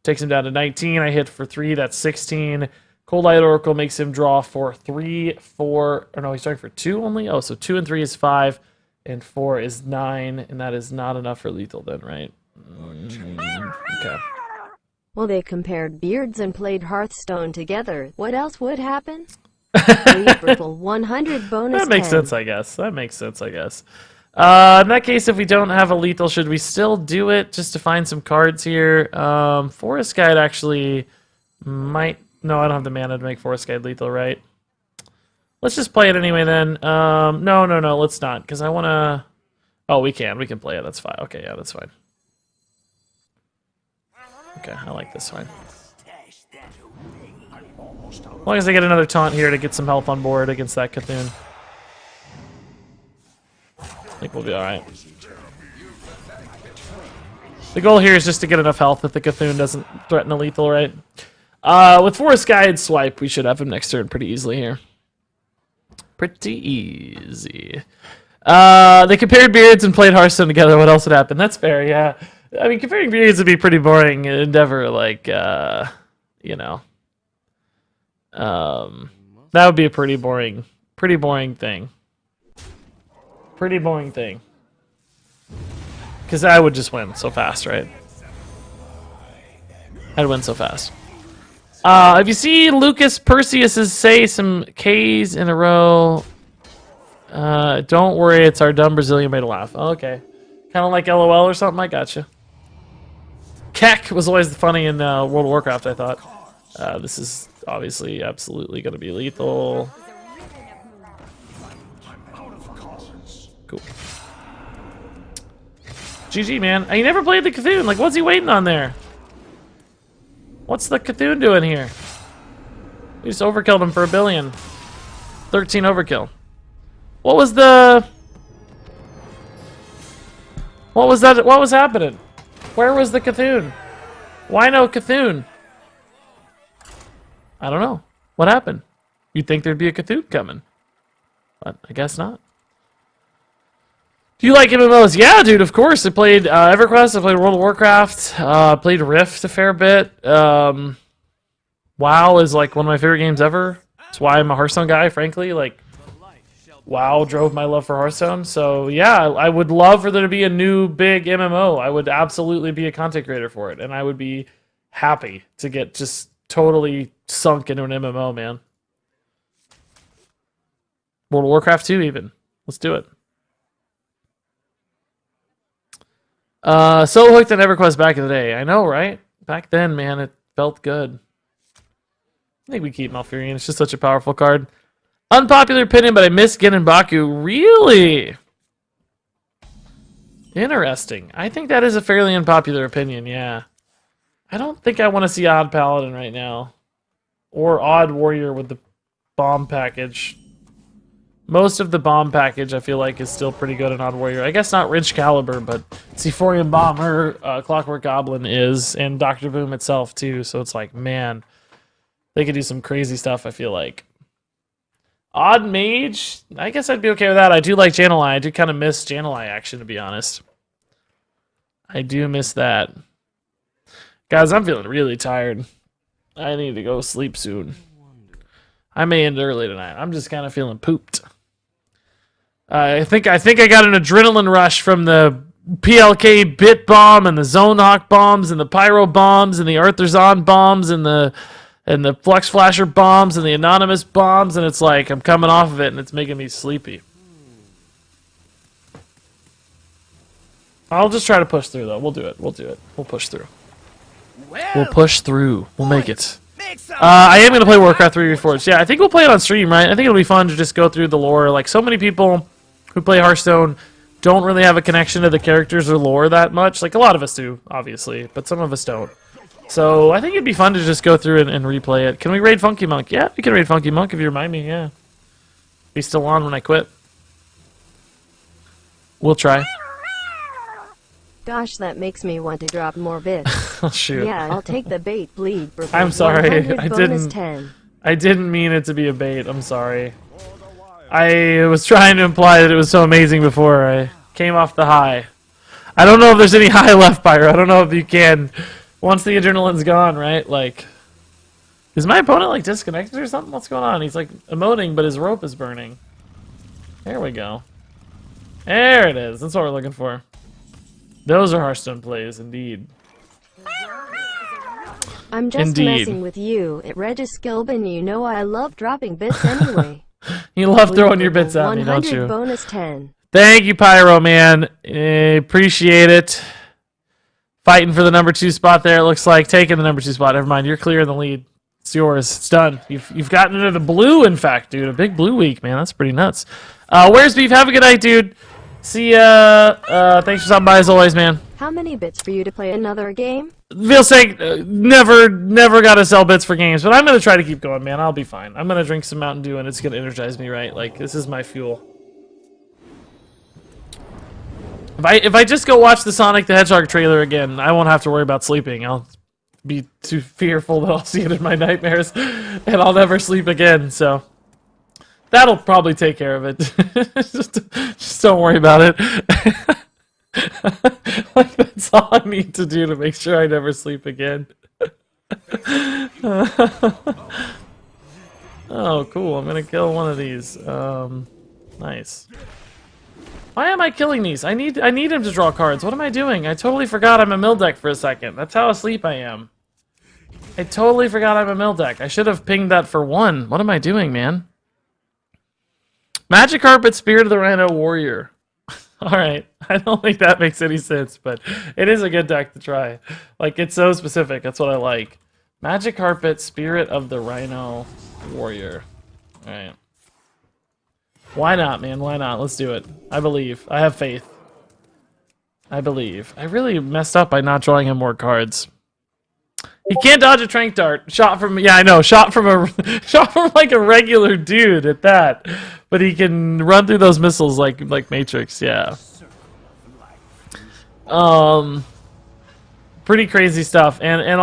Takes him down to 19. I hit for 3. That's 16. Cold Light Oracle makes him draw for 3, 4. Or no, he's trying for 2 only? Oh, so 2 and 3 is 5. And 4 is 9. And that is not enough for lethal then, right? Okay. Well, they compared beards and played Hearthstone together. What else would happen? Blue purple 100 bonus That makes 10. sense, I guess. That makes sense, I guess. In that case, if we don't have a lethal, should we still do it just to find some cards here? Forest Guide actually might... No, I don't have the mana to make Forest Guide lethal, right? Let's just play it anyway, then. No, let's not, because I want to... Oh, we can play it. That's fine. Okay, yeah, that's fine. Okay, I like this one. As long as I get another taunt here to get some health on board against that Cthulhu. I think we'll be alright. The goal here is just to get enough health that the Cthulhu doesn't threaten a lethal, right? With Forest Guide Swipe, we should have him next turn pretty easily here. Pretty easy. They compared beards and played Hearthstone together. What else would happen? That's fair, yeah. I mean, comparing periods would be pretty boring endeavor. Like, you know, that would be a pretty boring thing. Pretty boring thing. Because I would just win so fast, right? I'd win so fast. If you see Lucas Perseus say some K's in a row, don't worry, it's our dumb Brazilian made a laugh. Oh, okay. Kind of like LOL or something, I gotcha. Keck was always funny in World of Warcraft, I thought. This is obviously absolutely going to be lethal. Cool. GG, man. He never played the Cthulhu. Like, what's he waiting on there? What's the Cthulhu doing here? We just overkilled him for 1 billion. 13 overkill. What was the... What was that? What was happening? Where was the Cthulhu? Why no Cthulhu? I don't know. What happened? You'd think there'd be a Cthulhu coming. But I guess not. Do you like MMOs? Yeah, dude, of course. I played EverQuest, I played World of Warcraft, played Rift a fair bit. WoW is like one of my favorite games ever. That's why I'm a Hearthstone guy, frankly. Like, WoW drove my love for Hearthstone. So, yeah, I would love for there to be a new big MMO. I would absolutely be a content creator for it. And I would be happy to get just totally sunk into an MMO, man. World of Warcraft 2, even. Let's do it. So hooked on EverQuest back in the day. I know, right? Back then, man, it felt good. I think we keep Malfurion. It's just such a powerful card. Unpopular opinion, but I miss Gin Baku. Really? Interesting. I think that is a fairly unpopular opinion, yeah. I don't think I want to see Odd Paladin right now. Or Odd Warrior with the bomb package. Most of the bomb package, I feel like, is still pretty good in Odd Warrior. I guess not Ridge Caliber, but Sephorian Bomber, Clockwork Goblin is, and Dr. Boom itself, too. So it's like, man, they could do some crazy stuff, I feel like. Odd Mage, I guess I'd be okay with that. I do like Jan'alai. I do kind of miss Jan'alai action, to be honest. I do miss that. Guys, I'm feeling really tired. I need to go sleep soon. I may end early tonight. I'm just kind of feeling pooped. I think I got an adrenaline rush from the PLK Bit Bomb and the Zone Hawk bombs and the Pyro bombs and the Arthurzon bombs and the Flux Flasher bombs and the Anonymous bombs, and it's like I'm coming off of it and it's making me sleepy. I'll just try to push through though. We'll do it. We'll do it. We'll push through. We'll push through. We'll make it. I am going to play Warcraft 3 Reforged. Yeah, I think we'll play it on stream, right? I think it'll be fun to just go through the lore. Like, so many people who play Hearthstone don't really have a connection to the characters or lore that much. Like, a lot of us do, obviously, but some of us don't. So, I think it'd be fun to just go through and replay it. Can we raid Funky Monk? Yeah, we can raid Funky Monk if you remind me, yeah. Be still on when I quit. We'll try. Gosh, that makes me want to drop more bits. Oh, shoot. Yeah, I'll take the bait bleed. I'm sorry. I bonus 10. didn't mean it to be a bait. I'm sorry. I was trying to imply that it was so amazing before I came off the high. I don't know if there's any high left, Pyro. I don't know if you can. Once the adrenaline's gone, right? Like, is my opponent like disconnected or something? What's going on? He's like emoting, but his rope is burning. There we go. There it is. That's what we're looking for. Those are Hearthstone plays, indeed. I'm just messing with you. At Regis Gilbin, you know I love dropping bits anyway. You love throwing your bits at me, don't you? Bonus 10. Thank you, Pyro, man. Appreciate it. Fighting for the number 2 spot there, it looks like. Taking the number 2 spot. Never mind, you're clear in the lead. It's yours. It's done. You've gotten into the blue, in fact, dude. A big blue week, man. That's pretty nuts. Where's Beef? Have a good night, dude. See ya. Thanks for stopping by as always, man. How many bits for you to play another game? Feel sake, never gotta sell bits for games, but I'm gonna try to keep going, man. I'll be fine. I'm gonna drink some Mountain Dew and it's gonna energize me, right? Like, this is my fuel. If I just go watch the Sonic the Hedgehog trailer again, I won't have to worry about sleeping. I'll be too fearful that I'll see it in my nightmares and I'll never sleep again, so that'll probably take care of it. just don't worry about it. Like, that's all I need to do to make sure I never sleep again. Oh, cool. I'm gonna kill one of these. Nice. Why am I killing these? I need him to draw cards. What am I doing? I totally forgot I'm a mill deck for a second. That's how asleep I am. I totally forgot I'm a mill deck. I should have pinged that for 1. What am I doing, man? Magic Carpet, Spirit of the Rhino Warrior. Alright, I don't think that makes any sense, but it is a good deck to try. Like, it's so specific, that's what I like. Magic Carpet, Spirit of the Rhino Warrior. Alright. Why not, man? Why not? Let's do it. I believe. I have faith. I believe. I really messed up by not drawing him more cards. He can't dodge a trank dart. Shot from, yeah, I know. Shot from like a regular dude at that. But he can run through those missiles like Matrix. Yeah. Pretty crazy stuff. And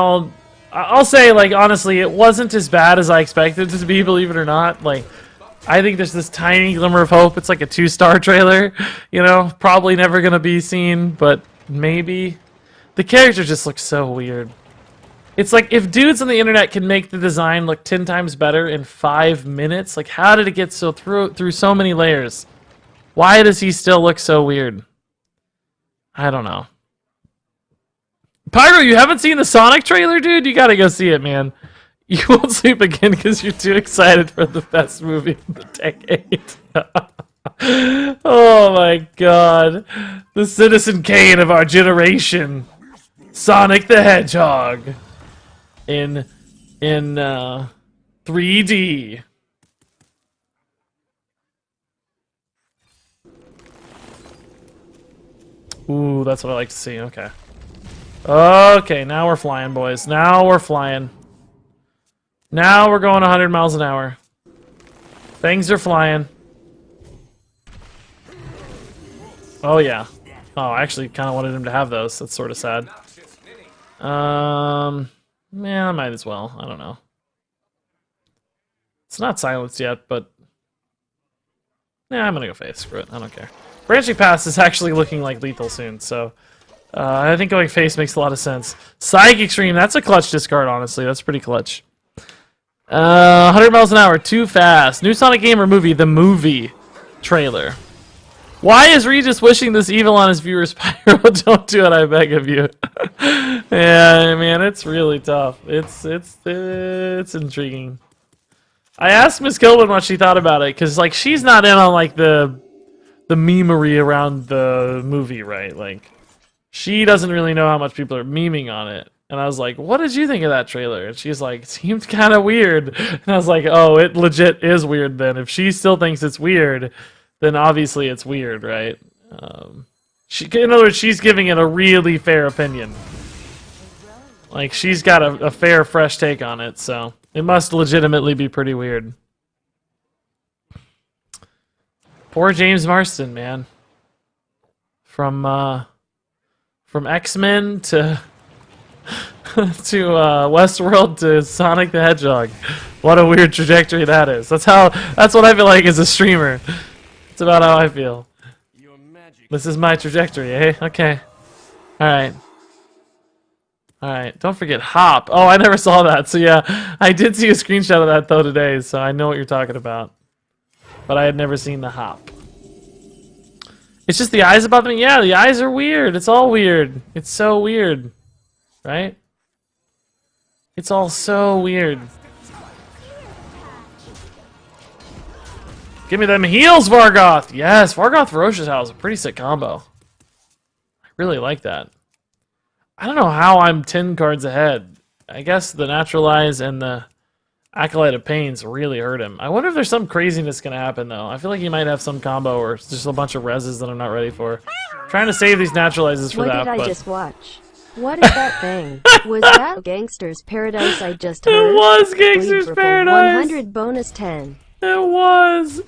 I'll say, like, honestly, it wasn't as bad as I expected it to be. Believe it or not, like, I think there's this tiny glimmer of hope. It's like a 2-star trailer, you know, probably never gonna be seen, but maybe. The character just looks so weird. It's like, if dudes on the internet can make the design look 10 times better in 5 minutes, like, how did it get so through so many layers? Why does he still look so weird? I don't know. Pyro, you haven't seen the Sonic trailer, dude? You gotta go see it, man. You won't sleep again because you're too excited for the best movie of the decade. Oh my god. The Citizen Kane of our generation. Sonic the Hedgehog. In 3D. Ooh, that's what I like to see. Okay. Okay, now we're flying, boys. Now we're flying. Now we're going 100 miles an hour. Things are flying. Oh, yeah. Oh, I actually kind of wanted him to have those. That's sort of sad. Yeah, I might as well. I don't know. It's not silenced yet, but... yeah, I'm gonna go face. Screw it. I don't care. Branching Pass is actually looking like lethal soon, so... I think going face makes a lot of sense. Psych Extreme, that's a clutch discard, honestly. That's pretty clutch. 100 miles an hour, too fast. New Sonic game or movie? The movie trailer. Why is Regis wishing this evil on his viewers? Pyro, don't do it, I beg of you. Yeah, man, it's really tough. It's intriguing. I asked Miss Kilwin what she thought about it, because, like, she's not in on, like, the memery around the movie, right? Like, she doesn't really know how much people are memeing on it. And I was like, what did you think of that trailer? And she's like, it seemed kind of weird. And I was like, oh, it legit is weird then. If she still thinks it's weird, then obviously it's weird, right? In other words, she's giving it a really fair opinion. Like, she's got a fair, fresh take on it, so it must legitimately be pretty weird. Poor James Marsden, man. From X-Men to Westworld to Sonic the Hedgehog. What a weird trajectory that is. That's what I feel like as a streamer. It's about how I feel. This is my trajectory, eh? Okay. Alright. Alright. Don't forget Hop. Oh, I never saw that. So yeah, I did see a screenshot of that though today, so I know what you're talking about. But I had never seen the Hop. It's just the eyes about them. Yeah, the eyes are weird. It's all weird. It's so weird. Right? It's all so weird. Give me them heals, Vargoth! Yes, Vargoth Ferocious Howl is a pretty sick combo. I really like that. I don't know how I'm 10 cards ahead. I guess the Naturalize and the Acolyte of Pains really hurt him. I wonder if there's some craziness going to happen, though. I feel like he might have some combo or just a bunch of reses that I'm not ready for. I'm trying to save these Naturalizes for that, What did I just watch? What is that thing? Was that Gangster's Paradise I just heard? It was Gangster's Paradise! 100 bonus 10. It was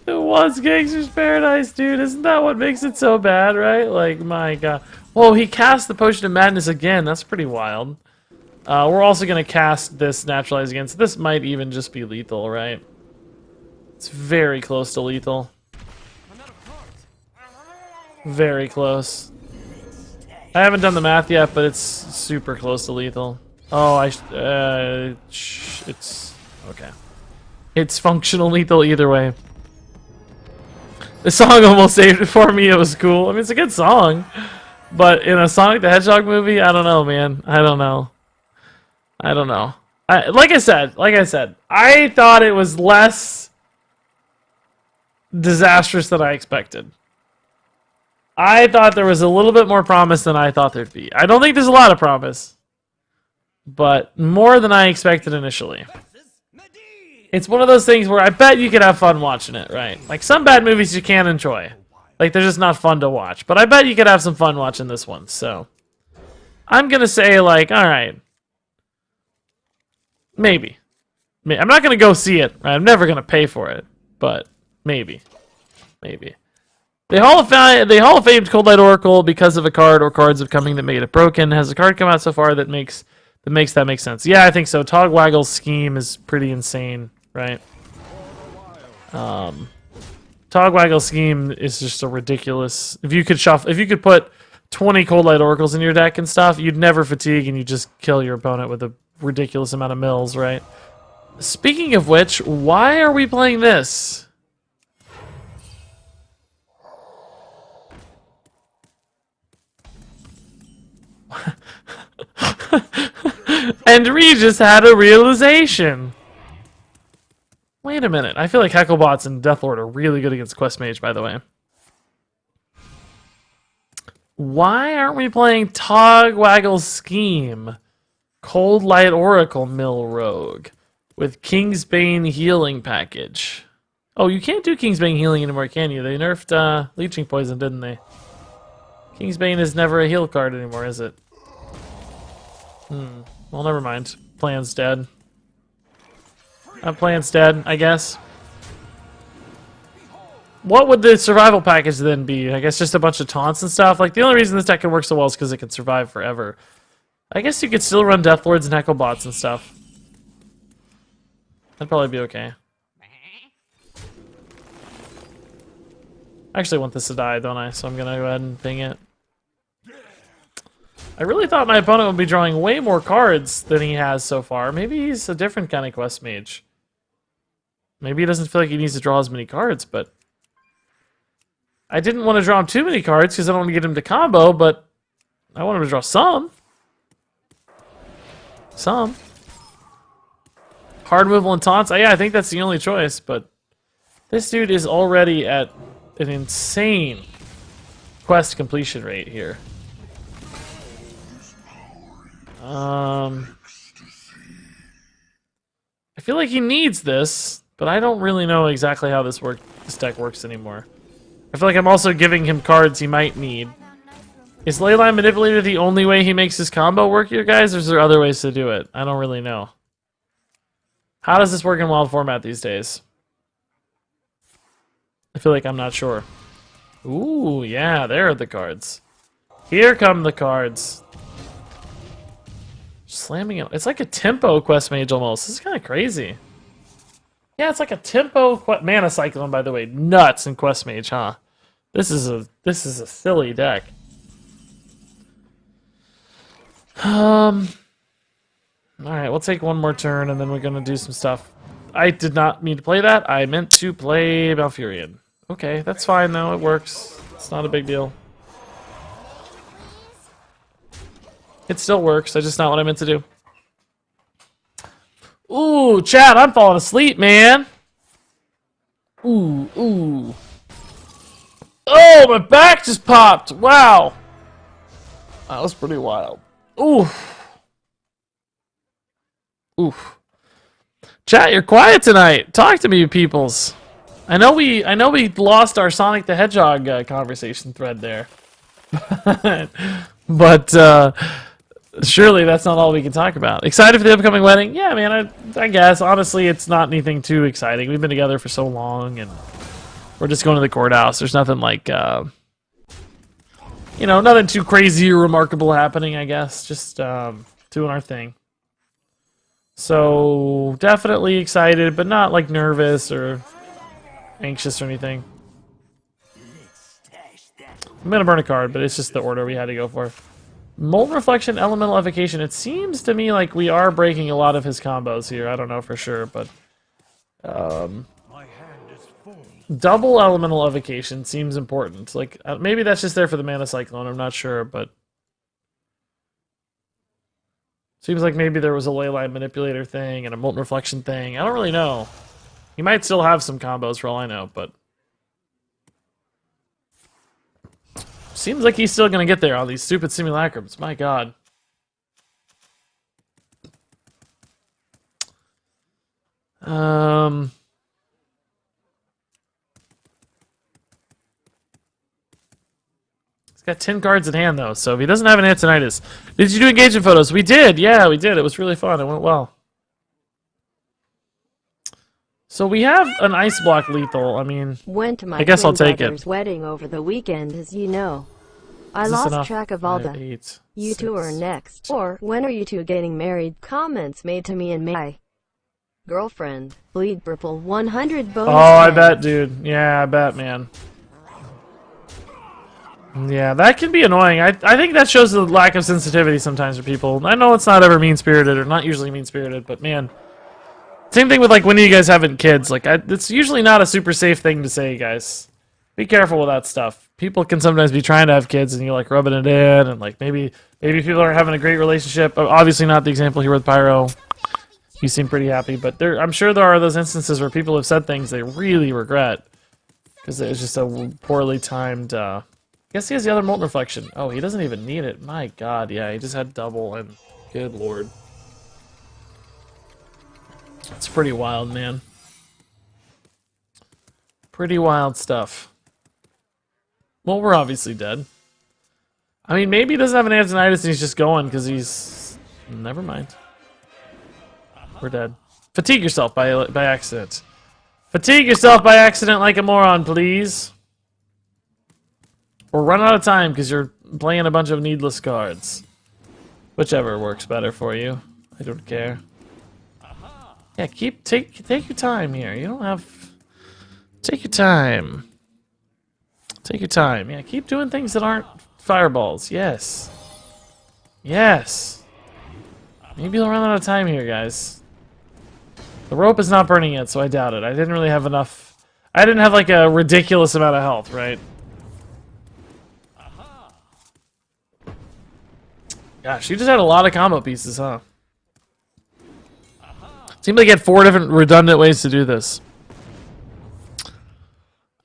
Gangster's Paradise, dude. Isn't that what makes it so bad, right? Like, my god. Whoa, he cast the Potion of Madness again. That's pretty wild. We're also going to cast this Naturalize again, so this might even just be lethal, right? It's very close to lethal. Very close. I haven't done the math yet, but it's super close to lethal. Oh, it's okay. It's functional lethal either way. The song almost saved it for me. It was cool. I mean, it's a good song, but in a Sonic the Hedgehog movie, I don't know, man. I don't know. Like I said, I thought it was less disastrous than I expected. I thought there was a little bit more promise than I thought there'd be. I don't think there's a lot of promise, but more than I expected initially. It's one of those things where I bet you could have fun watching it, right? Like some bad movies you can't enjoy. Like they're just not fun to watch. But I bet you could have some fun watching this one. So I'm going to say like, all right. Maybe. I'm not going to go see it. Right? I'm never going to pay for it. But maybe. Maybe. The Hall of Famed Cold Light Oracle because of a card or cards of coming that made it broken. Has a card come out so far that makes that make sense? Yeah, I think so. Togwaggle's scheme is pretty insane, right? Togwaggle's scheme is just a ridiculous. If you could put 20 Cold Light Oracles in your deck and stuff, you'd never fatigue and you just kill your opponent with a ridiculous amount of mills, right? Speaking of which, why are we playing this? And Regis had a realization. Wait a minute. I feel like Hecklebots and Deathlord are really good against Quest Mage, by the way. Why aren't we playing Togwaggle's Scheme? Cold Light Oracle Mill Rogue with Kingsbane Healing Package. Oh, you can't do Kingsbane Healing anymore, can you? They nerfed Leeching Poison, didn't they? Kingsbane is never a heal card anymore, is it? Well, never mind. Plan's dead. Plan's dead, I guess. What would the survival package then be? I guess just a bunch of taunts and stuff? Like, the only reason this deck can work so well is because it can survive forever. I guess you could still run Deathlords and Hecklebots and stuff. That'd probably be okay. I actually want this to die, don't I? So I'm gonna go ahead and ping it. I really thought my opponent would be drawing way more cards than he has so far. Maybe he's a different kind of Quest Mage. Maybe he doesn't feel like he needs to draw as many cards, but... I didn't want to draw him too many cards because I don't want to get him to combo, but... I want him to draw some. Some. Hard removal and taunts? Yeah, I think that's the only choice, but... This dude is already at an insane quest completion rate here. I feel like he needs this, but I don't really know exactly how this deck works anymore. I feel like I'm also giving him cards he might need. Is Leyline Manipulator the only way he makes his combo work here, guys, or is there other ways to do it? I don't really know. How does this work in wild format these days? I feel like I'm not sure. Ooh, yeah, there are the cards. Here come the cards. Slamming it. It's like a tempo Quest Mage almost. This is kind of crazy. Yeah, it's like a tempo Mana Cyclone, by the way. Nuts in Quest Mage, huh? This is a silly deck. Alright, we'll take one more turn and then we're gonna do some stuff. I did not mean to play that. I meant to play Balfurion. Okay, that's fine though. It works. It's not a big deal. It still works. That's just not what I meant to do. Ooh, chat, I'm falling asleep, man. Ooh, ooh. Oh, my back just popped. Wow. That was pretty wild. Oof. Oof. Chat, you're quiet tonight. Talk to me, you peoples. I know we lost our Sonic the Hedgehog conversation thread there. But surely that's not all we can talk about. Excited for the upcoming wedding? Yeah, man, I guess. Honestly, it's not anything too exciting. We've been together for so long, and we're just going to the courthouse. There's nothing like, you know, nothing too crazy or remarkable happening, I guess. Just doing our thing. So, definitely excited, but not, like, nervous or anxious or anything. I'm going to burn a card, but it's just the order we had to go for. Molten Reflection, Elemental Evocation. It seems to me like we are breaking a lot of his combos here. I don't know for sure, but My hand is full. double Elemental Evocation seems important. Like maybe that's just there for the Mana Cyclone. I'm not sure, but seems like maybe there was a Leyline Manipulator thing and a Molten Reflection thing. I don't really know. He might still have some combos for all I know, but seems like he's still going to get there on these stupid simulacrums. My god. He's got 10 cards in hand, though, so if he doesn't have an Antonitis. Did you do engagement photos? We did, yeah, we did. It was really fun. It went well. So we have an Ice Block lethal. I mean, Went to my I guess I'll take it. brother's wedding over the weekend, as you know. I Is this lost enough? track of all 5, the 8, "you two are 6. next" or "when are you two getting married" comments made to me and my girlfriend. Bleed purple 100 bonus. Oh, I 10. bet, dude. Yeah, I bet, man. Yeah, that can be annoying. I think that shows the lack of sensitivity sometimes for people. I know it's not ever mean-spirited, or not usually mean-spirited, but man. Same thing with, like, when you guys having kids. Like, it's usually not a super safe thing to say, guys. Be careful with that stuff. People can sometimes be trying to have kids, and you're, like, rubbing it in, and, like, maybe people aren't having a great relationship. Obviously not the example here with Pyro. You seem pretty happy, but I'm sure there are those instances where people have said things they really regret because it was just a poorly timed. I guess he has the other Molten Reflection. Oh, he doesn't even need it. My God, yeah, he just had double, and good lord, it's pretty wild, man. Pretty wild stuff. Well, we're obviously dead. I mean, maybe he doesn't have an Antonitis and he's just going because he's. Never mind. We're dead. Fatigue yourself by accident. Fatigue yourself by accident like a moron, please. Or run out of time because you're playing a bunch of needless cards. Whichever works better for you. I don't care. Yeah, take your time here. You don't have. Take your time. Take your time. Yeah, keep doing things that aren't fireballs. Yes. Yes. Maybe you'll run out of time here, guys. The rope is not burning yet, so I doubt it. I didn't really have enough. I didn't have like a ridiculous amount of health, right? Gosh, you just had a lot of combo pieces, huh? Seemed like you had 4 different redundant ways to do this.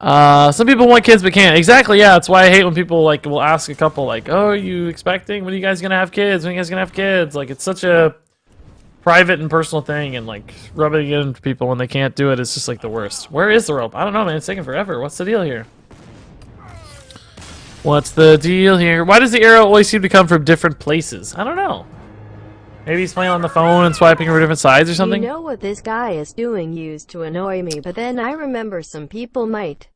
Some people want kids but can't. Exactly, yeah. That's why I hate when people like will ask a couple like, "Oh, are you expecting? When are you guys gonna have kids? When are you guys gonna have kids?" Like it's such a private and personal thing, and like rubbing it into people when they can't do it is just like the worst. Where is the rope? I don't know, man. It's taking forever. What's the deal here? What's the deal here? Why does the arrow always seem to come from different places? I don't know. Maybe he's playing on the phone and swiping over different sides or something? You know what this guy is doing used to annoy me, but then I remember some people might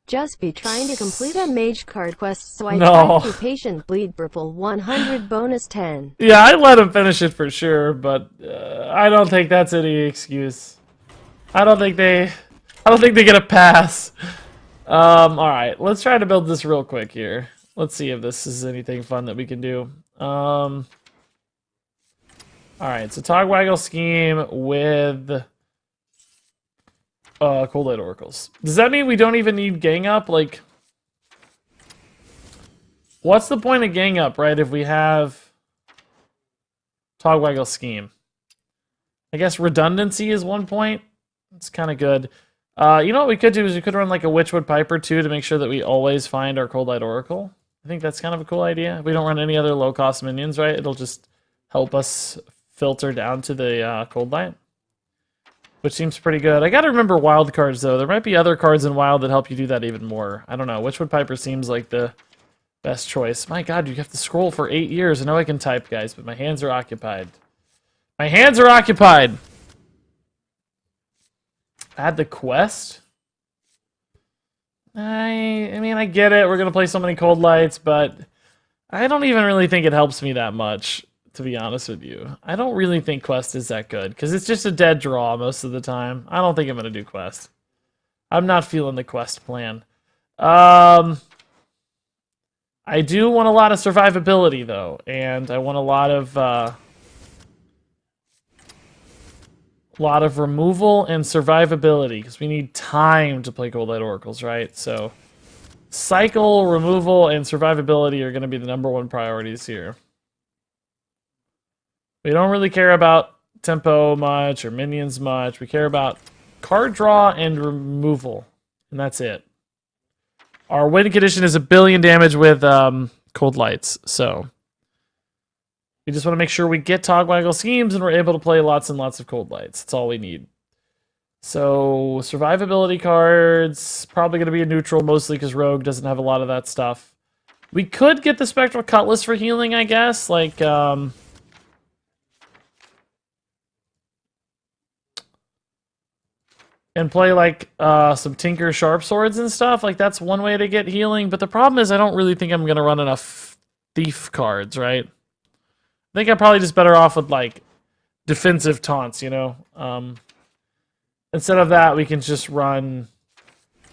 just be trying to complete a mage card quest, so I tried to be patient. Bleed purple 100 bonus 10. Yeah, I let him finish it for sure, but I don't think that's any excuse. I don't think they get a pass. All right, let's try to build this real quick here. Let's see if this is anything fun that we can do. All right, so Togwaggle scheme with Cold Light Oracles. Does that mean we don't even need Gang Up? Like, what's the point of Gang Up, right, if we have Togwaggle scheme? I guess redundancy is one point. It's kind of good. You know what we could do is we could run like a Witchwood Piper too to make sure that we always find our Cold Light Oracle. I think that's kind of a cool idea. If we don't run any other low-cost minions, right, it'll just help us filter down to the Cold Light, which seems pretty good. I gotta remember wild cards, though. There might be other cards in wild that help you do that even more. I don't know. Witchwood Piper seems like the best choice. My god, you have to scroll for 8 years. I know I can type, guys, but my hands are occupied. My hands are occupied! Add the quest? I mean, I get it. We're gonna play so many Cold Lights, but I don't even really think it helps me that much, to be honest with you. I don't really think quest is that good, because it's just a dead draw most of the time. I don't think I'm gonna do quest. I'm not feeling the quest plan. I I do want a lot of survivability, though, and I want a lot of removal and survivability, because we need time to play Cold Light Oracles, right? So, cycle, removal, and survivability are going to be the #1 priorities here. We don't really care about tempo much or minions much. We care about card draw and removal, and that's it. Our win condition is 1 billion damage with Cold Lights, so we just want to make sure we get Togwaggle Schemes and we're able to play lots and lots of Cold Lights. That's all we need. So, survivability cards, probably going to be a neutral, mostly because Rogue doesn't have a lot of that stuff. We could get the Spectral Cutlass for healing, I guess, like, and play, like, some Tinker Sharp Swords and stuff. Like, that's one way to get healing, but the problem is I don't really think I'm going to run enough Thief cards, right? I think I'm probably just better off with, like, defensive taunts, you know? Instead of that, we can just run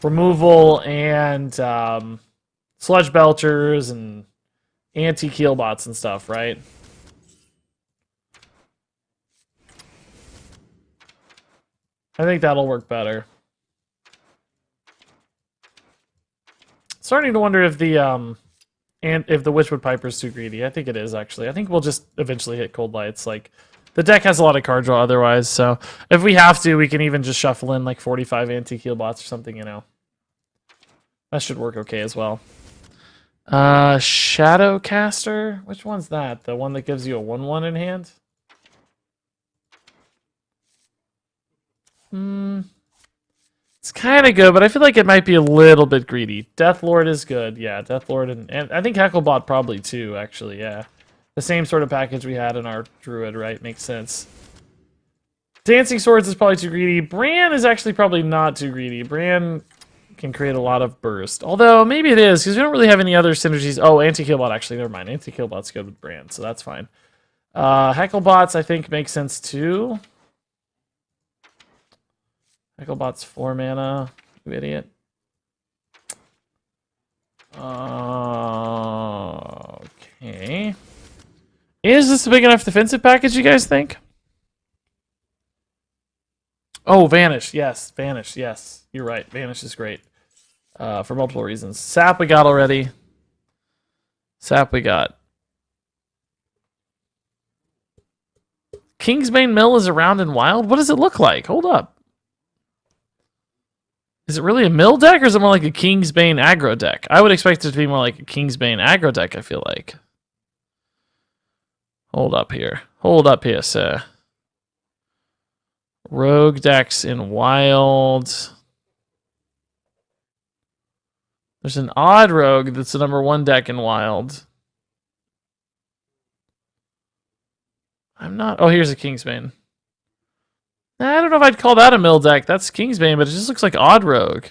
removal and sludge belchers and anti-keelbots and stuff, right? I think that'll work better. Starting to wonder if the Witchwood Piper is too greedy. I think it is, actually. I think we'll just eventually hit Cold Lights. Like, the deck has a lot of card draw otherwise, so if we have to, we can even just shuffle in like 45 anti-keelbots or something, you know. That should work okay as well. Shadowcaster? Which one's that? The one that gives you a 1/1 in hand? It's kind of good, but I feel like it might be a little bit greedy. Deathlord is good, yeah. Deathlord and I think Hecklebot probably too, actually, yeah. The same sort of package we had in our Druid, right? Makes sense. Dancing Swords is probably too greedy. Bran is actually probably not too greedy. Bran can create a lot of burst. Although, maybe it is, because we don't really have any other synergies. Oh, Anti-Killbot, actually, never mind. Anti-Killbot's good with Bran, so that's fine. Hecklebots, I think, makes sense too. Hecklebot's 4 mana, you idiot. Okay. Is this a big enough defensive package, you guys think? Oh, Vanish, yes. Vanish, yes. You're right. Vanish is great. For multiple reasons. Sap we got already. Sap we got. Kingsbane Mill is around in Wild? What does it look like? Hold up. Is it really a mill deck, or is it more like a Kingsbane aggro deck? I would expect it to be more like a Kingsbane aggro deck, I feel like. Hold up here. Hold up here, sir. Rogue decks in Wild. There's an odd rogue that's the #1 deck in Wild. I'm not... Oh, here's a Kingsbane. I don't know if I'd call that a mill deck. That's Kingsbane, but it just looks like odd rogue.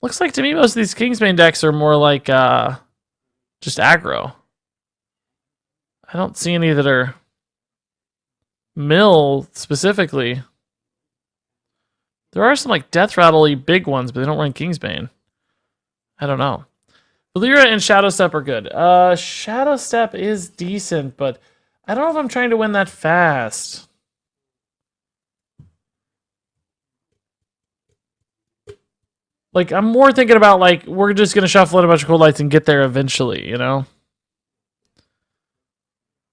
Looks like to me most of these Kingsbane decks are more like just aggro. I don't see any that are mill specifically. There are some like Death Rattle-y big ones, but they don't run Kingsbane. I don't know. Valyria and Shadowstep are good. Shadowstep is decent, but I don't know if I'm trying to win that fast. Like, I'm more thinking about, like, we're just going to shuffle in a bunch of Cold Lights and get there eventually, you know?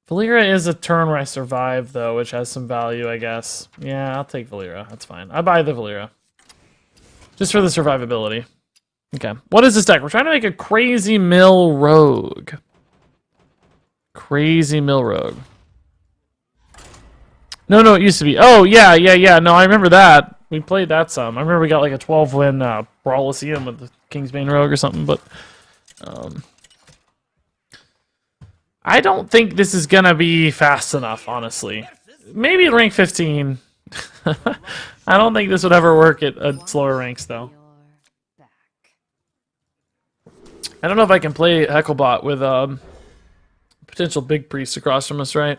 Valyria is a turn where I survive, though, which has some value, I guess. Yeah, I'll take Valyria. That's fine. I buy the Valyria. Just for the survivability. Okay. What is this deck? We're trying to make a Crazy Mill Rogue. Crazy Mill Rogue. No, it used to be. Oh, yeah. No, I remember that. We played that some. I remember we got like a 12-win Brawlicium with the Kingsbane Rogue or something, but... I don't think this is going to be fast enough, honestly. Maybe at rank 15. I don't think this would ever work at slower ranks, though. I don't know if I can play Hecklebot with potential big priest across from us, right?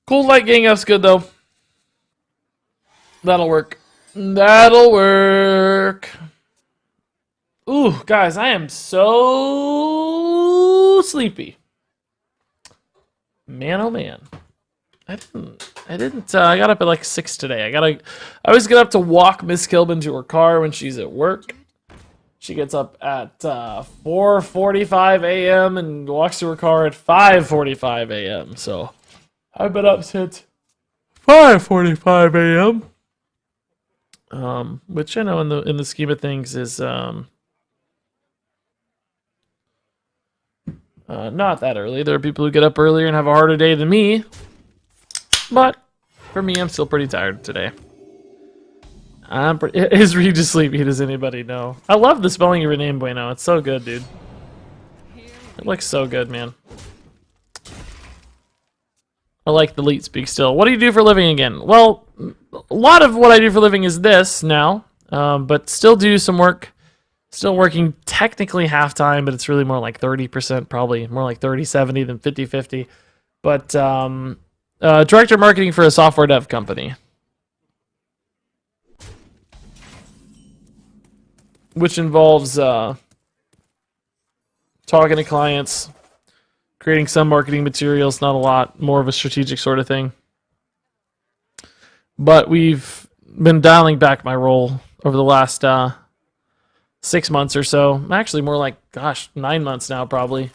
Cold Light Gang Up's good, though. That'll work. That'll work. Ooh, guys, I am so sleepy. Man, oh man. I got up at like 6 today. I always get up to walk Miss Kilbin to her car when she's at work. She gets up at 4:45 a.m. and walks to her car at 5:45 a.m. So I've been up since 5:45 a.m. Which I know in the scheme of things is not that early. There are people who get up earlier and have a harder day than me. But for me, I'm still pretty tired today. Is Regis sleepy? Does anybody know? I love the spelling of your name, Bueno. It's so good, dude. It looks so good, man. I like the leet speak still. What do you do for a living again? Well, a lot of what I do for a living is this now, but still do some work. Still working technically half-time, but it's really more like 30%, probably more like 30-70 than 50-50. But director of marketing for a software dev company. Which involves talking to clients, creating some marketing materials, not a lot, more of a strategic sort of thing. But we've been dialing back my role over the last 6 months or so. Actually, more like, 9 months now, probably,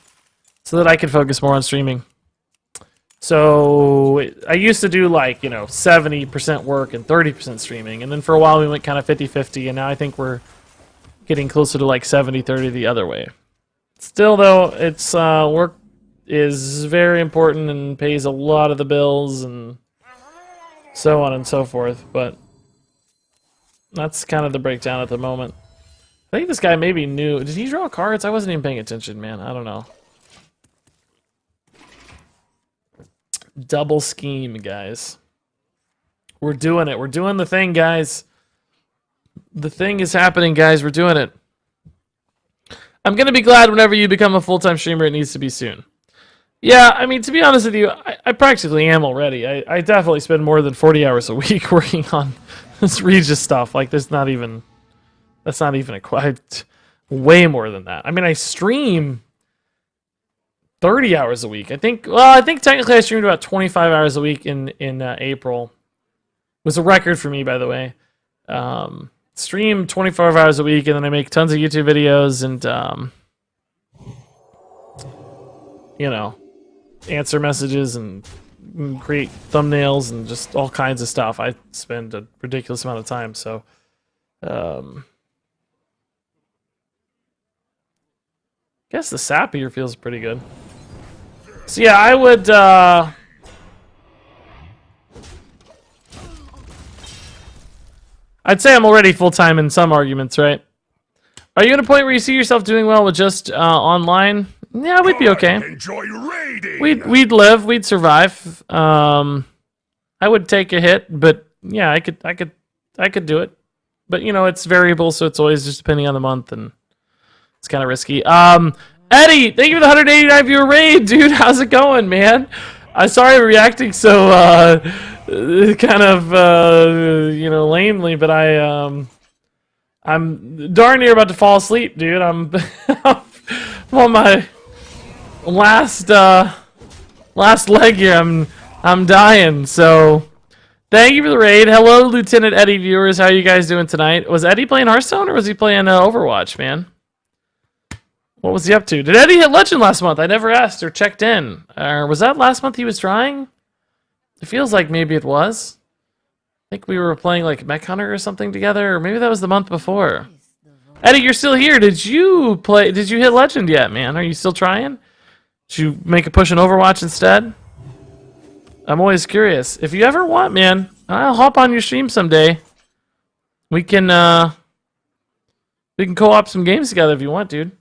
so that I can focus more on streaming. So I used to do 70% work and 30% streaming, and then for a while we went kind of 50-50, and now I think we're getting closer to 70-30 the other way. Still, though, it's work is very important and pays a lot of the bills and so on and so forth, but that's kind of the breakdown at the moment. I think this guy maybe knew. Did he draw cards? I wasn't even paying attention, man. I don't know. Double scheme, guys. We're doing it. We're doing the thing, guys. The thing is happening, guys. We're doing it. I'm going to be glad whenever you become a full-time streamer. It needs to be soon. Yeah, I mean, to be honest with you, I practically am already. I definitely spend more than 40 hours a week working on this Regis stuff. That's not even a quite way more than that. I mean, I stream 30 hours a week. I think technically I streamed about 25 hours a week in April. It was a record for me, by the way. Stream 24 hours a week, and then I make tons of YouTube videos and answer messages and create thumbnails and just all kinds of stuff. I spend a ridiculous amount of time, so I guess the sap here feels pretty good. So yeah, I would I'd say I'm already full-time in some arguments, right? Are you at a point where you see yourself doing well with just online? Yeah, we'd be okay. Enjoy raiding. We'd live, we'd survive. I would take a hit, but yeah, I could do it. But it's variable, so it's always just depending on the month, and it's kind of risky. Eddie, thank you for the 189 viewer raid, dude. How's it going, man? I'm sorry I'm reacting so kind of lamely, but I'm darn near about to fall asleep, dude. I'm on my last leg here. I'm dying. So thank you for the raid. Hello, Lieutenant Eddie viewers. How are you guys doing tonight? Was Eddie playing Hearthstone or was he playing Overwatch, man? What was he up to? Did Eddie hit Legend last month? I never asked or checked in. Or was that last month he was trying? It feels like maybe it was. I think we were playing like Mech Hunter or something together, or maybe that was the month before. Eddie, you're still here. Did you hit Legend yet, man? Are you still trying? Did you make a push in Overwatch instead? I'm always curious. If you ever want, man, I'll hop on your stream someday. We can co-op some games together if you want, dude.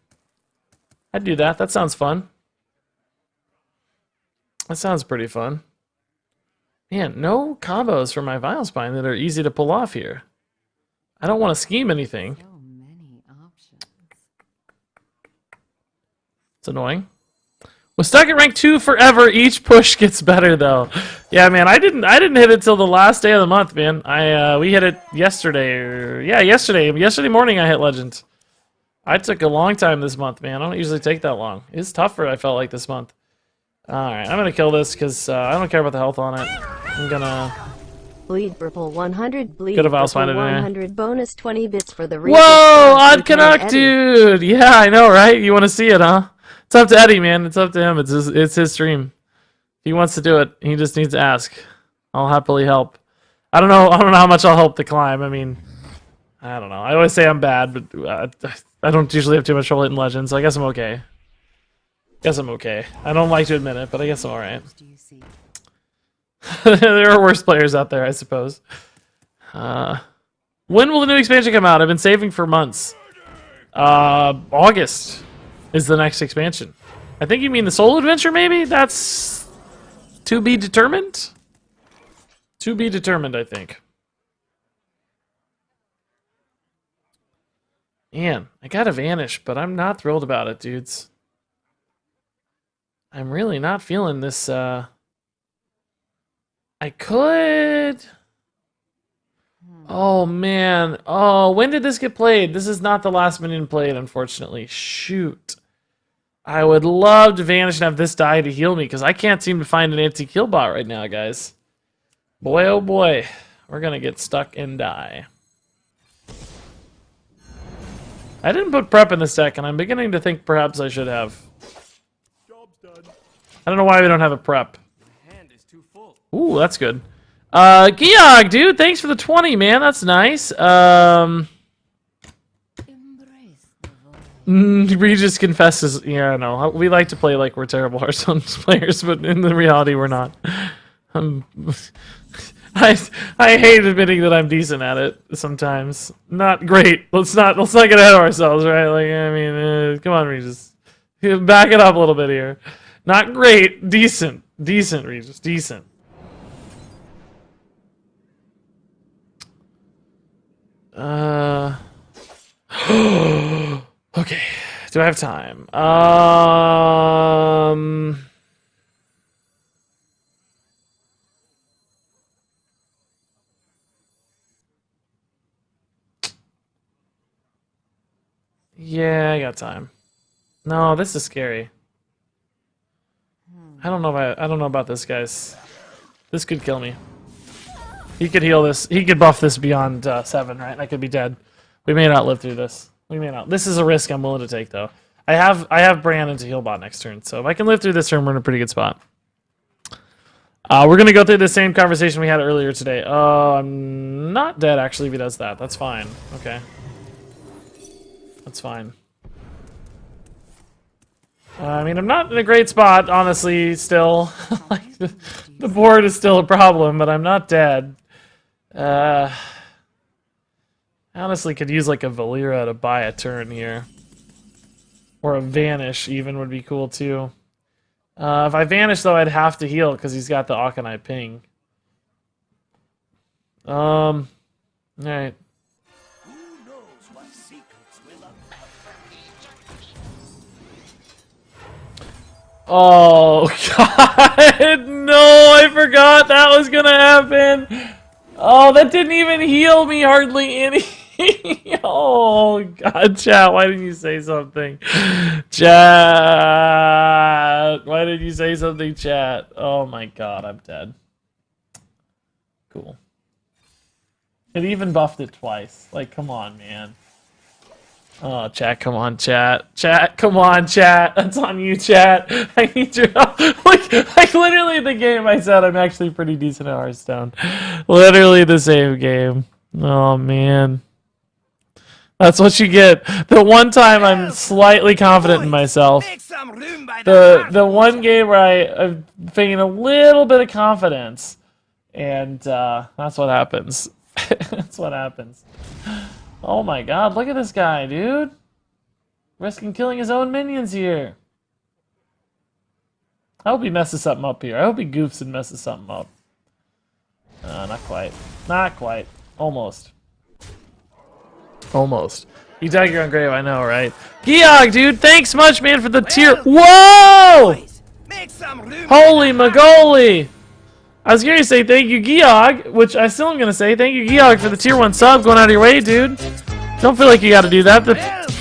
I'd do that. That sounds fun. That sounds pretty fun. Man, no combos for my Vile Spine that are easy to pull off here. I don't want to scheme anything. So many options. It's annoying. Was stuck at rank 2 forever. Each push gets better though. Yeah, man, I didn't hit it till the last day of the month, man. We hit it yesterday. Yesterday morning I hit Legend. I took a long time this month, man. I don't usually take that long. It's tougher, I felt like, this month. Alright, I'm gonna kill this because I don't care about the health on it. I'm gonna... Bleed purple 100, bleed Could have purple outspotted it, 100 bonus 20 bits for the Regis. Whoa! Odd Canuck, dude! Yeah, I know, right? You want to see it, huh? It's up to Eddie, man. It's up to him. It's his stream. If he wants to do it, he just needs to ask. I'll happily help. I don't know how much I'll help the climb. I mean, I don't know. I always say I'm bad, but I don't usually have too much trouble hitting legends, so I guess I'm okay. I don't like to admit it, but I guess I'm alright. There are worse players out there, I suppose. When will the new expansion come out? I've been saving for months. August is the next expansion. I think you mean the solo adventure, maybe? That's to be determined? To be determined, I think. Man, I gotta vanish, but I'm not thrilled about it, dudes. I'm really not feeling this, I could... Oh, man. Oh, when did this get played? This is not the last minion played, unfortunately. Shoot. I would love to vanish and have this die to heal me, because I can't seem to find an anti-kill bot right now, guys. Boy, oh boy. We're going to get stuck and die. I didn't put prep in this deck, and I'm beginning to think perhaps I should have. Job's done. I don't know why we don't have a prep. My hand is too full. Ooh, that's good. Geog, dude, thanks for the 20, man. That's nice. Regis confesses. Yeah, I know. We like to play like we're terrible Hearthstone players, but in the reality, we're not. I hate admitting that I'm decent at it sometimes. Not great. Let's not get ahead of ourselves, right? Like, I mean, come on, Regis. Back it up a little bit here. Not great. Decent, Regis. Decent. Okay. Do I have time? Yeah, I got time. No, this is scary. I don't know about this, guys. This could kill me. He could heal this. He could buff this beyond 7, right? I could be dead. We may not live through this. We may not. This is a risk I'm willing to take, though. I have Brandon to heal bot next turn, so if I can live through this turn, we're in a pretty good spot. We're gonna go through the same conversation we had earlier today. I'm not dead actually if he does that. That's fine. Okay. That's fine. I mean, I'm not in a great spot, honestly, still. Like, the board is still a problem, but I'm not dead. I honestly could use, like, a Valera to buy a turn here. Or a Vanish, even, would be cool, too. If I Vanish, though, I'd have to heal, because he's got the Akanai ping. Alright. Oh, God, no, I forgot that was gonna happen. Oh, that didn't even heal me hardly any. Oh, God, chat, why didn't you say something? Chat, why did you say something, chat? Oh, my God, I'm dead. Cool. It even buffed it twice. Like, come on, man. Oh, chat, come on, chat. Chat, come on, chat. That's on you, chat. I need your help. Like literally the game I said I'm actually pretty decent at Hearthstone. Literally the same game. Oh, man. That's what you get. The one time I'm slightly confident in myself. The one game where I'm feeling a little bit of confidence. And that's what happens. That's what happens. Oh my God, look at this guy, dude. Risking killing his own minions here. I hope he messes something up here. I hope he goofs and messes something up. Not quite. Not quite. Almost. Almost. You dug your own grave, I know, right? Geog, dude, thanks much, man, for the tier. Whoa! Holy Magoli! I was going to say thank you, Geog, which I still am going to say thank you, Geog, for the tier 1 sub going out of your way, dude. Don't feel like you got to do that.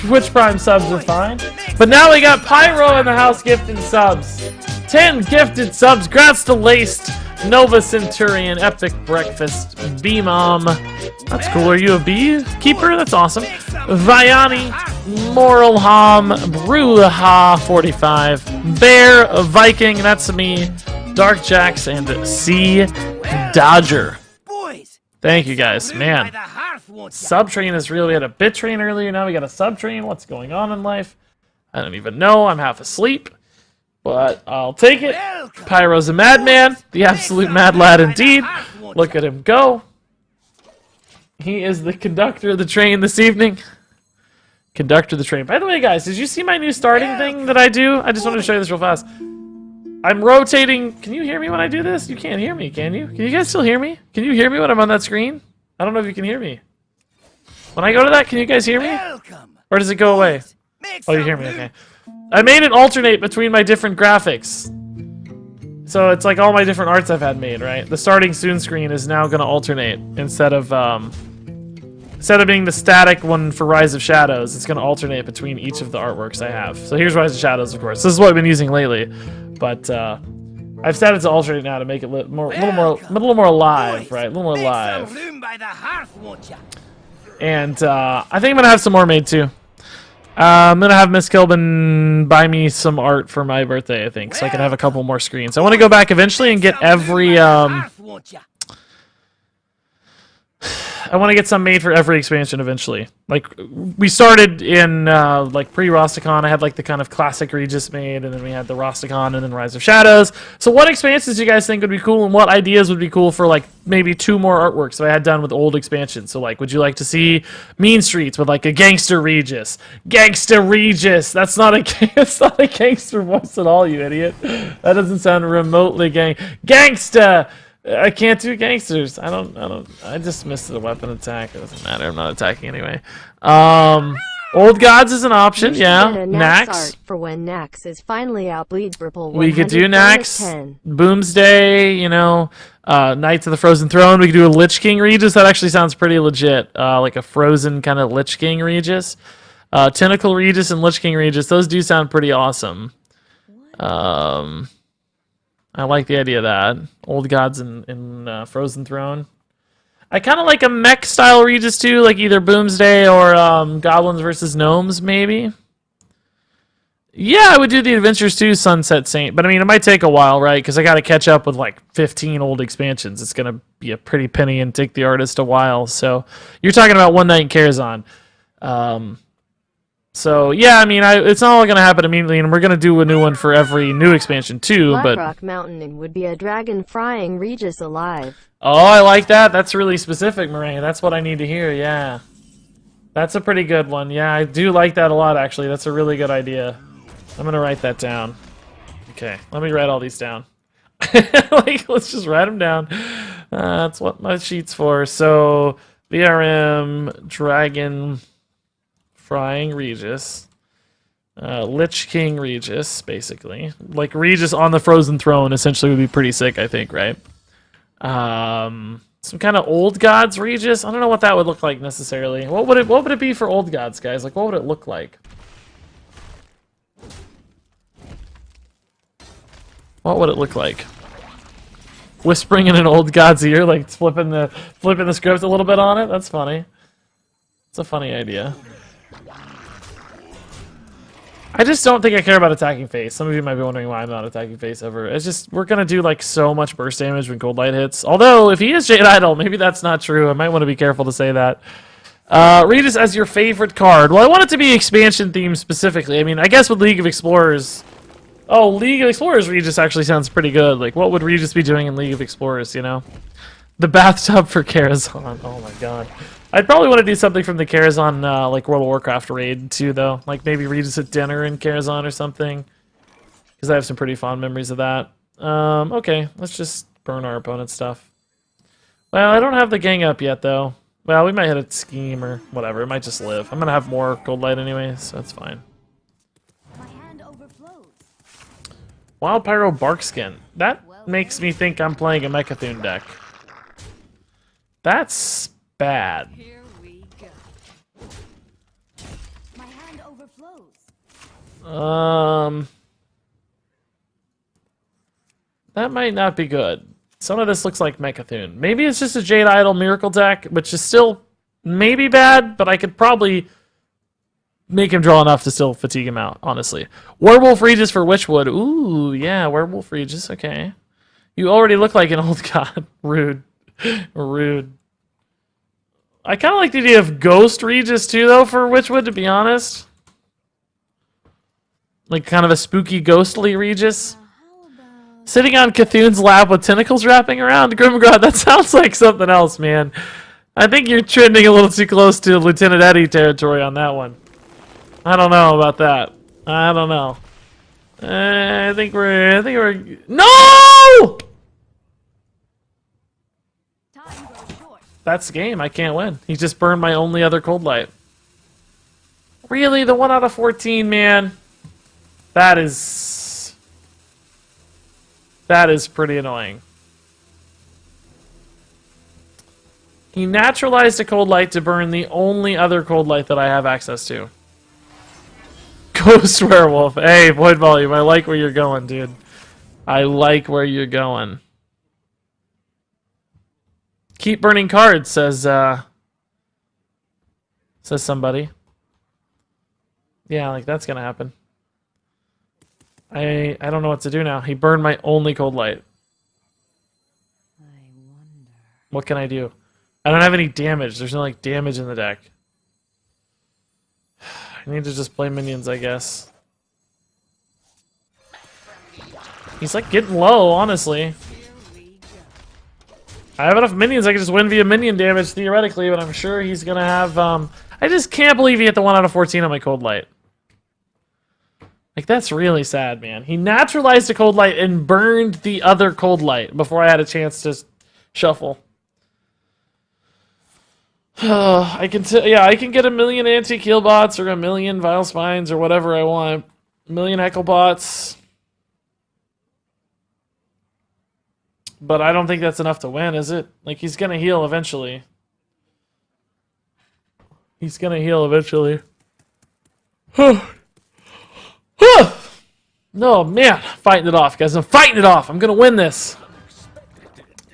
Twitch Prime subs are fine. But now we got Pyro in the house gifting subs. 10 gifted subs. Grats to Laced, Nova Centurion, Epic Breakfast, B-Mom. That's cool. Are you a beekeeper? That's awesome. Viani, Moral Ham, Bruha 45, Bear, Viking, that's me, Dark Jacks, and C Dodger. Boys, Thank you guys, by man. the hearth, won't ya? Sub train is real. We had a bit train earlier. Now we got a sub train. What's going on in life? I don't even know. I'm half asleep, but I'll take it. Welcome. Pyro's a madman, the absolute mad lad indeed. Look at him go. He is the conductor of the train this evening. Conductor of the train. By the way, guys, did you see my new starting thing that I do? I just wanted to show you this real fast. I'm rotating. Can you hear me when I do this? You can't hear me, can you? Can you guys still hear me? Can you hear me when I'm on that screen? I don't know if you can hear me. When I go to that, can you guys hear me? Welcome. Or does it go away? Make Oh, you some hear me, room. okay. I made it alternate between my different graphics. So it's like all my different arts I've had made, right? The starting soon screen is now going to alternate instead of being the static one for Rise of Shadows. It's going to alternate between each of the artworks I have. So here's Rise of Shadows, of course. This is what I've been using lately, but I've set it to alternate now to make it a little more alive, right? A little more Make alive. some room by the hearth, won't ya? And I think I'm gonna have some more made too. I'm gonna have Miss Kilbin buy me some art for my birthday, I think, so I can have a couple more screens. I want to go back eventually and get every Hearth, won't ya? I want to get some made for every expansion eventually. Like, we started in, like, pre-Rosticon. I had, like, the kind of classic Regis made, and then we had the Rosticon and then Rise of Shadows. So what expansions do you guys think would be cool, and what ideas would be cool for, like, maybe 2 more artworks that I had done with old expansions? So, like, would you like to see Mean Streets with, like, a Gangster Regis? Gangster Regis! That's not it's not a gangster voice at all, you idiot. That doesn't sound remotely Gangsta! I can't do gangsters. I just missed the weapon attack. It doesn't matter. I'm not attacking anyway. Old Gods is an option. Yeah. Get a Nax. art for when Nax is finally out. Bleed purple. We could do 100 Nax. 10. Boomsday. You know. Knights of the Frozen Throne. We could do a Lich King Regis. That actually sounds pretty legit. Like a frozen kind of Lich King Regis. Tentacle Regis and Lich King Regis. Those do sound pretty awesome. I like the idea of that. Old Gods in Frozen Throne. I kind of like a mech style Regis too, like either Boomsday or Goblins versus Gnomes, maybe. Yeah, I would do the Adventures 2 Sunset Saint, but I mean, it might take a while, right? Because I got to catch up with like 15 old expansions. It's going to be a pretty penny and take the artist a while. So you're talking about One Night in Karazhan. So yeah, I mean, it's not all gonna happen immediately, and we're gonna do a new one for every new expansion too. But Blackrock Mountain would be a dragon frying Regis alive. oh, I like that. That's really specific, Moraine. That's what I need to hear. Yeah, that's a pretty good one. Yeah, I do like that a lot. Actually, that's a really good idea. I'm gonna write that down. Okay, let me write all these down. Like, let's just write them down. That's what my sheet's for. So VRM dragon. Frying Regis. Lich King Regis, basically. Like, Regis on the Frozen Throne essentially would be pretty sick, I think, right? Some kind of Old Gods Regis? I don't know what that would look like, necessarily. What would it be for Old Gods, guys? Like, what would it look like? What would it look like? Whispering in an Old God's ear, like, flipping the script a little bit on it? That's funny. It's a funny idea. I just don't think I care about attacking face. Some of you might be wondering why I'm not attacking face ever. It's just, we're going to do like so much burst damage when Cold Light hits. Although, if he is Jade Idol, maybe that's not true. I might want to be careful to say that. Regis as your favorite card. Well, I want it to be expansion themed specifically. I mean, I guess with League of Explorers... Oh, League of Explorers Regis actually sounds pretty good. Like, what would Regis be doing in League of Explorers, you know? The bathtub for Karazhan. Oh my god. I'd probably want to do something from the Karazhan, like, World of Warcraft raid, too, though. Like, maybe Regis at dinner in Karazhan or something. Because I have some pretty fond memories of that. Okay, let's just burn our opponent's stuff. Well, I don't have the gang up yet, though. Well, we might hit a scheme or whatever. It might just live. I'm going to have more Gold Light anyway, so that's fine. My hand overflows. Wild Pyro Barkskin. That makes me think I'm playing a Mechathune deck. That's bad. Here we go. My hand That might not be good. Some of this looks like Mechathune. Maybe it's just a Jade Idol Miracle deck, which is still maybe bad, but I could probably make him draw enough to still fatigue him out, honestly. Werewolf Regis for Witchwood. Ooh, yeah, Werewolf Regis, okay. You already look like an old god. Rude. Rude. I kind of like the idea of Ghost Regis, too, though, for Witchwood, to be honest. Like, kind of a spooky, ghostly Regis. Sitting on Cthune's lap with tentacles wrapping around. Grimgrod, that sounds like something else, man. I think you're trending a little too close to Lieutenant Eddie territory on that one. I don't know about that. I don't know. I think we're... No! Time goes short. That's the game. I can't win. He just burned my only other cold light. Really? The 1 out of 14, man? That is pretty annoying. He naturalized a cold light to burn the only other cold light that I have access to. Ghost Werewolf. Hey, Void Volume, I like where you're going, dude. I like where you're going. Keep burning cards, says somebody. Yeah, like that's gonna happen. I don't know what to do now. He burned my only cold light. I wonder. What can I do? I don't have any damage. There's no like damage in the deck. I need to just play minions, I guess. He's like getting low, honestly. I have enough minions I can just win via minion damage theoretically, but I'm sure he's gonna have I just can't believe he hit the 1 out of 14 on my cold light. Like, that's really sad, man. He naturalized a cold light and burned the other cold light before I had a chance to shuffle. I can get a million anti-kill bots or a million Vile Spines or whatever I want. A million Heckle bots. But I don't think that's enough to win, is it? Like, he's gonna heal eventually. He's gonna heal eventually. No, man. Fighting it off, guys. I'm fighting it off. I'm going to win this.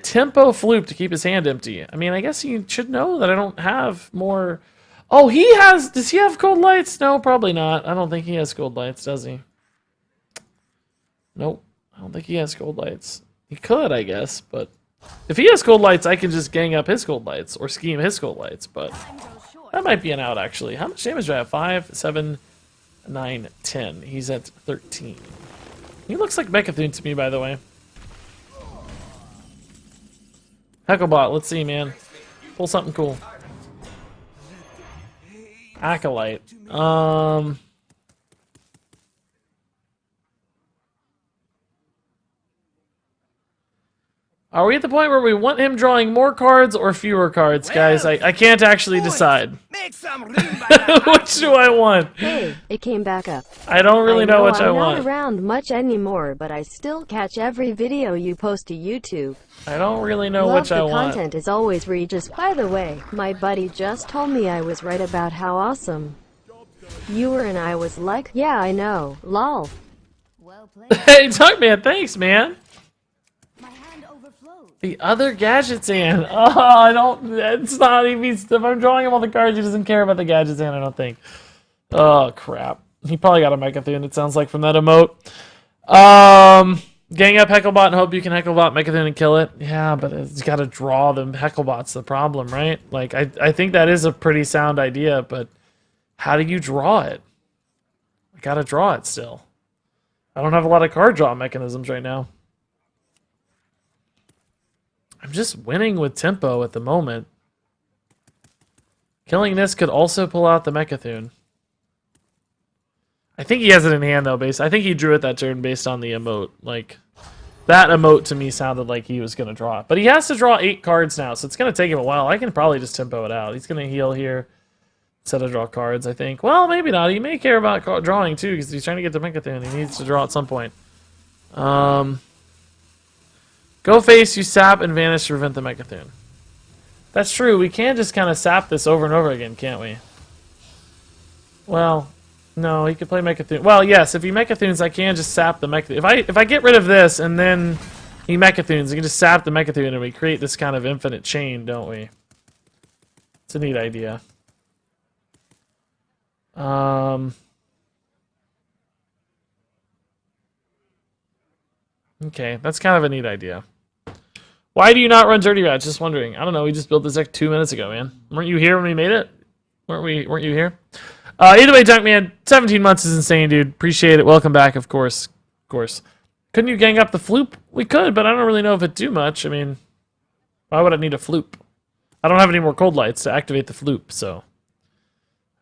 Tempo Floop to keep his hand empty. I mean, I guess you should know that I don't have more... Oh, he has... Does he have gold lights? No, probably not. I don't think he has gold lights, does he? Nope. I don't think he has gold lights. He could, I guess, but... If he has gold lights, I can just gang up his gold lights or scheme his gold lights, but... That might be an out, actually. How much damage do I have? 5, 7... 9, 10. He's at 13. He looks like Mechathune to me, by the way. Hecklebot, let's see, man. Pull something cool. Acolyte. Are we at the point where we want him drawing more cards or fewer cards, guys? I can't actually decide. Make some room by Which do I want? Hey, it came back up. I don't really know which I I'm want. not around much anymore, but I still catch every video you post to YouTube. I don't really know Love which I the want. content is always Regis. By the way, my buddy just told me I was right about how awesome you were, and I was like, yeah, I know. Lol. Well played. Hey, Tuckman, thanks, man. My hand overflows. The other gadget's hand. Oh, I don't. It's not even. If I'm drawing him all the cards, he doesn't care about the gadget's hand, I don't think. Oh, crap. He probably got a Mechathune, it sounds like, from that emote. Gang up Hecklebot and hope you can Hecklebot Mechathune and kill it. Yeah, but it's got to draw the Hecklebot's the problem, right? Like, I think that is a pretty sound idea, but how do you draw it? I got to draw it still. I don't have a lot of card draw mechanisms right now. I'm just winning with tempo at the moment. Killing this could also pull out the Mechathune. I think he has it in hand, though, I think he drew it that turn based on the emote. Like, that emote to me sounded like he was going to draw it. But he has to draw 8 cards now, so it's going to take him a while. I can probably just tempo it out. He's going to heal here instead of draw cards, I think. Well, maybe not. He may care about drawing, too, because he's trying to get the Mechathune. He needs to draw at some point. Go face, you sap, and vanish to prevent the Mechathune. That's true. We can just kind of sap this over and over again, can't we? Well, No, he could play Mechathoon. Well, yes, if he Mechathoons, I can just sap the Mechathoon. If I get rid of this and then he Mechathoons, I can just sap the Mechathoon and we create this kind of infinite chain, don't we? It's a neat idea. Okay, that's kind of a neat idea. Why do you not run Dirty Rats? Just wondering. I don't know. We just built this deck 2 minutes ago, man. Weren't you here when we made it? Weren't you here? Either way, Junkman, 17 months is insane, dude. Appreciate it. Welcome back, of course. Of course. Couldn't you gang up the Floop? We could, but I don't really know if it'd do much. I mean, why would I need a Floop? I don't have any more cold lights to activate the Floop, so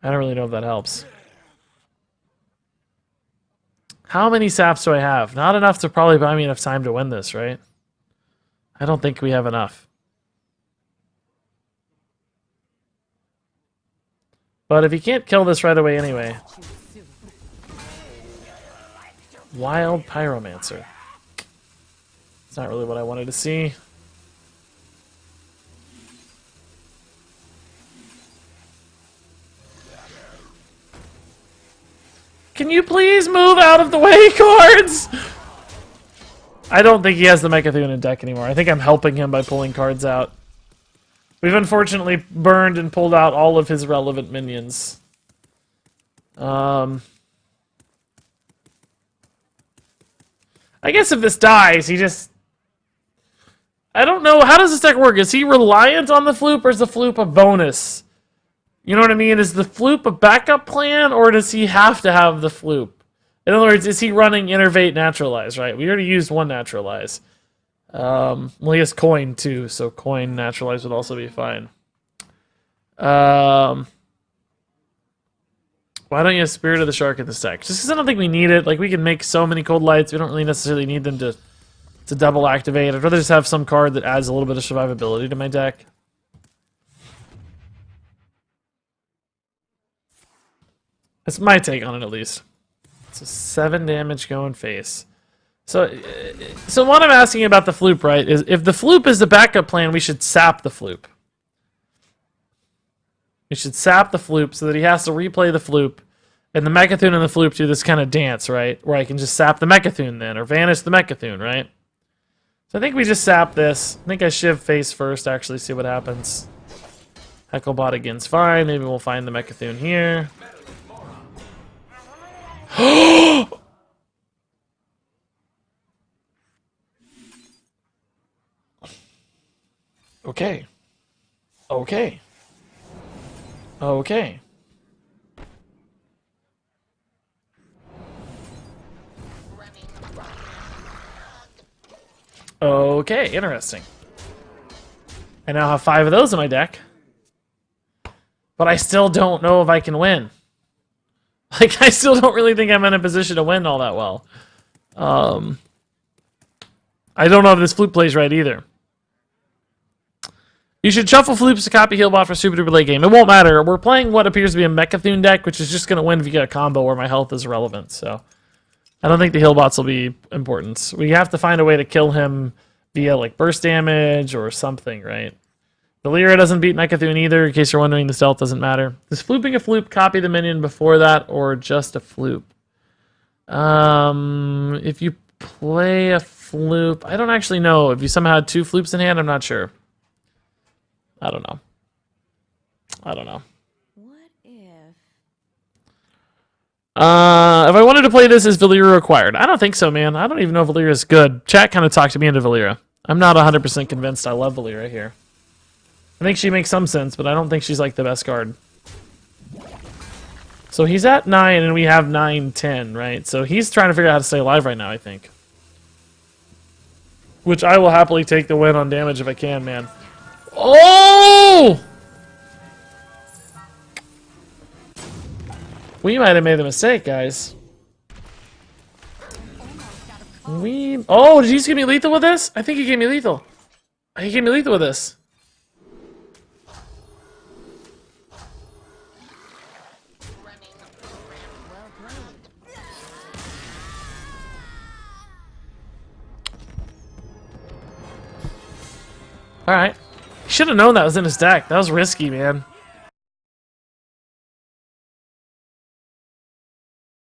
I don't really know if that helps. How many saps do I have? Not enough to probably buy me enough time to win this, right? I don't think we have enough. But if he can't kill this right away anyway. Wild Pyromancer. It's not really what I wanted to see. Can you please move out of the way, cards? I don't think he has the Mechathoon in deck anymore. I think I'm helping him by pulling cards out. We've unfortunately burned and pulled out all of his relevant minions. I guess if this dies, he just... I don't know. How does this deck work? Is he reliant on the Floop, or is the Floop a bonus? You know what I mean? Is the Floop a backup plan, or does he have to have the Floop? In other words, is he running Innervate Naturalize, right? We already used one Naturalize. Well, he has Coin, too, so Coin Naturalize would also be fine. Why don't you have Spirit of the Shark in this deck? Just because I don't think we need it. Like, we can make so many Cold Lights, we don't really necessarily need them to double activate. I'd rather just have some card that adds a little bit of survivability to my deck. That's my take on it, at least. So 7 damage going face. So what I'm asking about the Floop, right, is if the Floop is the backup plan, we should sap the Floop. We should sap the Floop so that he has to replay the Floop, and the Mechathoon and the Floop do this kind of dance, right, where I can just sap the Mechathoon then, or vanish the Mechathoon, right? So I think we just sap this. I think I shiv face first, actually, see what happens. Hecklebot again's fine. Maybe we'll find the Mechathoon here. Okay. Okay. Okay. Okay, interesting. I now have 5 of those in my deck. But I still don't know if I can win. Like, I still don't really think I'm in a position to win all that well. I don't know if this Floop plays right either. You should shuffle Floops to copy Healbot for super duper late game. It won't matter. We're playing what appears to be a Mechathoon deck, which is just going to win if you get a combo where my health is relevant. So I don't think the Healbots will be important. We have to find a way to kill him via like burst damage or something, right? Valyria doesn't beat Mechathoon either, in case you're wondering. The stealth doesn't matter. Does flooping a Floop copy the minion before that, or just a Floop? If you play a Floop, I don't actually know. If you somehow had 2 Floops in hand, I'm not sure. I don't know. I don't know. What if? If I wanted to play this, is Valyria required? I don't think so, man. I don't even know if Valyria is good. Chat kind of talked me into Valyria. I'm not 100% convinced I love Valyria here. I think she makes some sense, but I don't think she's like the best card. So he's at 9, and we have 9, 10, right? So he's trying to figure out how to stay alive right now, I think. Which I will happily take the win on damage if I can, man. Oh! We might have made a mistake, guys. Oh, did he just give me lethal with this? I think he gave me lethal. He gave me lethal with this. Alright. He should have known that was in his deck. That was risky, man.